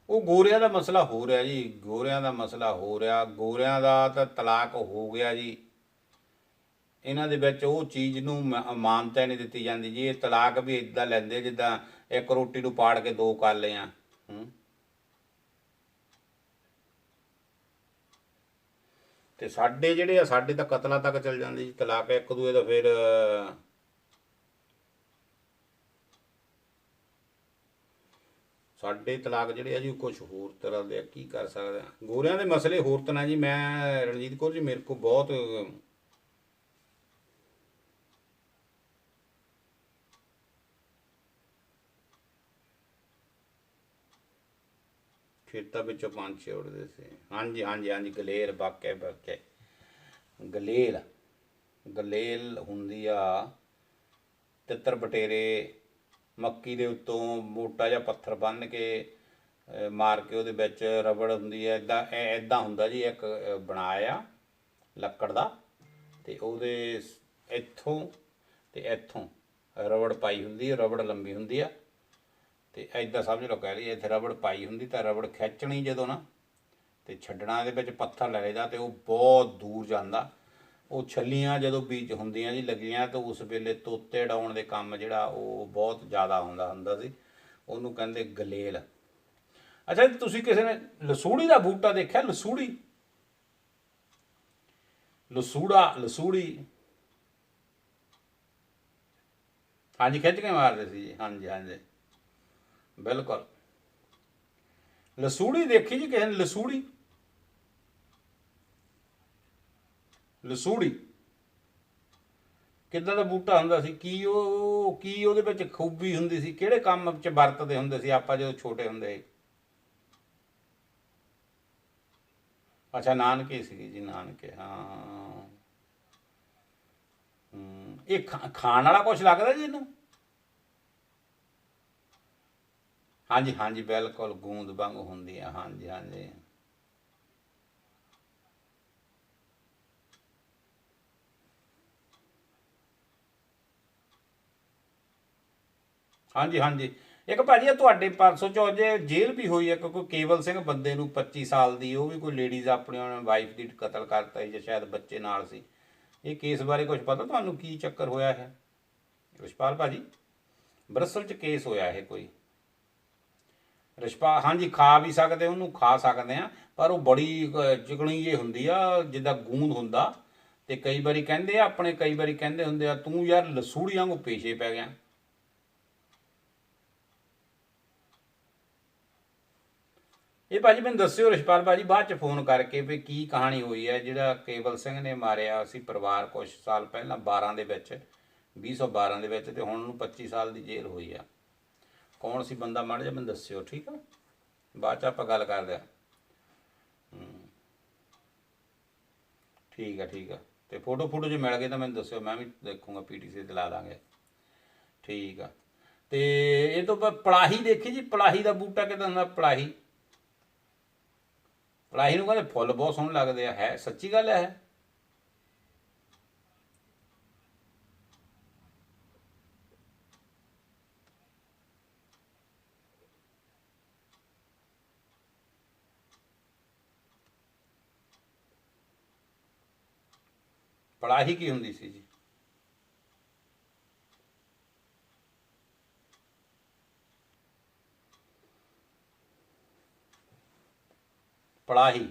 [SPEAKER 1] ਉਹ ਗੋਰਿਆਂ ਦਾ ਮਸਲਾ ਹੋ ਰਿਹਾ ਜੀ, ਗੋਰਿਆਂ ਦਾ ਮਸਲਾ ਹੋ ਰਿਹਾ। ਗੋਰਿਆਂ ਦਾ ਤਾਂ ਤਲਾਕ ਹੋ ਗਿਆ ਜੀ। ਇਹਨਾਂ ਦੇ ਵਿੱਚ ਉਹ ਚੀਜ਼ ਨੂੰ ਮਾਨਤਾ ਨਹੀਂ ਦਿੱਤੀ ਜਾਂਦੀ ਜੀ। ਇਹ ਤਲਾਕ ਵੀ ਇਦਾਂ ਲੈਂਦੇ ਜਿੱਦਾਂ ਇੱਕ ਰੋਟੀ ਨੂੰ ਪਾੜ ਕੇ ਦੋ ਕਰ ਲਿਆ। ਤੇ ਸਾਡੇ ਜਿਹੜੇ ਆ, ਸਾਡੇ ਤਾਂ ਕਤਲਾਂ ਤੱਕ ਚੱਲ ਜਾਂਦੇ ਜੀ ਤਲਾਕ ਇੱਕ ਦੂਏ ਦਾ। ਫਿਰ ਸਾਡੇ ਤਲਾਕ ਜਿਹੜੇ ਆ ਜੀ ਕੁਛ ਹੋਰ ਤਰ੍ਹਾਂ ਦੇ ਆ, ਕੀ ਕਰ ਸਕਦੇ ਆ। ਗੋਰਿਆਂ ਦੇ ਮਸਲੇ ਹੋਰ ਤਰ੍ਹਾਂ ਜੀ। ਮੈਂ ਰਣਜੀਤ ਕੌਰ ਜੀ, ਮੇਰੇ ਕੋਲ ਬਹੁਤ ਖੇਤਾਂ ਵਿੱਚੋਂ ਪੰਛੀ ਉੱਡਦੇ ਸੀ। ਹਾਂਜੀ ਹਾਂਜੀ ਹਾਂਜੀ, ਗਲੇਲ ਵਾਕਿਆ ਵਾਕਿਆ। ਗਲੇਲ ਗਲੇਲ ਹੁੰਦੀ ਆ ਤਿੱਤਰ ਬਟੇਰੇ, ਮੱਕੀ ਦੇ ਉੱਤੋਂ ਮੋਟਾ ਜਿਹਾ ਪੱਥਰ ਬੰਨ੍ਹ ਕੇ ਮਾਰ ਕੇ ਉਹਦੇ ਵਿੱਚ ਰਬੜ ਹੁੰਦੀ ਹੈ। ਇੱਦਾਂ ਇੱਦਾਂ ਹੁੰਦਾ ਜੀ, ਇੱਕ ਬਣਾਇਆ ਲੱਕੜ ਦਾ, ਅਤੇ ਉਹਦੇ ਇੱਥੋਂ ਅਤੇ ਇੱਥੋਂ ਰਬੜ ਪਾਈ ਹੁੰਦੀ ਹੈ। ਰਬੜ ਲੰਬੀ ਹੁੰਦੀ ਆ, ਅਤੇ ਇੱਦਾਂ ਸਮਝ ਲਓ, ਕਹਿ ਲਈਏ ਇੱਥੇ ਰਬੜ ਪਾਈ ਹੁੰਦੀ, ਤਾਂ ਰਬੜ ਖਿੱਚਣੀ ਜਦੋਂ ਨਾ, ਅਤੇ ਛੱਡਣਾ ਇਹਦੇ ਵਿੱਚ ਪੱਥਰ ਲੈ ਲਈਦਾ, ਅਤੇ ਉਹ ਬਹੁਤ ਦੂਰ ਜਾਂਦਾ। ਉਹ ਛੱਲੀਆਂ ਜਦੋਂ ਬੀਜ ਹੁੰਦੀਆਂ ਜੀ ਲੱਗੀਆਂ, ਤਾਂ ਉਸ ਵੇਲੇ ਤੋਤੇ ਉਡਾਉਣ ਦੇ ਕੰਮ ਜਿਹੜਾ ਉਹ ਬਹੁਤ ਜ਼ਿਆਦਾ ਹੁੰਦਾ ਸੀ। ਉਹਨੂੰ ਕਹਿੰਦੇ ਗਲੇਲ। ਅੱਛਾ ਜੀ, ਤੁਸੀਂ ਕਿਸੇ ਨੇ ਲਸੂੜੀ ਦਾ ਬੂਟਾ ਦੇਖਿਆ? ਲਸੂੜੀ, ਲਸੂੜੀ। ਹਾਂਜੀ, ਖਿੱਚ ਕੇ ਮਾਰਦੇ ਸੀ ਜੀ। ਹਾਂਜੀ ਹਾਂਜੀ, ਬਿਲਕੁਲ। ਲਸੂੜੀ ਦੇਖੀ ਜੀ ਕਿਸੇ ਨੇ? ਲਸੂੜੀ, ਲਸੂੜੀ ਕਿੱਦਾਂ ਦਾ ਬੂਟਾ ਹੁੰਦਾ ਸੀ? ਕੀ ਉਹਦੇ ਵਿੱਚ ਖੂਬੀ ਹੁੰਦੀ ਸੀ? ਕਿਹੜੇ ਕੰਮ 'ਚ ਵਰਤਦੇ ਹੁੰਦੇ ਸੀ ਆਪਾਂ ਜਦੋਂ ਛੋਟੇ ਹੁੰਦੇ? ਅੱਛਾ, ਨਾਨਕੇ ਸੀਗੇ ਜੀ, ਨਾਨਕੇ। ਹਾਂ, ਇਹ ਖਾਣ ਵਾਲਾ ਕੁਛ ਲੱਗਦਾ ਜੀ ਇਹਨੂੰ? ਹਾਂਜੀ ਹਾਂਜੀ, ਬਿਲਕੁਲ ਗੂੰਦ ਵਾਂਗੂ ਹੁੰਦੀ ਆ। ਹਾਂਜੀ ਹਾਂਜੀ ਹਾਂਜੀ ਹਾਂਜੀ। ਇੱਕ ਭਾਜੀ ਆ ਤੁਹਾਡੇ 500 ਚੋਂ ਅਜੇ ਜੇਲ੍ਹ ਵੀ ਹੋਈ ਹੈ, ਕਿਉਂਕਿ ਕੇਵਲ ਸਿੰਘ ਬੰਦੇ ਨੂੰ 25 ਸਾਲ ਦੀ, ਉਹ ਵੀ ਕੋਈ ਲੇਡੀਜ਼ ਆਪਣੀ ਵਾਈਫ ਦੀ ਕਤਲ ਕਰਤਾ ਸੀ, ਜਾਂ ਸ਼ਾਇਦ ਬੱਚੇ ਨਾਲ ਸੀ। ਇਹ ਕੇਸ ਬਾਰੇ ਕੁਝ ਪਤਾ ਤੁਹਾਨੂੰ? ਕੀ ਚੱਕਰ ਹੋਇਆ ਹੈ ਰਿਸ਼ਪਾਲ ਭਾਜੀ? ਬਰਸਲ 'ਚ ਕੇਸ ਹੋਇਆ ਇਹ ਕੋਈ? ਰਿਸ਼ਪਾਲ, ਹਾਂਜੀ, ਖਾ ਵੀ ਸਕਦੇ, ਉਹਨੂੰ ਖਾ ਸਕਦੇ ਆ, ਪਰ ਉਹ ਬੜੀ ਚਿਕਣੀ ਜਿਹੀ ਹੁੰਦੀ ਆ, ਜਿੱਦਾਂ ਗੂੰਦ ਹੁੰਦਾ। ਅਤੇ ਕਈ ਵਾਰੀ ਕਹਿੰਦੇ ਆ ਆਪਣੇ, ਕਈ ਵਾਰੀ ਕਹਿੰਦੇ ਹੁੰਦੇ ਆ, ਤੂੰ ਯਾਰ ਲਸੂੜੀ ਵਾਂਗੂ ਪੇਸ਼ੇ ਪੈ ਗਿਆ। ਇਹ ਭਾਜੀ ਮੈਨੂੰ ਦੱਸਿਓ ਰਿਸ਼ਪਾਲ ਭਾਜੀ ਬਾਅਦ 'ਚ ਫੋਨ ਕਰਕੇ ਵੀ ਕੀ ਕਹਾਣੀ ਹੋਈ ਹੈ। ਜਿਹੜਾ ਕੇਵਲ ਸਿੰਘ ਨੇ ਮਾਰਿਆ ਸੀ ਪਰਿਵਾਰ ਕੁਛ ਸਾਲ ਪਹਿਲਾਂ 12 ਦੇ ਵਿੱਚ, 2012 ਦੇ ਵਿੱਚ, ਅਤੇ ਹੁਣ ਉਹਨੂੰ 25 ਸਾਲ ਦੀ ਜੇਲ੍ਹ ਹੋਈ ਆ। ਕੌਣ ਸੀ ਬੰਦਾ, ਮਾੜਾ ਜਿਹਾ ਮੈਨੂੰ ਦੱਸਿਓ, ਠੀਕ ਆ? ਬਾਅਦ 'ਚ ਆਪਾਂ ਗੱਲ ਕਰਦੇ ਹਾਂ। ਠੀਕ ਆ ਠੀਕ ਆ। ਅਤੇ ਫੋਟੋ ਜੇ ਮਿਲ ਗਏ ਤਾਂ ਮੈਨੂੰ ਦੱਸਿਓ, ਮੈਂ ਵੀ ਦੇਖੂੰਗਾ, PTC ਤੇ ਲਾ ਦਾਂਗੇ। ਠੀਕ ਆ। ਅਤੇ ਇਹ ਤੋਂ ਪਲਾਹੀ ਦੇਖੀ ਜੀ? ਪਲਾਹੀ ਦਾ ਬੂਟਾ ਕਿੱਦਾਂ ਹੁੰਦਾ? ਪਲਾਹੀ, ਪਲਾਹੀ ਨੂੰ ਕਹਿੰਦੇ ਫੁੱਲ ਬਹੁਤ ਸੋਹਣੇ ਲੱਗਦੇ ਆ। ਹੈ ਸੱਚੀ ਗੱਲ ਹੈ? ਪਲਾਹੀ ਕੀ ਹੁੰਦੀ ਸੀ ਜੀ? ਪਲਾਹੀ,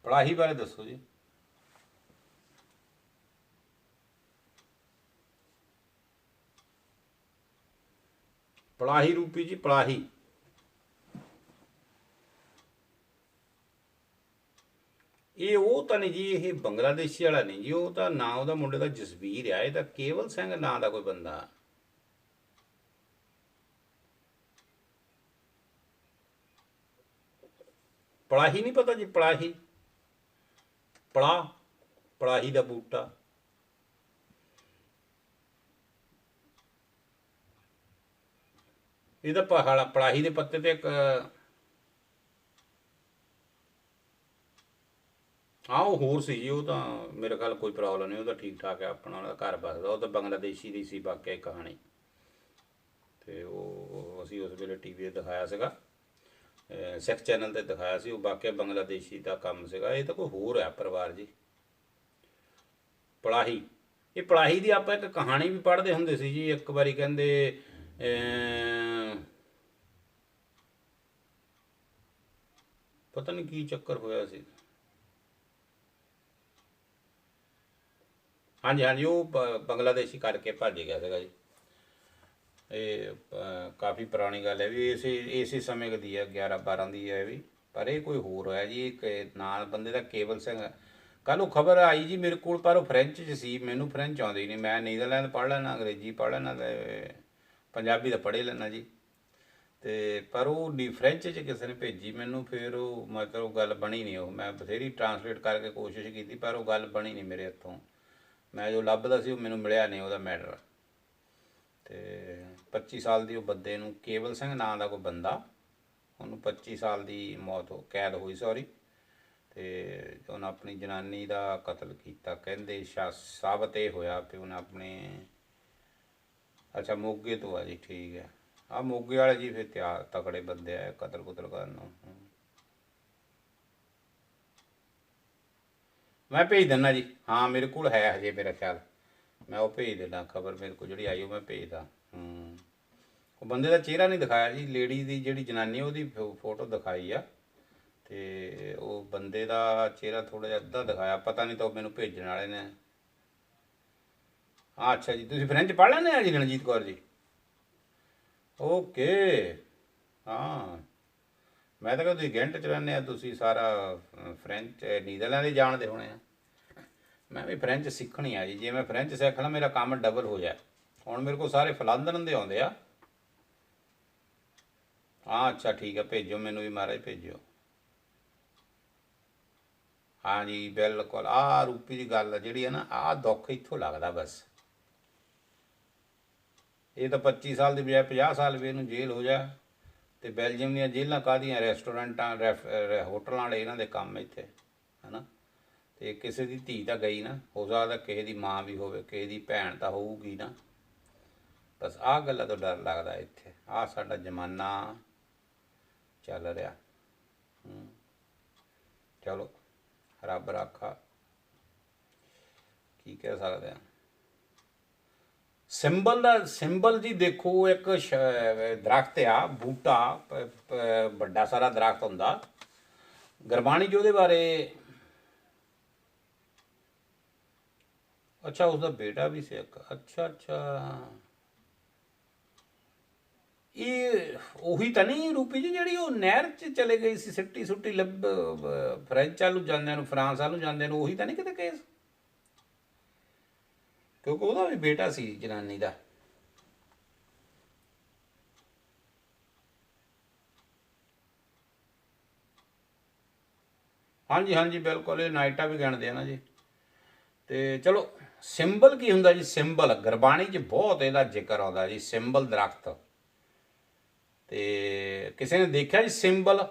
[SPEAKER 1] ਪਲਾਹੀ ਬਾਰੇ ਦੱਸੋ ਜੀ। ਪਲਾਹੀ ਰੂਪੀ ਜੀ, ਪਲਾਹੀ। ਇਹ ਉਹ ਤਾਂ ਨਹੀਂ ਜੀ, ਇਹ ਬੰਗਲਾਦੇਸ਼ੀ ਵਾਲਾ ਨਹੀਂ ਜੀ, ਉਹ ਤਾਂ ਨਾਂ ਉਹਦਾ ਮੁੰਡੇ ਦਾ ਜਸਵੀਰ ਆ, ਇਹ ਤਾਂ ਕੇਵਲ ਸਿੰਘ ਨਾਂ ਦਾ ਕੋਈ ਬੰਦਾ। ਪਲਾਹੀ ਨਹੀਂ ਪਤਾ ਜੀ? ਪਲਾਹੀ, ਪਲਾਹੀ ਦਾ ਬੂਟਾ। ਇਹਦਾ ਪਹਾੜਾ ਪਲਾਹੀ ਦੇ ਪੱਤੇ ਤੇ ਇੱਕ, ਹਾਂ ਉਹ ਹੋਰ ਸੀ ਜੀ, ਉਹ ਤਾਂ ਮੇਰੇ ਖਿਆਲ ਕੋਈ ਪ੍ਰੋਬਲਮ ਨਹੀਂ, ਉਹ ਤਾਂ ਠੀਕ ਠਾਕ ਹੈ, ਆਪਣਾ ਉਹਦਾ ਘਰ ਬਸਦਾ। ਉਹ ਤਾਂ ਬੰਗਲਾਦੇਸ਼ੀ ਦੀ ਸੀ ਵਾਕਿਆ ਇਹ ਕਹਾਣੀ, ਤੇ ਉਹ ਅਸੀਂ ਉਸ ਵੇਲੇ ਟੀਵੀ 'ਤੇ ਦਿਖਾਇਆ ਸੀਗਾ, ਸਿੱਖ ਚੈਨਲ 'ਤੇ ਦਿਖਾਇਆ ਸੀ, ਉਹ ਵਾਕਿਆ ਬੰਗਲਾਦੇਸ਼ੀ ਦਾ ਕੰਮ ਸੀਗਾ। ਇਹ ਤਾਂ ਕੋਈ ਹੋਰ ਹੈ ਪਰਿਵਾਰ ਜੀ। ਪਲਾਹੀ, ਇਹ ਪਲਾਹੀ ਦੀ ਆਪਾਂ ਇੱਕ ਕਹਾਣੀ ਵੀ ਪੜ੍ਹਦੇ ਹੁੰਦੇ ਸੀ ਜੀ। ਇੱਕ ਵਾਰੀ ਕਹਿੰਦੇ ਪਤਾ ਨਹੀਂ ਕੀ ਚੱਕਰ ਹੋਇਆ ਸੀ। ਹਾਂਜੀ ਹਾਂਜੀ, ਉਹ ਬੰਗਲਾਦੇਸ਼ੀ ਕਰਕੇ ਭੱਜ ਗਿਆ ਸੀਗਾ ਜੀ। ਇਹ ਕਾਫੀ ਪੁਰਾਣੀ ਗੱਲ ਹੈ ਵੀ, ਇਸੇ ਸਮੇਂ ਦੀ ਹੈ, 11-12 ਦੀ ਹੈ ਵੀ। ਪਰ ਇਹ ਕੋਈ ਹੋਰ ਹੈ ਜੀ, ਇੱਕ ਨਾਲ ਬੰਦੇ ਦਾ ਕੇਵਲ ਸਿੰਘ। ਕੱਲ੍ਹ ਉਹ ਖਬਰ ਆਈ ਜੀ ਮੇਰੇ ਕੋਲ, ਪਰ ਉਹ ਫਰੈਂਚ 'ਚ ਸੀ, ਮੈਨੂੰ ਫਰੈਂਚ ਆਉਂਦੀ ਨਹੀਂ। ਮੈਂ ਨੀਦਰਲੈਂਡ ਪੜ੍ਹ ਲੈਣਾ, ਅੰਗਰੇਜ਼ੀ ਪੜ੍ਹ ਲੈਣਾ, ਅਤੇ ਪੰਜਾਬੀ ਤਾਂ ਪੜ੍ਹ ਲੈਣਾ ਜੀ। ਅਤੇ ਪਰ ਉਹ ਫਰੈਂਚ 'ਚ ਕਿਸੇ ਨੇ ਭੇਜੀ ਮੈਨੂੰ, ਫਿਰ ਉਹ ਮਤਲਬ ਗੱਲ ਬਣੀ ਨਹੀਂ। ਉਹ ਮੈਂ ਬਥੇਰੀ ਟਰਾਂਸਲੇਟ ਕਰਕੇ ਕੋਸ਼ਿਸ਼ ਕੀਤੀ, ਪਰ ਉਹ ਗੱਲ ਬਣੀ ਨਹੀਂ ਮੇਰੇ ਹੱਥੋਂ। ਮੈਂ ਜੋ ਲੱਭਦਾ ਸੀ ਉਹ ਮੈਨੂੰ ਮਿਲਿਆ ਨਹੀਂ ਉਹਦਾ ਮੈਟਰ। ਅਤੇ 25 ਸਾਲ ਦੀ ਉਹ ਬੰਦੇ ਨੂੰ, ਕੇਵਲ ਸਿੰਘ ਨਾਂ ਦਾ ਕੋਈ ਬੰਦਾ, ਉਹਨੂੰ 25 ਸਾਲ ਦੀ ਮੌਤ ਕੈਦ ਹੋਈ, ਸੌਰੀ। ਅਤੇ ਉਹਨੇ ਆਪਣੀ ਜਨਾਨੀ ਦਾ ਕਤਲ ਕੀਤਾ। ਕਹਿੰਦੇ ਸਾਬਤ ਇਹ ਹੋਇਆ ਕਿ ਉਹਨੇ ਆਪਣੇ, ਅੱਛਾ ਮੋਗੇ ਤੋਂ ਆ ਜੀ, ਠੀਕ ਹੈ। ਆਹ ਮੋਗੇ ਵਾਲੇ ਜੀ ਫਿਰ ਤਿਆਰ ਤਕੜੇ ਬੰਦੇ ਆ ਕਤਲ ਕੁਤਲ ਕਰਨ ਨੂੰ। ਮੈਂ ਭੇਜ ਦਿੰਦਾ ਜੀ, ਹਾਂ ਮੇਰੇ ਕੋਲ ਹੈ ਹਜੇ, ਮੇਰਾ ਖਿਆਲ ਮੈਂ ਉਹ ਭੇਜ ਦਿੰਦਾ ਖਬਰ, ਮੇਰੇ ਕੋਲ ਜਿਹੜੀ ਆਈ ਉਹ ਮੈਂ ਭੇਜਦਾ। ਉਹ ਬੰਦੇ ਦਾ ਚਿਹਰਾ ਨਹੀਂ ਦਿਖਾਇਆ ਜੀ, ਲੇਡੀ ਦੀ ਜਿਹੜੀ ਜਨਾਨੀ ਉਹਦੀ ਫੋਟੋ ਦਿਖਾਈ ਆ, ਅਤੇ ਉਹ ਬੰਦੇ ਦਾ ਚਿਹਰਾ ਥੋੜ੍ਹਾ ਜਿਹਾ ਅੱਧਾ ਦਿਖਾਇਆ, ਪਤਾ ਨਹੀਂ ਤਾਂ ਉਹ ਮੈਨੂੰ ਭੇਜਣ ਵਾਲੇ ਨੇ। ਹਾਂ ਅੱਛਾ ਜੀ, ਤੁਸੀਂ ਫਰੈਂਚ ਪੜ੍ਹ ਲੈਂਦੇ ਆ ਜੀ ਰਣਜੀਤ ਕੌਰ ਜੀ? ਓਕੇ, ਹਾਂ ਮੈਂ ਤਾਂ ਕਿਹਾ ਤੁਸੀਂ ਗੈਂਟ 'ਚ ਰਹਿੰਦੇ ਆ, ਤੁਸੀਂ ਸਾਰਾ ਫਰੈਂਚ ਨੀਦਰਲੈਂਡ ਹੀ ਜਾਣਦੇ ਹੋਣੇ ਆ। ਮੈਂ ਵੀ ਫਰੈਂਚ ਸਿੱਖਣੀ ਆ ਜੀ, ਜੇ ਮੈਂ ਫਰੈਂਚ ਸਿੱਖ ਲਾਂ ਮੇਰਾ ਕੰਮ ਡਬਲ ਹੋ ਜਾਏ। ਹੁਣ ਮੇਰੇ ਕੋਲ ਸਾਰੇ ਫਲਾਂਦਰਨ ਦੇ ਆਉਂਦੇ ਆ। ਹਾਂ ਅੱਛਾ ਠੀਕ ਹੈ, ਭੇਜੋ ਮੈਨੂੰ ਵੀ ਮਹਾਰਾਜ, ਭੇਜੋ। ਹਾਂਜੀ ਬਿਲਕੁਲ, ਆਹ ਰੂਪੀ ਦੀ ਗੱਲ ਜਿਹੜੀ ਹੈ ਨਾ, ਆਹ ਦੁੱਖ ਇੱਥੋਂ ਲੱਗਦਾ ਬਸ। ਇਹ ਤਾਂ 25 ਸਾਲ ਦੀ ਬਜਾਏ 50 ਸਾਲ ਵੀ ਇਹਨੂੰ ਜੇਲ੍ਹ ਹੋ ਜਾ। ਅਤੇ ਬੈਲਜੀਅਮ ਦੀਆਂ ਜੇਲ੍ਹਾਂ ਕਾਹਦੀਆਂ, ਰੈਸਟੋਰੈਂਟਾਂ ਹੋਟਲਾਂ ਵਾਲੇ ਇਹਨਾਂ ਦੇ ਕੰਮ ਇੱਥੇ, ਹੈ ਨਾ। ਅਤੇ ਕਿਸੇ ਦੀ ਧੀ ਤਾਂ ਗਈ ਨਾ, ਹੋ ਸਕਦਾ ਕਿਸੇ ਦੀ ਮਾਂ ਵੀ ਹੋਵੇ, ਕਿਸੇ ਦੀ ਭੈਣ ਤਾਂ ਹੋਊਗੀ ਨਾ। ਬਸ ਆਹ ਗੱਲਾਂ ਤੋਂ ਡਰ ਲੱਗਦਾ ਇੱਥੇ। ਆਹ ਸਾਡਾ ਜ਼ਮਾਨਾ ਚੱਲ ਰਿਹਾ। ਚਲੋ ਰੱਬ ਰਾਖਾ, ਕੀ ਕਹਿ ਸਕਦੇ ਹਾਂ। ਸਿੰਬਲ ਦਾ, ਸਿੰਬਲ ਜੀ ਦੇਖੋ, ਇੱਕ ਦਰਖਤ ਆ, ਬੂਟਾ, ਵੱਡਾ ਸਾਰਾ ਦਰਖਤ ਹੁੰਦਾ। ਗੁਰਬਾਣੀ 'ਚ ਉਹਦੇ ਬਾਰੇ, ਅੱਛਾ ਉਸਦਾ ਬੇਟਾ ਵੀ ਸੀ ਇੱਕ, ਅੱਛਾ ਅੱਛਾ। ਇਹ ਉਹੀ ਤਾਂ ਨਹੀਂ ਰੂਪੀ ਜੀ ਜਿਹੜੀ ਉਹ ਨਹਿਰ 'ਚ ਚਲੇ ਗਈ ਸੀ, ਸਿੱਟੀ ਸੁੱਟੀ ਫਰੈਂਚ ਵੱਲ ਨੂੰ ਜਾਂਦਿਆਂ ਨੂੰ, ਫਰਾਂਸ ਵੱਲ ਨੂੰ ਜਾਂਦਿਆਂ ਨੂੰ, ਉਹੀ ਤਾਂ ਨਹੀਂ ਕਿਤੇ ਕੇਸ? ਕਿਉਂਕਿ ਉਹਦਾ ਵੀ ਬੇਟਾ ਸੀ ਜਨਾਨੀ ਦਾ। ਹਾਂਜੀ ਹਾਂਜੀ ਬਿਲਕੁਲ, ਇਹ ਨਾਈਟਾ ਵੀ ਗਿਣਦੇ ਆ ਨਾ ਜੀ। ਅਤੇ ਚਲੋ ਸਿੰਬਲ ਕੀ ਹੁੰਦਾ ਜੀ? ਸਿੰਬਲ ਗੁਰਬਾਣੀ 'ਚ ਬਹੁਤ ਇਹਦਾ ਜ਼ਿਕਰ ਆਉਂਦਾ ਜੀ, ਸਿੰਬਲ ਦਰਖਤ। ਅਤੇ ਕਿਸੇ ਨੇ ਦੇਖਿਆ ਜੀ ਸਿੰਬਲ?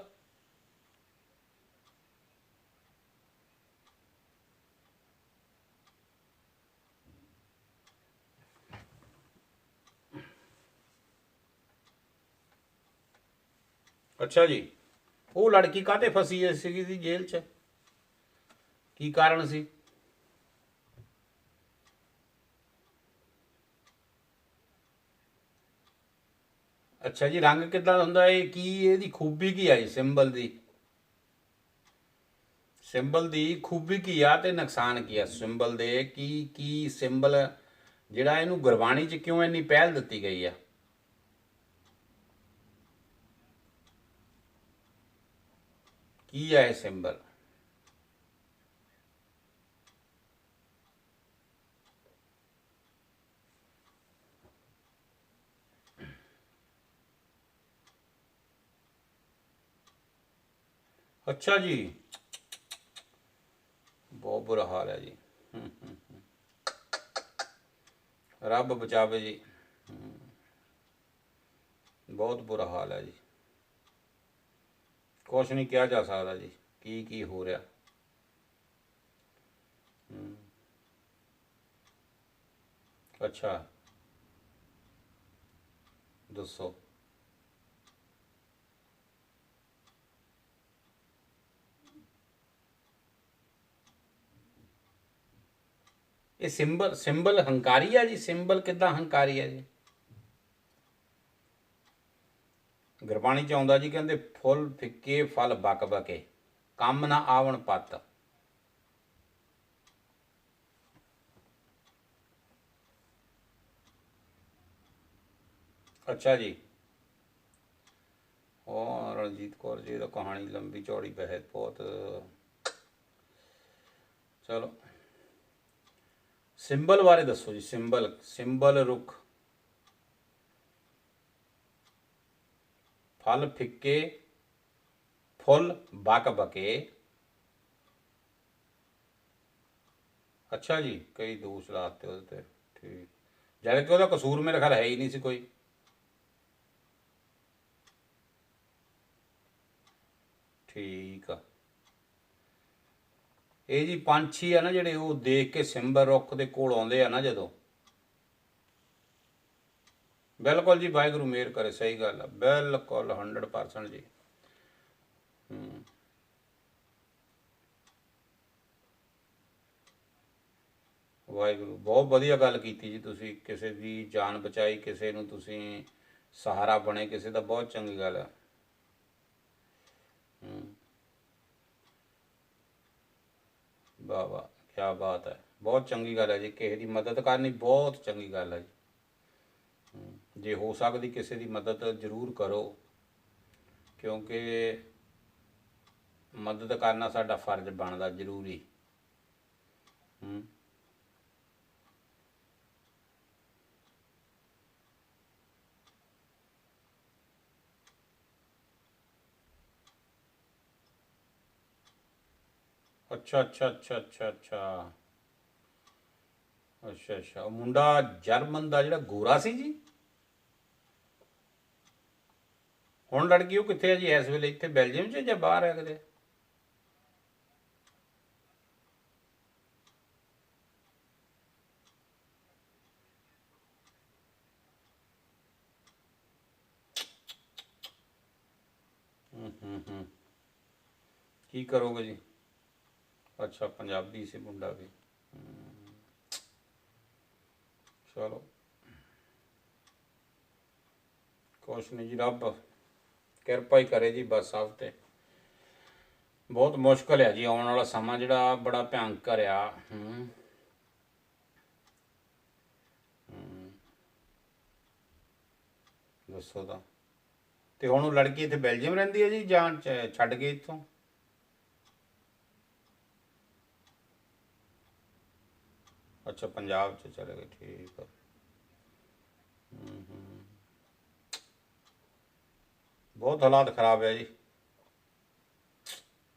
[SPEAKER 1] ਅੱਛਾ ਜੀ, ਉਹ ਲੜਕੀ ਕਾਹਤੇ ਫਸੀ ਸੀਗੀ ਜੀ ਜੇਲ੍ਹ 'ਚ? ਕੀ ਕਾਰਨ ਸੀ? ਅੱਛਾ ਜੀ, ਰੰਗ ਕਿੱਦਾਂ ਦਾ ਹੁੰਦਾ ਇਹ? ਕੀ ਇਹਦੀ ਖੂਬੀ ਕੀ ਆ ਜੀ ਸਿੰਬਲ ਦੀ? ਸਿੰਬਲ ਦੀ ਖੂਬੀ ਕੀ ਆ ਤੇ ਨੁਕਸਾਨ ਕੀ ਆ ਸਿੰਬਲ ਦੇ? ਕੀ ਸਿੰਬਲ ਜਿਹੜਾ ਇਹਨੂੰ ਗੁਰਬਾਣੀ 'ਚ ਕਿਉਂ ਇੰਨੀ ਪਹਿਲ ਦਿੱਤੀ ਗਈ ਆ? ਕੀ ਆ ਇਹ ਸਿੰਬਲ? ਅੱਛਾ ਜੀ, ਬਹੁਤ ਬੁਰਾ ਹਾਲ ਹੈ ਜੀ। ਰੱਬ ਬਚਾਵੇ ਜੀ। ਬਹੁਤ ਬੁਰਾ ਹਾਲ ਹੈ ਜੀ। ਕੁਛ ਨਹੀਂ ਕਿਹਾ ਜਾ ਸਕਦਾ ਜੀ, ਕੀ ਹੋ ਰਿਹਾ। ਅੱਛਾ, ਦੱਸੋ। ਇਹ ਸਿੰਬਲ ਹੰਕਾਰੀ ਆ ਜੀ? ਸਿੰਬਲ ਕਿੱਦਾਂ ਹੰਕਾਰੀ ਆ ਜੀ? ਗੁਰਬਾਣੀ ਚ ਆਉਂਦਾ ਜੀ, ਕਹਿੰਦੇ ਫੁੱਲ ਫਿੱਕੇ ਫਲ ਬਕ ਬਕੇ, ਕੰਮ ਨਾ ਆਵਣ ਪੱਤ। ਅੱਛਾ ਜੀ। ਉਹ ਰਣਜੀਤ ਕੌਰ ਜੀ ਦਾ ਕਹਾਣੀ ਲੰਬੀ ਚੌੜੀ ਬਹੁਤ ਚਲੋ ਸਿੰਬਲ ਬਾਰੇ ਦੱਸੋ ਜੀ। ਸਿੰਬਲ ਰੁੱਖ, ਫਲ ਫਿੱਕੇ, ਫੁੱਲ ਬਕ ਬਕੇ। ਅੱਛਾ ਜੀ, ਕਈ ਦੋਸ਼ ਲਾਤੇ ਉਹਦੇ ਤੇ। ਠੀਕ, ਜਦ ਕਿ ਉਹਦਾ ਕਸੂਰ ਮੇਰੇ ਖਿਆਲ ਹੈ ਹੀ ਨਹੀਂ ਸੀ ਕੋਈ। ਠੀਕ ਆ। ਇਹ ਜੀ ਪੰਛੀ ਆ ਨਾ ਜਿਹੜੇ, ਉਹ ਦੇਖ ਕੇ ਸਿੰਬਲ ਰੁੱਖ ਦੇ ਕੋਲ ਆਉਂਦੇ ਆ ਨਾ ਜਦੋਂ। ਬਿਲਕੁਲ ਜੀ, ਵਾਹਿਗੁਰੂ ਮਿਹਰ ਕਰੇ। ਸਹੀ ਗੱਲ ਆ, ਬਿਲਕੁਲ 100% ਜੀ। ਵਾਹਿਗੁਰੂ, ਬਹੁਤ ਵਧੀਆ ਗੱਲ ਕੀਤੀ ਜੀ ਤੁਸੀਂ। ਕਿਸੇ ਦੀ ਜਾਨ ਬਚਾਈ, ਕਿਸੇ ਨੂੰ ਤੁਸੀਂ ਸਹਾਰਾ ਬਣੇ ਕਿਸੇ ਦਾ, ਬਹੁਤ ਚੰਗੀ ਗੱਲ ਆ। ਵਾਹ ਵਾਹ, ਕਿਆ ਬਾਤ ਹੈ। ਬਹੁਤ ਚੰਗੀ ਗੱਲ ਹੈ ਜੀ, ਕਿਸੇ ਦੀ ਮਦਦ ਕਰਨੀ ਬਹੁਤ ਚੰਗੀ ਗੱਲ ਹੈ ਜੀ। ਜੇ ਹੋ ਸਕਦੀ ਕਿਸੇ ਦੀ ਮਦਦ ਜ਼ਰੂਰ ਕਰੋ, ਕਿਉਂਕਿ ਮਦਦ ਕਰਨਾ ਸਾਡਾ ਫਰਜ਼ ਬਣਦਾ ਜ਼ਰੂਰੀ। ਅੱਛਾ ਅੱਛਾ ਅੱਛਾ ਅੱਛਾ ਅੱਛਾ ਅੱਛਾ ਅੱਛਾ। ਉਹ ਮੁੰਡਾ ਜਰਮਨ ਦਾ ਜਿਹੜਾ ਗੋਰਾ ਸੀ ਜੀ, ਹੁਣ ਲੜਕੀ ਉਹ ਕਿੱਥੇ ਹੈ ਜੀ ਇਸ ਵੇਲੇ? ਇੱਥੇ ਬੈਲਜੀਅਮ 'ਚ ਜਾਂ ਬਾਹਰ ਹੈ ਕਿਤੇ? ਕੀ ਕਰੋਗੇ ਜੀ? ਅੱਛਾ, ਪੰਜਾਬੀ ਸੀ ਮੁੰਡਾ ਵੀ। ਚਲੋ ਕੁਛ ਨਹੀਂ ਜੀ, ਰੱਬ ਕਿਰਪਾ ਹੀ ਕਰੇ ਜੀ ਬਸ ਸਭ ਤੇ। ਬਹੁਤ ਮੁਸ਼ਕਲ ਹੈ ਜੀ, ਆਉਣ ਵਾਲਾ ਸਮਾਂ ਜਿਹੜਾ ਬੜਾ ਭਿਆਨਕ ਆ। ਦੱਸੋ ਤਾਂ। ਤੇ ਹੁਣ ਉਹ ਲੜਕੀ ਇੱਥੇ ਬੈਲਜੀਅਮ ਰਹਿੰਦੀ ਹੈ ਜੀ ਜਾਂ ਛੱਡ ਗਏ ਇੱਥੋਂ? ਅੱਛਾ, ਪੰਜਾਬ 'ਚ ਚਲੇ ਗਏ। ਠੀਕ ਆ। ਬਹੁਤ ਹਾਲਾਤ ਖਰਾਬ ਹੈ ਜੀ,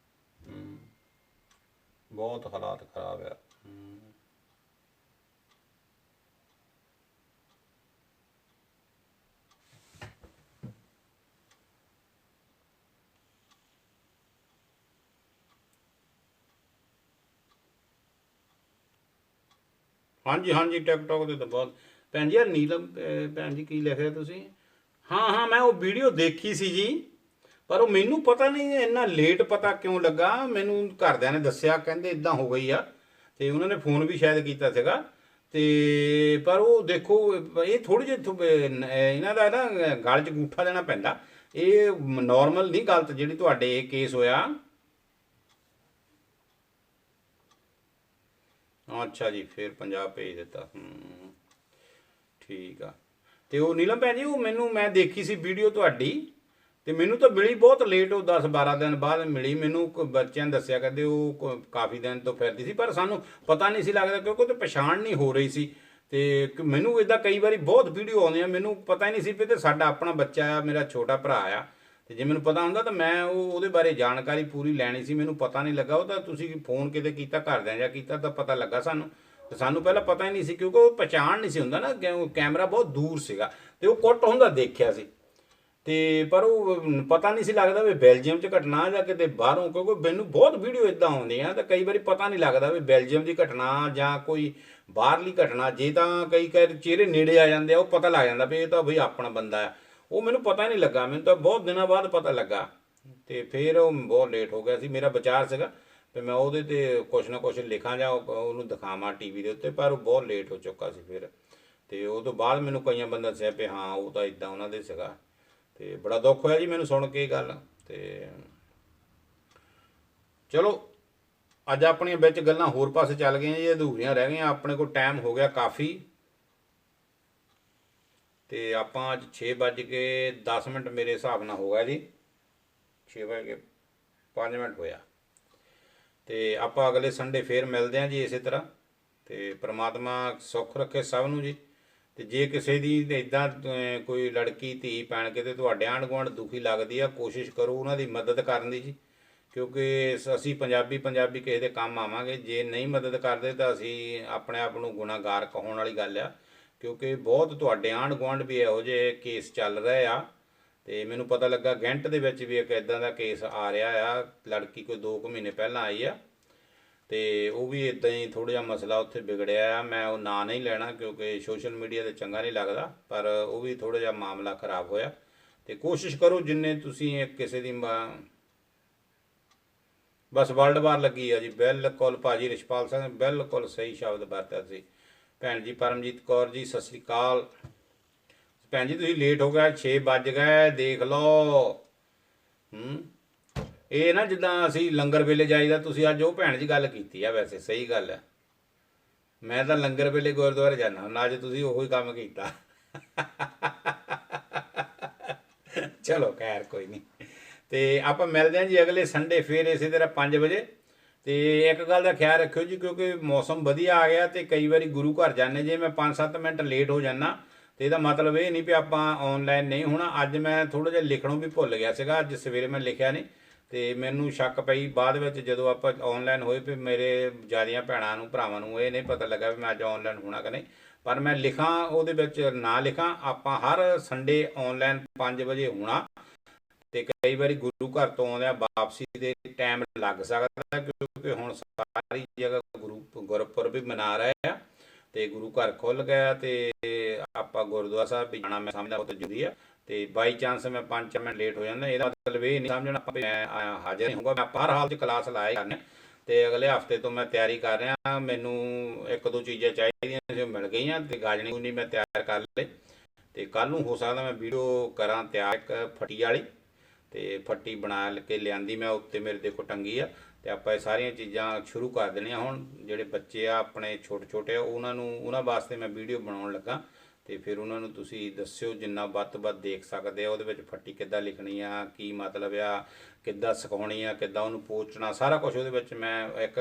[SPEAKER 1] ਬਹੁਤ ਹਾਲਾਤ ਖਰਾਬ ਆ। ਹਾਂਜੀ ਹਾਂਜੀ, ਟਿਕਟੋਕ 'ਤੇ ਤਾਂ ਬਹੁਤ। ਭੈਣ ਜੀ ਯਾਰ ਨੀਲਮ ਭੈਣ ਜੀ, ਕੀ ਲਿਖਿਆ ਤੁਸੀਂ? ਹਾਂ ਹਾਂ, ਮੈਂ ਉਹ ਵੀਡੀਓ ਦੇਖੀ ਸੀ ਜੀ, ਪਰ ਉਹ ਮੈਨੂੰ ਪਤਾ ਨਹੀਂ ਇੰਨਾ ਲੇਟ ਪਤਾ ਕਿਉਂ ਲੱਗਾ। ਮੈਨੂੰ ਘਰਦਿਆਂ ਨੇ ਦੱਸਿਆ, ਕਹਿੰਦੇ ਇਦਾਂ ਹੋ ਗਈ ਆ, ਤੇ ਉਹਨਾਂ ਨੇ ਫੋਨ ਵੀ ਸ਼ਾਇਦ ਕੀਤਾ ਸੀਗਾ। ਤੇ ਪਰ ਉਹ ਦੇਖੋ, ਇਹ ਥੋੜ੍ਹੀ ਜਿਹੀ ਇਹਨਾਂ ਦਾ ਨਾ ਗਲ 'ਚ ਗੂਠਾ ਦੇਣਾ ਪੈਂਦਾ। ਇਹ ਨੋਰਮਲ ਨਹੀਂ ਗਲਤ ਜਿਹੜੀ ਤੁਹਾਡੇ ਕੇਸ ਹੋਇਆ। ਅੱਛਾ ਜੀ, ਫਿਰ ਪੰਜਾਬ ਭੇਜ ਦਿੱਤਾ। ਠੀਕ ਆ। ਤੇ ਉਹ ਨੀਲਮ ਭੈਣ ਜੀ, ਉਹ ਮੈਨੂੰ ਮੈਂ ਦੇਖੀ ਸੀ ਵੀਡੀਓ ਤੁਹਾਡੀ, ਤੇ ਮੈਨੂੰ ਤਾਂ ਮਿਲੀ ਬਹੁਤ ਲੇਟ, ਉਹ 10-12 ਦਿਨ ਬਾਅਦ ਮਿਲੀ ਮੈਨੂੰ। ਬੱਚਿਆਂ ਨੇ ਦੱਸਿਆ ਕਹਿੰਦੇ ਉਹ ਕਾਫੀ ਦਿਨ ਤੋਂ ਫਿਰਦੀ ਸੀ, ਪਰ ਸਾਨੂੰ ਪਤਾ ਨਹੀਂ ਸੀ ਲੱਗਦਾ ਕਿਉਂਕਿ ਉਹ ਤਾਂ ਪਛਾਣ ਨਹੀਂ ਹੋ ਰਹੀ ਸੀ। ਤੇ ਮੈਨੂੰ ਇਦਾਂ ਕਈ ਵਾਰੀ ਬਹੁਤ ਵੀਡੀਓ ਆਉਂਦੀਆਂ, ਮੈਨੂੰ ਪਤਾ ਹੀ ਨਹੀਂ ਸੀ ਵੀ ਤੇ ਸਾਡਾ ਆਪਣਾ ਬੱਚਾ ਆ, ਮੇਰਾ ਛੋਟਾ ਭਰਾ ਆ। ਤੇ ਜੇ ਮੈਨੂੰ ਪਤਾ ਹੁੰਦਾ ਤਾਂ ਮੈਂ ਉਹਦੇ ਬਾਰੇ ਜਾਣਕਾਰੀ ਪੂਰੀ ਲੈਣੀ ਸੀ, ਮੈਨੂੰ ਪਤਾ ਨਹੀਂ ਲੱਗਾ। ਉਹ ਤਾਂ ਤੁਸੀਂ ਫੋਨ ਕਿਤੇ ਕੀਤਾ, ਘਰਦਿਆਂ ਜਾਂ ਕੀਤਾ ਤਾਂ ਪਤਾ ਲੱਗਾ ਸਾਨੂੰ। ਤੇ ਸਾਨੂੰ ਪਹਿਲਾਂ ਪਤਾ ਹੀ ਨਹੀਂ ਸੀ ਕਿਉਂਕਿ ਉਹ ਪਛਾਣ ਨਹੀਂ ਸੀ ਹੁੰਦਾ ਨਾ, ਕੈਮਰਾ ਬਹੁਤ ਦੂਰ ਸੀਗਾ ਤੇ ਉਹ ਕੁੱਟ ਹੁੰਦਾ ਦੇਖਿਆ ਸੀ। ਤੇ ਪਰ ਉਹ ਪਤਾ ਨਹੀਂ ਸੀ ਲੱਗਦਾ ਵੀ ਬੈਲਜੀਅਮ 'ਚ ਘਟਨਾ ਜਾਂ ਕਿਤੇ ਬਾਹਰੋਂ, ਕਿਉਂਕਿ ਮੈਨੂੰ ਬਹੁਤ ਵੀਡੀਓ ਇਦਾਂ ਆਉਂਦੀਆਂ ਤਾਂ ਕਈ ਵਾਰੀ ਪਤਾ ਨਹੀਂ ਲੱਗਦਾ ਵੀ ਬੈਲਜੀਅਮ ਦੀ ਘਟਨਾ ਜਾਂ ਕੋਈ ਬਾਹਰਲੀ ਘਟਨਾ। ਜੇ ਤਾਂ ਕਈ ਚਿਹਰੇ ਨੇੜੇ ਆ ਜਾਂਦੇ ਆ, ਉਹ ਪਤਾ ਲੱਗ ਜਾਂਦਾ ਵੀ ਇਹ ਤਾਂ ਬਈ ਆਪਣਾ ਬੰਦਾ ਆ। ਉਹ ਮੈਨੂੰ ਪਤਾ ਨਹੀਂ ਲੱਗਾ, ਮੈਨੂੰ ਤਾਂ ਬਹੁਤ ਦਿਨਾਂ ਬਾਅਦ ਪਤਾ ਲੱਗਾ। ਤੇ ਫਿਰ ਉਹ ਬਹੁਤ ਲੇਟ ਹੋ ਗਿਆ ਸੀ। ਮੇਰਾ ਵਿਚਾਰ ਸੀਗਾ ਵੀ ਮੈਂ ਉਹਦੇ 'ਤੇ ਕੁਛ ਨਾ ਕੁਛ ਲਿਖਾਂ ਜਾਂ ਉਹਨੂੰ ਦਿਖਾਵਾਂ ਟੀਵੀ ਦੇ ਉੱਤੇ, ਪਰ ਉਹ ਬਹੁਤ ਲੇਟ ਹੋ ਚੁੱਕਾ ਸੀ ਫਿਰ। ਤੇ ਉਹ ਤੋਂ ਬਾਅਦ ਮੈਨੂੰ ਕਈਆਂ ਬੰਦਾ ਦੱਸਿਆ ਵੀ ਹਾਂ ਉਹ ਤਾਂ ਇਦਾਂ ਉਹਨਾਂ ਦੇ ਸੀਗਾ। ਤੇ ਬੜਾ ਦੁੱਖ ਹੋਇਆ ਜੀ ਮੈਨੂੰ ਸੁਣ ਕੇ ਇਹ ਗੱਲ। ਤੇ ਚਲੋ ਅੱਜ ਆਪਣੀਆਂ ਵਿੱਚ ਗੱਲਾਂ ਹੋਰ ਪਾਸੇ ਚੱਲ ਗਈਆਂ ਜੀ, ਅਧੂਰੀਆਂ ਰਹਿ ਗਈਆਂ। ਆਪਣੇ ਕੋਲ ਟਾਈਮ ਹੋ ਗਿਆ ਕਾਫੀ, ਤੇ ਆਪਾਂ ਅੱਜ 6:10 ਮੇਰੇ ਹਿਸਾਬ ਨਾਲ ਹੋ ਗਿਆ ਜੀ, 6:05 ਹੋਇਆ। ਤੇ ਆਪਾਂ ਅਗਲੇ ਸੰਡੇ ਫੇਰ ਮਿਲਦੇ ਹਾਂ ਜੀ ਇਸੇ ਤਰ੍ਹਾਂ। ਤੇ ਪ੍ਰਮਾਤਮਾ ਸੁੱਖ ਰੱਖੇ ਸਭ ਨੂੰ ਜੀ। ਤੇ ਜੇ ਕਿਸੇ ਦੀ ਇੱਦਾਂ ਕੋਈ ਲੜਕੀ ਧੀ ਭੈਣ ਕਿਤੇ ਤੁਹਾਡੇ ਆਂਢ ਗੁਆਂਢ ਦੁਖੀ ਲੱਗਦੀ ਆ, ਕੋਸ਼ਿਸ਼ ਕਰੋ ਉਹਨਾਂ ਦੀ ਮਦਦ ਕਰਨ ਦੀ ਜੀ, ਕਿਉਂਕਿ ਅਸੀਂ ਪੰਜਾਬੀ ਕਿਸੇ ਦੇ ਕੰਮ ਆਵਾਂਗੇ। ਜੇ ਨਹੀਂ ਮਦਦ ਕਰਦੇ ਤਾਂ ਅਸੀਂ ਆਪਣੇ ਆਪ ਨੂੰ ਗੁਨਾਹਗਾਰ ਕਹਾਉਣ ਵਾਲੀ ਗੱਲ ਆ, ਕਿਉਂਕਿ ਬਹੁਤ ਤੁਹਾਡੇ ਆਂਢ ਗੁਆਂਢ ਵੀ ਇਹੋ ਜਿਹੇ ਕੇਸ ਚੱਲ ਰਹੇ ਆ। ਤੇ ਮੈਨੂੰ ਪਤਾ ਲੱਗਾ ਗੈਂਟ ਦੇ ਵਿੱਚ ਵੀ ਇੱਕ ਇਦਾਂ ਦਾ ਕੇਸ ਆ ਰਿਹਾ ਆ, ਲੜਕੀ ਕੋਈ 2 ਮਹੀਨੇ ਪਹਿਲਾਂ ਆਈ ਆ। ਤੇ ਉਹ ਵੀ ਇਦਾਂ ਹੀ ਥੋੜ੍ਹਾ ਜਿਹਾ ਮਸਲਾ ਉੱਥੇ ਵਿਗੜਿਆ ਆ। ਮੈਂ ਉਹ ਨਾਂ ਨਹੀਂ ਲੈਣਾ ਕਿਉਂਕਿ ਸੋਸ਼ਲ ਮੀਡੀਆ 'ਤੇ ਚੰਗਾ ਨਹੀਂ ਲੱਗਦਾ, ਪਰ ਉਹ ਵੀ ਥੋੜ੍ਹਾ ਜਿਹਾ ਮਾਮਲਾ ਖਰਾਬ ਹੋਇਆ। ਤੇ ਕੋਸ਼ਿਸ਼ ਕਰੋ ਜਿੰਨੇ ਤੁਸੀਂ ਕਿਸੇ ਦੀ ਬਸ ਵਰਲਡ ਵਾਰ ਲੱਗੀ ਆ ਜੀ, ਬਿਲਕੁਲ ਭਾਜੀ ਰਿਸ਼ਪਾਲ ਸਿੰਘ ਬਿਲਕੁਲ ਸਹੀ ਸ਼ਬਦ ਵਰਤਿਆ ਸੀ। ਭੈਣ ਜੀ ਪਰਮਜੀਤ ਕੌਰ ਜੀ ਸਤਿ ਸ਼੍ਰੀ ਅਕਾਲ। ਭੈਣ ਜੀ ਤੁਸੀਂ ਲੇਟ ਹੋ ਗਏ, 6 ਵੱਜ ਗਏ ਦੇਖ ਲਓ। ਇਹ ਨਾ ਜਿੱਦਾਂ ਅਸੀਂ ਲੰਗਰ ਵੇਲੇ ਜਾਈਦਾ, ਤੁਸੀਂ ਅੱਜ ਉਹ ਭੈਣ ਜੀ ਗੱਲ ਕੀਤੀ ਆ, ਵੈਸੇ ਸਹੀ ਗੱਲ ਹੈ। ਮੈਂ ਤਾਂ ਲੰਗਰ ਵੇਲੇ ਗੁਰਦੁਆਰੇ ਜਾਂਦਾ ਹੁੰਦਾ, ਅੱਜ ਤੁਸੀਂ ਉਹੀ ਕੰਮ ਕੀਤਾ। ਚਲੋ ਖੈਰ ਕੋਈ ਨਹੀਂ। ਤੇ ਆਪਾਂ ਮਿਲਦੇ ਹਾਂ ਜੀ ਅਗਲੇ ਸੰਡੇ ਫੇਰ ਇਸੇ ਤਰ੍ਹਾਂ 5 ਵਜੇ। ਤੇ ਇੱਕ ਗੱਲ ਦਾ ਖਿਆਲ ਰੱਖਿਓ ਜੀ, ਕਿਉਂਕਿ ਮੌਸਮ ਵਧੀਆ ਆ ਗਿਆ ਤੇ ਕਈ ਵਾਰੀ ਗੁਰੂ ਘਰ ਜਾਂਦੇ, ਜੇ ਮੈਂ 5-7 ਮਿੰਟ ਲੇਟ ਹੋ ਜਾਂਦਾ ਤੇ ਇਹਦਾ ਮਤਲਬ ਇਹ ਨਹੀਂ ਵੀ ਆਪਾਂ ਆਨਲਾਈਨ ਨਹੀਂ ਹੋਣਾ। ਅੱਜ ਮੈਂ ਥੋੜ੍ਹਾ ਜਿਹਾ ਲਿਖਣੋਂ ਵੀ ਭੁੱਲ ਗਿਆ ਸੀਗਾ, ਅੱਜ ਸਵੇਰੇ ਮੈਂ ਲਿਖਿਆ ਨਹੀਂ ਤੇ ਮੈਨੂੰ ਸ਼ੱਕ ਪਈ ਬਾਅਦ ਵਿੱਚ ਜਦੋਂ ਆਪਾਂ ਆਨਲਾਈਨ ਹੋਏ, ਫਿਰ ਮੇਰੇ ਜਿਆਦੀਆਂ ਭੈਣਾਂ ਨੂੰ ਭਰਾਵਾਂ ਨੂੰ ਇਹ ਨਹੀਂ ਪਤਾ ਲੱਗਾ ਵੀ ਮੈਂ ਅੱਜ ਆਨਲਾਈਨ ਹੋਣਾ ਕਿ ਨਹੀਂ। ਪਰ ਮੈਂ ਲਿਖਾਂ ਉਹਦੇ ਵਿੱਚ ਨਾ ਲਿਖਾਂ, ਆਪਾਂ ਹਰ ਸੰਡੇ ਆਨਲਾਈਨ 5 ਵਜੇ ਹੋਣਾ। ਤੇ ਕਈ ਵਾਰੀ ਗੁਰੂ ਘਰ ਤੋਂ ਆਉਂਦਿਆਂ ਵਾਪਸੀ ਦੇ ਟਾਈਮ ਲੱਗ ਸਕਦਾ, ਕਿਉਂਕਿ ਹੁਣ ਸਾਰੀ ਜਗ੍ਹਾ ਗੁਰਪੁਰਬ ਵੀ ਮਨਾ ਰਹੇ ਆ ਤੇ ਗੁਰੂ ਘਰ ਖੁੱਲ ਗਿਆ ਤੇ ਆਪਾਂ ਗੁਰਦੁਆਰਾ ਸਾਹਿਬ ਵੀ ਜਾਣਾ, ਮੈਂ ਸਮਝਦਾ ਬਹੁਤ ਜ਼ਰੂਰੀ ਆ। ਤੇ ਬਾਈ ਚਾਂਸ ਮੈਂ 5 ਮਿੰਟ ਲੇਟ ਹੋ ਜਾਂਦਾ, ਇਹਦਾ ਮਤਲਬ ਇਹ ਨਹੀਂ ਸਮਝਣਾ ਆਪਾਂ ਮੈਂ ਹਾਜ਼ਰ ਨਹੀਂ ਹੋਊਗਾ। ਮੈਂ ਹਰ ਹਾਲ 'ਚ ਕਲਾਸ ਲਾਇਆ ਕਰਨੇ ਤੇ ਅਗਲੇ ਹਫਤੇ ਤੋਂ ਮੈਂ ਤਿਆਰੀ ਕਰ ਰਿਹਾ। ਮੈਨੂੰ 1-2 ਚੀਜ਼ਾਂ ਚਾਹੀਦੀਆਂ ਸੀ, ਮਿਲ ਗਈਆਂ ਤੇ ਗਾਜਣੀ ਨਹੀਂ ਮੈਂ ਤਿਆਰ ਕਰ ਲਈ। ਤੇ ਕੱਲ੍ਹ ਨੂੰ ਹੋ ਸਕਦਾ ਮੈਂ ਵੀਡੀਓ ਕਰਾਂ ਤਿਆਰ ਇੱਕ ਫੱਟੀ ਵਾਲੀ, ਤੇ ਫੱਟੀ ਬਣਾ ਕੇ ਲਿਆਂਦੀ ਮੈਂ, ਉੱਤੇ ਮੇਰੇ ਦੇਖੋ ਟੰਗੀ ਆ। ਤੇ ਆਪਾਂ ਇਹ ਸਾਰੀਆਂ ਚੀਜ਼ਾਂ ਸ਼ੁਰੂ ਕਰ ਦੇਣੀਆਂ। ਹੁਣ ਜਿਹੜੇ ਬੱਚੇ ਆ ਆਪਣੇ ਛੋਟੇ ਆ, ਉਹਨਾਂ ਵਾਸਤੇ ਮੈਂ ਵੀਡੀਓ ਬਣਾਉਣ ਲੱਗਾ। ਤੇ ਫਿਰ ਉਹਨਾਂ ਨੂੰ ਤੁਸੀਂ ਦੱਸਿਓ ਜਿੰਨਾ ਵੱਧ ਤੋਂ ਵੱਧ ਦੇਖ ਸਕਦੇ ਆ, ਉਹਦੇ ਵਿੱਚ ਫੱਟੀ ਕਿੱਦਾਂ ਲਿਖਣੀ ਆ, ਕੀ ਮਤਲਬ ਆ, ਕਿੱਦਾਂ ਸਿਖਾਉਣੀ ਆ, ਕਿੱਦਾਂ ਉਹਨੂੰ ਪੋਚਣਾ, ਸਾਰਾ ਕੁਝ ਉਹਦੇ ਵਿੱਚ ਮੈਂ ਇੱਕ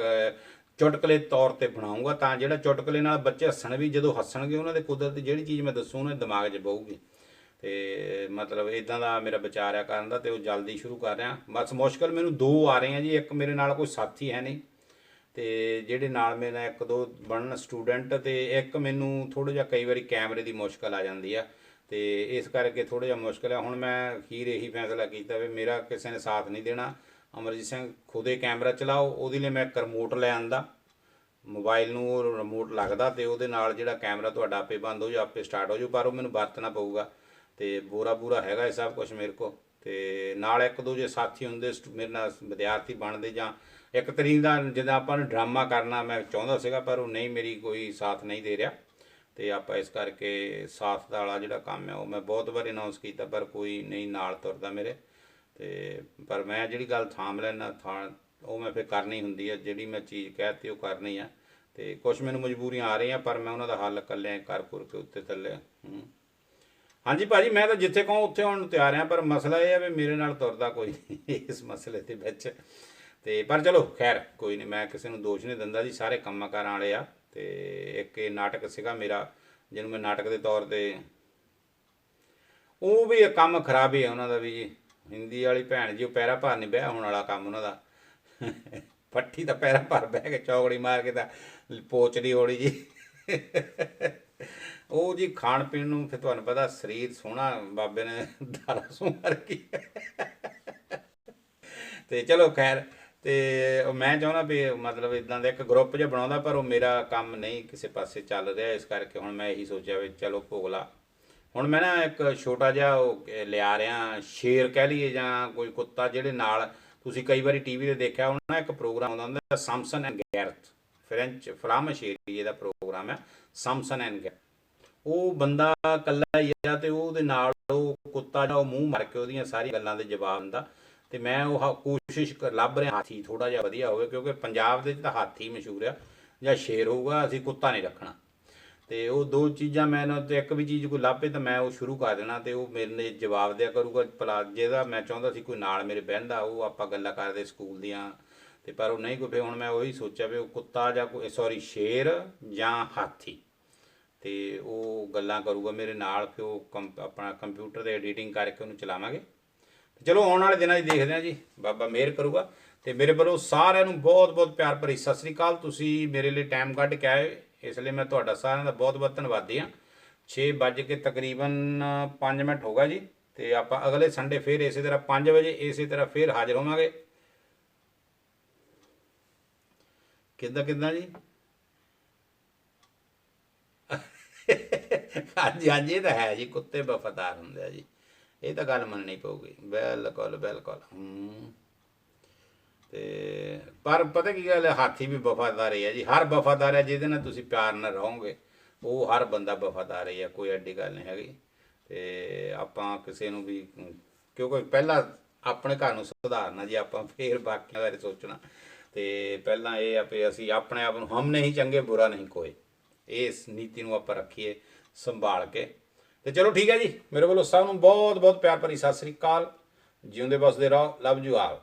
[SPEAKER 1] ਚੁਟਕਲੇ ਤੌਰ 'ਤੇ ਬਣਾਊਂਗਾ, ਤਾਂ ਜਿਹੜਾ ਚੁਟਕਲੇ ਨਾਲ ਬੱਚੇ ਹੱਸਣ ਵੀ, ਜਦੋਂ ਹੱਸਣਗੇ ਉਹਨਾਂ ਦੇ ਕੁਦਰਤੀ ਜਿਹੜੀ ਚੀਜ਼ ਮੈਂ ਦੱਸੂ ਉਹਨਾਂ ਦੇ ਦਿਮਾਗ 'ਚ ਬਹੂਗੀ। ਤੇ ਮਤਲਬ ਇਦਾਂ ਦਾ ਮੇਰਾ ਵਿਚਾਰ ਆ ਕਰਨ ਦਾ, ਤੇ ਉਹ ਜਲਦੀ ਸ਼ੁਰੂ ਕਰ ਰਿਹਾ। ਬਸ ਮੁਸ਼ਕਲ ਮੈਨੂੰ 2 ਆ ਰਹੀਆਂ ਜੀ, ਇੱਕ ਮੇਰੇ ਨਾਲ ਕੋਈ ਸਾਥੀ ਹੈ ਨਹੀਂ ਤੇ ਜਿਹੜੇ ਨਾਲ ਮੇਰੇ ਨਾਲ 1-2 ਬਣਨ ਸਟੂਡੈਂਟ, ਤੇ ਇੱਕ ਮੈਨੂੰ ਥੋੜ੍ਹਾ ਜਿਹਾ ਕਈ ਵਾਰੀ ਕੈਮਰੇ ਦੀ ਮੁਸ਼ਕਲ ਆ ਜਾਂਦੀ ਆ, ਤੇ ਇਸ ਕਰਕੇ ਥੋੜ੍ਹਾ ਜਿਹਾ ਮੁਸ਼ਕਲ ਆ। ਹੁਣ ਮੈਂ ਅਖੀਰ ਇਹੀ ਫੈਸਲਾ ਕੀਤਾ ਵੀ ਮੇਰਾ ਕਿਸੇ ਨੇ ਸਾਥ ਨਹੀਂ ਦੇਣਾ। ਅਮਰਜੀਤ ਸਿੰਘ ਖੁਦੇ ਕੈਮਰਾ ਚਲਾਓ, ਉਹਦੇ ਲਈ ਮੈਂ ਇੱਕ ਰਿਮੋਟ ਲੈ ਆਂਦਾ, ਮੋਬਾਈਲ ਨੂੰ ਉਹ ਰਿਮੋਟ ਲੱਗਦਾ ਤੇ ਉਹਦੇ ਨਾਲ ਜਿਹੜਾ ਕੈਮਰਾ ਤੁਹਾਡਾ ਆਪੇ ਬੰਦ ਹੋ ਜਾਊ, ਆਪੇ ਸਟਾਰਟ ਹੋ ਜਾਊ, ਪਰ ਉਹ ਮੈਨੂੰ ਵਰਤਣਾ ਪਊਗਾ। ਤੇ ਬੋਰਾ ਹੈਗਾ ਇਹ ਸਭ ਕੁਝ ਮੇਰੇ ਕੋਲ। ਤੇ ਨਾਲ 1-2 ਜੇ ਸਾਥੀ ਹੁੰਦੇ ਮੇਰੇ ਨਾਲ ਵਿਦਿਆਰਥੀ ਬਣਦੇ, ਜਾਂ ਇੱਕ ਤਰੀਕ ਦਾ ਜਿੱਦਾਂ ਆਪਾਂ ਨੂੰ ਡਰਾਮਾ ਕਰਨਾ ਮੈਂ ਚਾਹੁੰਦਾ ਸੀਗਾ, ਪਰ ਉਹ ਨਹੀਂ, ਮੇਰੀ ਕੋਈ ਸਾਥ ਨਹੀਂ ਦੇ ਰਿਹਾ। ਤੇ ਆਪਾਂ ਇਸ ਕਰਕੇ ਸਾਥ ਦਾ ਵਾਲਾ ਜਿਹੜਾ ਕੰਮ ਹੈ ਉਹ ਮੈਂ ਬਹੁਤ ਵਾਰ ਅਨਾਉਂਸ ਕੀਤਾ, ਪਰ ਕੋਈ ਨਹੀਂ ਨਾਲ ਤੁਰਦਾ ਮੇਰੇ। ਤੇ ਪਰ ਮੈਂ ਜਿਹੜੀ ਗੱਲ ਥਾਮ ਲੈਣਾ ਉਹ ਮੈਂ ਫਿਰ ਕਰਨੀ ਹੁੰਦੀ ਹੈ, ਜਿਹੜੀ ਮੈਂ ਚੀਜ਼ ਕਹਿ ਦਿੱਤੀ ਉਹ ਕਰਨੀ ਆ। ਤੇ ਕੁਝ ਮੈਨੂੰ ਮਜਬੂਰੀਆਂ ਆ ਰਹੀਆਂ, ਪਰ ਮੈਂ ਉਹਨਾਂ ਦਾ ਹੱਲ ਇਕੱਲੇ ਕਰ ਕੁਰ ਕੇ ਉੱਤੇ ਥੱਲੇ। ਹਾਂਜੀ ਭਾਜੀ, ਮੈਂ ਤਾਂ ਜਿੱਥੇ ਕਹੋ ਉੱਥੇ ਆਉਣ ਨੂੰ ਤਿਆਰ ਹਾਂ, ਪਰ ਮਸਲਾ ਇਹ ਹੈ ਵੀ ਮੇਰੇ ਨਾਲ ਤੁਰਦਾ ਕੋਈ ਨਹੀਂ ਇਸ ਮਸਲੇ ਦੇ ਵਿੱਚ। ਤੇ ਪਰ ਚਲੋ ਖੈਰ ਕੋਈ ਨਹੀਂ, ਮੈਂ ਕਿਸੇ ਨੂੰ ਦੋਸ਼ ਨਹੀਂ ਦਿੰਦਾ ਜੀ, ਸਾਰੇ ਕੰਮਾਂ ਕਾਰਾਂ ਵਾਲੇ ਆ। ਤੇ ਇੱਕ ਇਹ ਨਾਟਕ ਸੀਗਾ ਮੇਰਾ, ਜਿਹਨੂੰ ਮੈਂ ਨਾਟਕ ਦੇ ਤੌਰ ਤੇ, ਉਹ ਵੀ ਕੰਮ ਖਰਾਬ ਹੀ ਹੈ ਉਹਨਾਂ ਦਾ ਵੀ ਜੀ। ਹਿੰਦੀ ਵਾਲੀ ਭੈਣ ਜੀ, ਉਹ ਪੈਰਾ ਭਾਰ ਨਹੀਂ ਵਿਆਹ ਹੋਣ ਵਾਲਾ ਕੰਮ ਉਹਨਾਂ ਦਾ। ਫੱਟੀ ਤਾਂ ਪੈਰਾ ਭਾਰ ਬਹਿ ਕੇ ਚੌਕੜੀ ਮਾਰ ਕੇ ਤਾਂ ਪੋਚਦੀ ਹੋਣੀ ਜੀ। ਉਹ ਜੀ ਖਾਣ ਪੀਣ ਨੂੰ ਫਿਰ ਤੁਹਾਨੂੰ ਪਤਾ, ਸਰੀਰ ਸੋਹਣਾ ਬਾਬੇ ਨੇ ਦਾਰਾ ਸੂ ਮਾਰ ਕੇ। ਤੇ ਚਲੋ ਖੈਰ, ਤੇ ਮੈਂ ਚਾਹੁੰਦਾ ਵੀ ਮਤਲਬ ਇਦਾਂ ਦਾ ਇੱਕ ਗਰੁੱਪ ਜਿਹਾ ਬਣਾਉਂਦਾ, ਪਰ ਉਹ ਮੇਰਾ ਕੰਮ ਨਹੀਂ ਕਿਸੇ ਪਾਸੇ ਚੱਲ ਰਿਹਾ। ਇਸ ਕਰਕੇ ਹੁਣ ਮੈਂ ਇਹੀ ਸੋਚਿਆ ਵੀ ਚਲੋ ਭੋਗਲਾ। ਹੁਣ ਮੈਂ ਨਾ ਇੱਕ ਛੋਟਾ ਜਿਹਾ ਉਹ ਲਿਆ ਰਿਹਾ, ਸ਼ੇਰ ਕਹਿ ਲਈਏ ਜਾਂ ਕੋਈ ਕੁੱਤਾ, ਜਿਹੜੇ ਨਾਲ ਤੁਸੀਂ ਕਈ ਵਾਰੀ ਟੀਵੀ 'ਤੇ ਦੇਖਿਆ ਹੋਣਾ, ਇੱਕ ਪ੍ਰੋਗਰਾਮ ਆਉਂਦਾ ਹੁੰਦਾ ਸਮਸਨ ਐਂਡ ਗੈਰਥ, ਫ੍ਰੈਂਚ ਫਲਾਮਸ਼ ਏਰੀਏ ਦਾ ਪ੍ਰੋਗਰਾਮ ਹੈ ਸਮਸਨ ਐਂਡ ਗੈਰਥ। ਉਹ ਬੰਦਾ ਇਕੱਲਾ ਹੀ ਆ, ਤੇ ਉਹਦੇ ਨਾਲ ਉਹ ਕੁੱਤਾ ਜਿਹੜਾ ਉਹ ਮੂੰਹ ਮਾਰ ਕੇ ਉਹਦੀਆਂ ਸਾਰੀਆਂ ਗੱਲਾਂ ਦੇ ਜਵਾਬ ਦਿੰਦਾ। ਤੇ ਮੈਂ ਉਹ ਕੋਸ਼ਿਸ਼ ਲੱਭ ਰਿਹਾ ਹਾਥੀ ਥੋੜ੍ਹਾ ਜਿਹਾ ਵਧੀਆ ਹੋਵੇ, ਕਿਉਂਕਿ ਪੰਜਾਬ ਦੇ 'ਚ ਤਾਂ ਹਾਥੀ ਮਸ਼ਹੂਰ ਆ, ਜਾਂ ਸ਼ੇਰ ਹੋਊਗਾ, ਅਸੀਂ ਕੁੱਤਾ ਨਹੀਂ ਰੱਖਣਾ। ਤੇ ਉਹ ਦੋ ਚੀਜ਼ਾਂ ਮੈਨੂੰ, ਤੇ ਇੱਕ ਵੀ ਚੀਜ਼ ਕੋਈ ਲੱਭੇ ਤਾਂ ਮੈਂ ਉਹ ਸ਼ੁਰੂ ਕਰ ਦੇਣਾ, ਤੇ ਉਹ ਮੇਰੇ ਨੇ ਜਵਾਬ ਦਿਆ ਕਰੂਗਾ। ਭਲਾ ਜਿਹਦਾ ਮੈਂ ਚਾਹੁੰਦਾ ਸੀ ਕੋਈ ਨਾਲ ਮੇਰੇ ਬਹਿੰਦਾ, ਉਹ ਆਪਾਂ ਗੱਲਾਂ ਕਰਦੇ ਸਕੂਲ ਦੀਆਂ, ਤੇ ਪਰ ਉਹ ਨਹੀਂ ਕੋਈ। ਫਿਰ ਹੁਣ ਮੈਂ ਉਹੀ ਸੋਚਿਆ ਵੀ ਉਹ ਕੁੱਤਾ ਜਾਂ ਕੋਈ ਸੌਰੀ ਸ਼ੇਰ ਜਾਂ ਹਾਥੀ, ਤੇ ਉਹ ਗੱਲਾਂ ਕਰੂਗਾ ਮੇਰੇ ਨਾਲ। ਫਿਰ ਉਹ ਆਪਣਾ ਕੰਪਿਊਟਰ 'ਤੇ ਐਡੀਟਿੰਗ ਕਰਕੇ ਉਹਨੂੰ ਚਲਾਵਾਂਗੇ। ਚਲੋ ਆਉਣ ਵਾਲੇ ਦਿਨਾਂ 'ਚ ਦੇਖਦੇ ਹਾਂ ਜੀ, ਬਾਬਾ ਮਿਹਰ ਕਰੂਗਾ। ਤੇ ਮੇਰੇ ਵੱਲੋਂ ਸਾਰਿਆਂ ਨੂੰ ਬਹੁਤ ਬਹੁਤ ਪਿਆਰ ਭਰੀ ਸਤਿ ਸ੍ਰੀ ਅਕਾਲ। ਤੁਸੀਂ ਮੇਰੇ ਲਈ ਟਾਈਮ ਕੱਢ ਕੇ ਆਏ, ਇਸ ਲਈ ਮੈਂ ਤੁਹਾਡਾ ਸਾਰਿਆਂ ਦਾ ਬਹੁਤ ਬਹੁਤ ਧੰਨਵਾਦੀ ਹਾਂ। 6 ਵੱਜ ਕੇ ਤਕਰੀਬਨ 5 ਮਿੰਟ ਹੋ ਗਿਆ ਜੀ, ਤੇ ਆਪਾਂ ਅਗਲੇ ਸੰਡੇ ਫਿਰ ਇਸੇ ਤਰ੍ਹਾਂ 5 ਵਜੇ ਇਸੇ ਤਰ੍ਹਾਂ ਫਿਰ ਹਾਜ਼ਰ ਹੋਵਾਂਗੇ। ਕਿੱਦਾਂ ਕਿੱਦਾਂ ਜੀ? ਹਾਂਜੀ ਹਾਂਜੀ, ਇਹ ਤਾਂ ਹੈ ਜੀ, ਕੁੱਤੇ ਵਫਾਦਾਰ ਹੁੰਦੇ ਆ ਜੀ, ਇਹ ਤਾਂ ਗੱਲ ਮੰਨਣੀ ਪਊਗੀ, ਬਿਲਕੁਲ ਬਿਲਕੁਲ। ਤੇ ਪਰ ਪਤਾ ਕੀ ਗੱਲ ਹੈ, ਹਾਥੀ ਵੀ ਵਫਾਦਾਰ ਹੀ ਹੈ ਜੀ। ਹਰ ਵਫਾਦਾਰ ਹੈ ਜਿਹਦੇ ਨਾਲ ਤੁਸੀਂ ਪਿਆਰ ਨਾਲ ਰਹੋਗੇ, ਉਹ ਹਰ ਬੰਦਾ ਵਫਾਦਾਰ ਹੀ ਹੈ, ਕੋਈ ਐਡੀ ਗੱਲ ਨਹੀਂ ਹੈਗੀ। ਤੇ ਆਪਾਂ ਕਿਸੇ ਨੂੰ ਵੀ, ਕਿਉਂਕਿ ਪਹਿਲਾਂ ਆਪਣੇ ਘਰ ਨੂੰ ਸੁਧਾਰਨਾ ਜੀ ਆਪਾਂ, ਫਿਰ ਬਾਕੀਆਂ ਬਾਰੇ ਸੋਚਣਾ। ਤੇ ਪਹਿਲਾਂ ਇਹ ਆ ਵੀ ਅਸੀਂ ਆਪਣੇ ਆਪ ਨੂੰ, ਹਮ ਨਹੀਂ ਚੰਗੇ ਬੁਰਾ ਨਹੀਂ ਕੋਈ, ਇਸ ਨੀਤੀ ਨੂੰ ਆਪਾਂ ਰੱਖੀਏ ਸੰਭਾਲ ਕੇ। ਤੇ ਚਲੋ ਠੀਕ ਹੈ ਜੀ, ਮੇਰੇ ਵੱਲੋਂ ਸਭ ਨੂੰ ਬਹੁਤ ਬਹੁਤ ਪਿਆਰ ਭਰੀ ਸਤਿ ਸ੍ਰੀ ਅਕਾਲ। ਜਿਉਂਦੇ ਵਸਦੇ ਰਹੋ, ਲਵ ਯੂ ਆਲ।